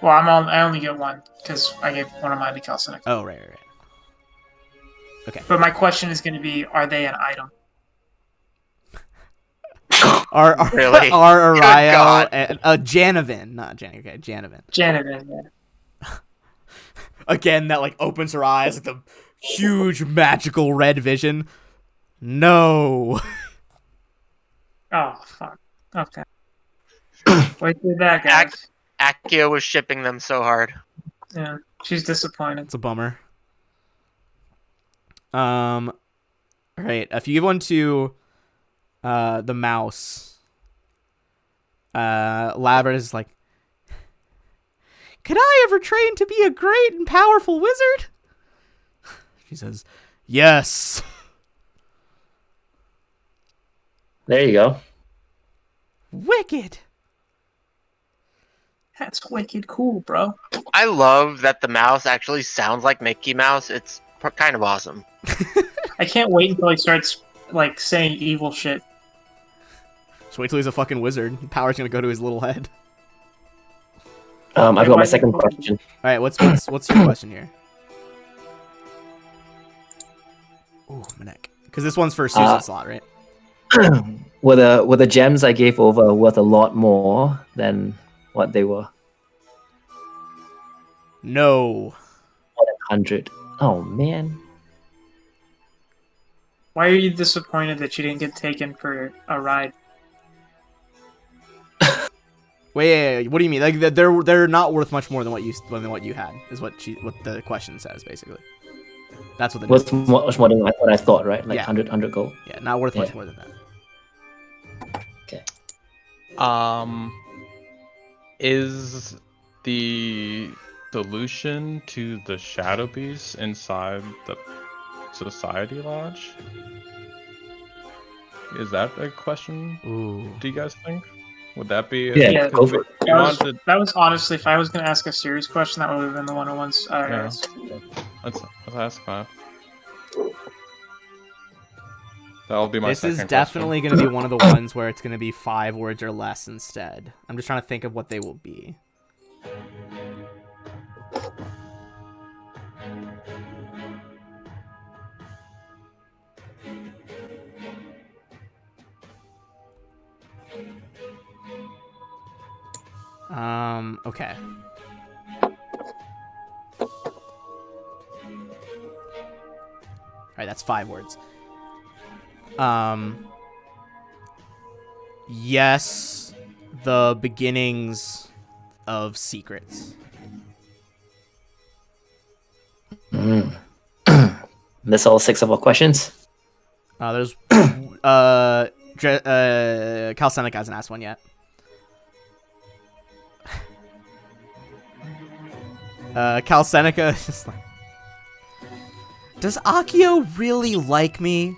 S2: Well, I only get one because I gave one of mine to Calcinic.
S1: Oh right. Okay.
S2: But my question is going to be: are they an item?
S1: Are
S5: Really?
S1: are
S5: Good
S1: Ariel
S5: God.
S1: and Janavin, not Jan. Okay, Janavin.
S2: Janivan, yeah.
S1: Again, that like opens her eyes, like the huge magical red vision. No.
S2: Oh, fuck. Okay. Wait till that, guys.
S5: Akia was shipping them so hard.
S2: Yeah, she's disappointed.
S1: It's a bummer. All right. If you give one to the mouse, Labrador is like, could I ever train to be a great and powerful wizard? She says, yes.
S3: There you go.
S1: Wicked.
S2: That's wicked cool, bro.
S5: I love that the mouse actually sounds like Mickey Mouse. It's kind of awesome.
S2: I can't wait until he starts like saying evil shit.
S1: Just wait till he's a fucking wizard. Power's gonna go to his little head.
S3: I've got my second question.
S1: All right. What's your question here? Ooh, my neck. Because this one's for Susan slot, right?
S3: Were the gems I gave over worth a lot more than what they were?
S1: No.
S3: More than 100. Oh man.
S2: Why are you disappointed that you didn't get taken for a ride?
S1: Wait, what do you mean? Like they're not worth much more than what you had is what the question says basically. That's what the
S3: Worth much more than what I thought, right? Like
S1: Yeah.
S3: 100 gold.
S1: Yeah, not worth much
S3: Yeah.
S1: more than that.
S4: Is the solution to the Shadow Beast inside the Society Lodge? Is that a question?
S1: Ooh.
S4: Do you guys think? Would that be?
S3: Yeah, go for it.
S2: That was honestly, if I was going to ask a serious question, that would have been the one of ones.
S4: Yeah. Let's ask that. That'll be my
S1: This is
S4: second
S1: definitely going to be one of the ones where it's going to be 5 words or less instead. I'm just trying to think of what they will be. Okay. right, that's 5 words. Yes, the beginnings of secrets.
S3: That's all 6 of our questions.
S1: There's Cal Seneca hasn't asked one yet. Cal Seneca is just like, does Akio really like me?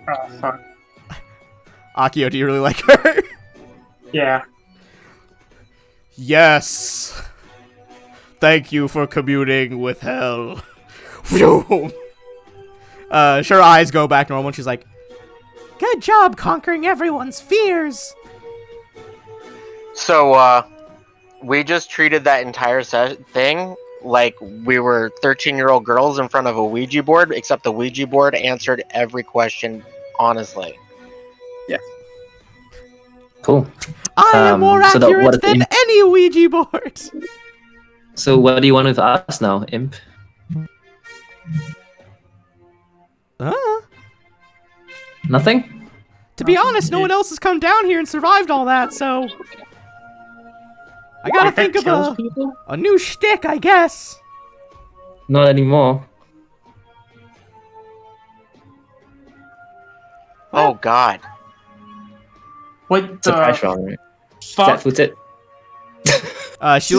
S2: Oh fuck.
S1: Akio, do you really like her?
S2: Yeah.
S1: Yes. Thank you for communing with hell. Phew. Her eyes go back normal and she's like, good job conquering everyone's fears.
S5: So, we just treated that entire thing like we were 13-year-old girls in front of a Ouija board, except the Ouija board answered every question honestly.
S3: Cool.
S1: I am more
S3: so what
S1: accurate
S3: is
S1: than
S3: the-
S1: any Ouija board.
S3: So what do you want with us now, Imp? Nothing?
S1: To be honest, no one else has come down here and survived all that, so I gotta think of a new shtick, I guess.
S3: Not anymore.
S5: Oh God.
S2: What
S3: Surprise
S2: the
S3: round, right?
S2: fuck?
S3: Flat-footed.
S1: She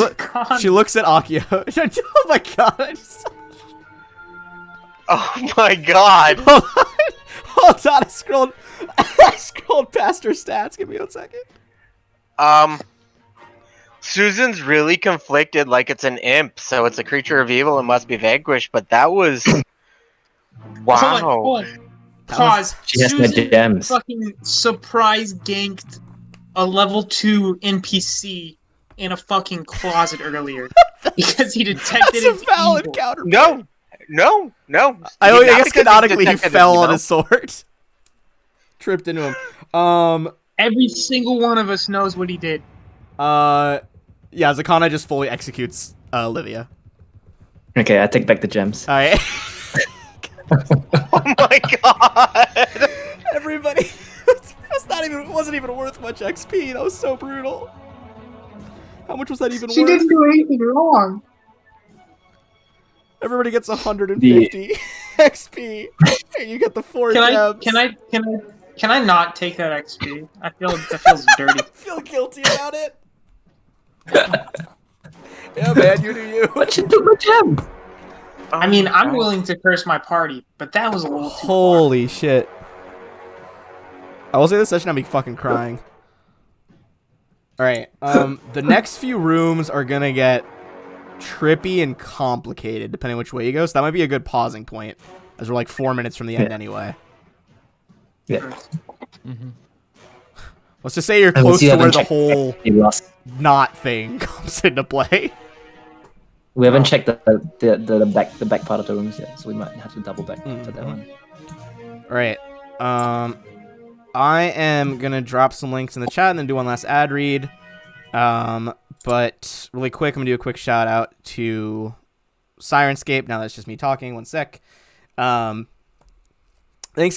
S1: looks at Akio. Oh my god!
S5: Oh my God.
S1: Hold on, I scrolled past her stats. Give me 1 second.
S5: Susan's really conflicted, like it's an imp, so it's a creature of evil and must be vanquished. But that was wow.
S2: Hold on. Pause.
S3: She has no
S2: Susan
S3: gems.
S2: fucking surprise ganked a level 2 NPC in a fucking closet earlier because he detected
S1: That's a
S2: his
S1: valid
S2: evil.
S1: counterpoint.
S5: No.
S1: I
S5: Not
S1: guess
S5: because
S1: canonically he
S5: detected
S1: fell
S5: evil.
S1: on his sword. Tripped into him.
S2: Every single one of us knows what he did.
S1: Yeah, Zakana just fully executes Olivia.
S3: Okay, I take back the gems.
S1: Alright.
S5: Oh my God.
S1: Everybody. It wasn't even worth much XP. That was so brutal. How much was that even
S2: She
S1: worth?
S2: didn't do anything wrong.
S1: Everybody gets 150 XP. And you get the 4 gems.
S2: Can I not take that XP? I feel that feels dirty.
S1: I feel guilty about it. Yeah, man, you do you.
S3: But she took my gem!
S2: I mean, I'm willing to curse my party, but that was a little too far.
S1: Holy shit. I will say this session had me fucking crying. Alright, the next few rooms are gonna get trippy and complicated, depending which way you go, so that might be a good pausing point, as we're like 4 minutes from the end anyway.
S3: Yeah.
S1: Let's just say you're
S3: I will
S1: close
S3: see
S1: to
S3: you
S1: where the
S3: haven't
S1: whole
S3: We lost.
S1: knot thing comes into play.
S3: We haven't checked the back part of the rooms yet, so we might have to double back to that one.
S1: Alright, I am gonna drop some links in the chat and then do one last ad read. But really quick, I'm gonna do a quick shout out to Sirenscape. Now that's just me talking. 1 sec. Thanks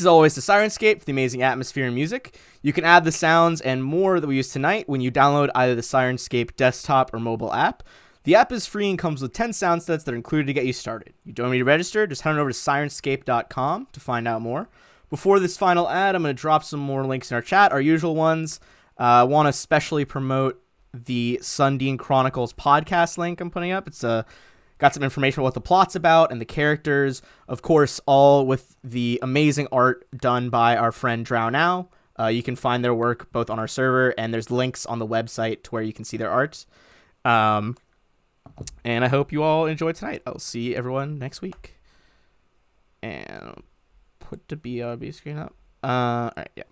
S1: as always to Sirenscape for the amazing atmosphere and music. You can add the sounds and more that we use tonight when you download either the Sirenscape desktop or mobile app. The app is free and comes with 10 sound sets that are included to get you started. You don't need to register, just head on over to Sirenscape.com to find out more. Before this final ad, I'm going to drop some more links in our chat, our usual ones. I want to especially promote the Sundine Chronicles podcast link I'm putting up. It's got some information about what the plot's about and the characters. Of course, all with the amazing art done by our friend Drow Now. You can find their work both on our server, and there's links on the website to where you can see their art. And I hope you all enjoyed tonight. I'll see everyone next week. And put the BRB screen up. All right, yeah.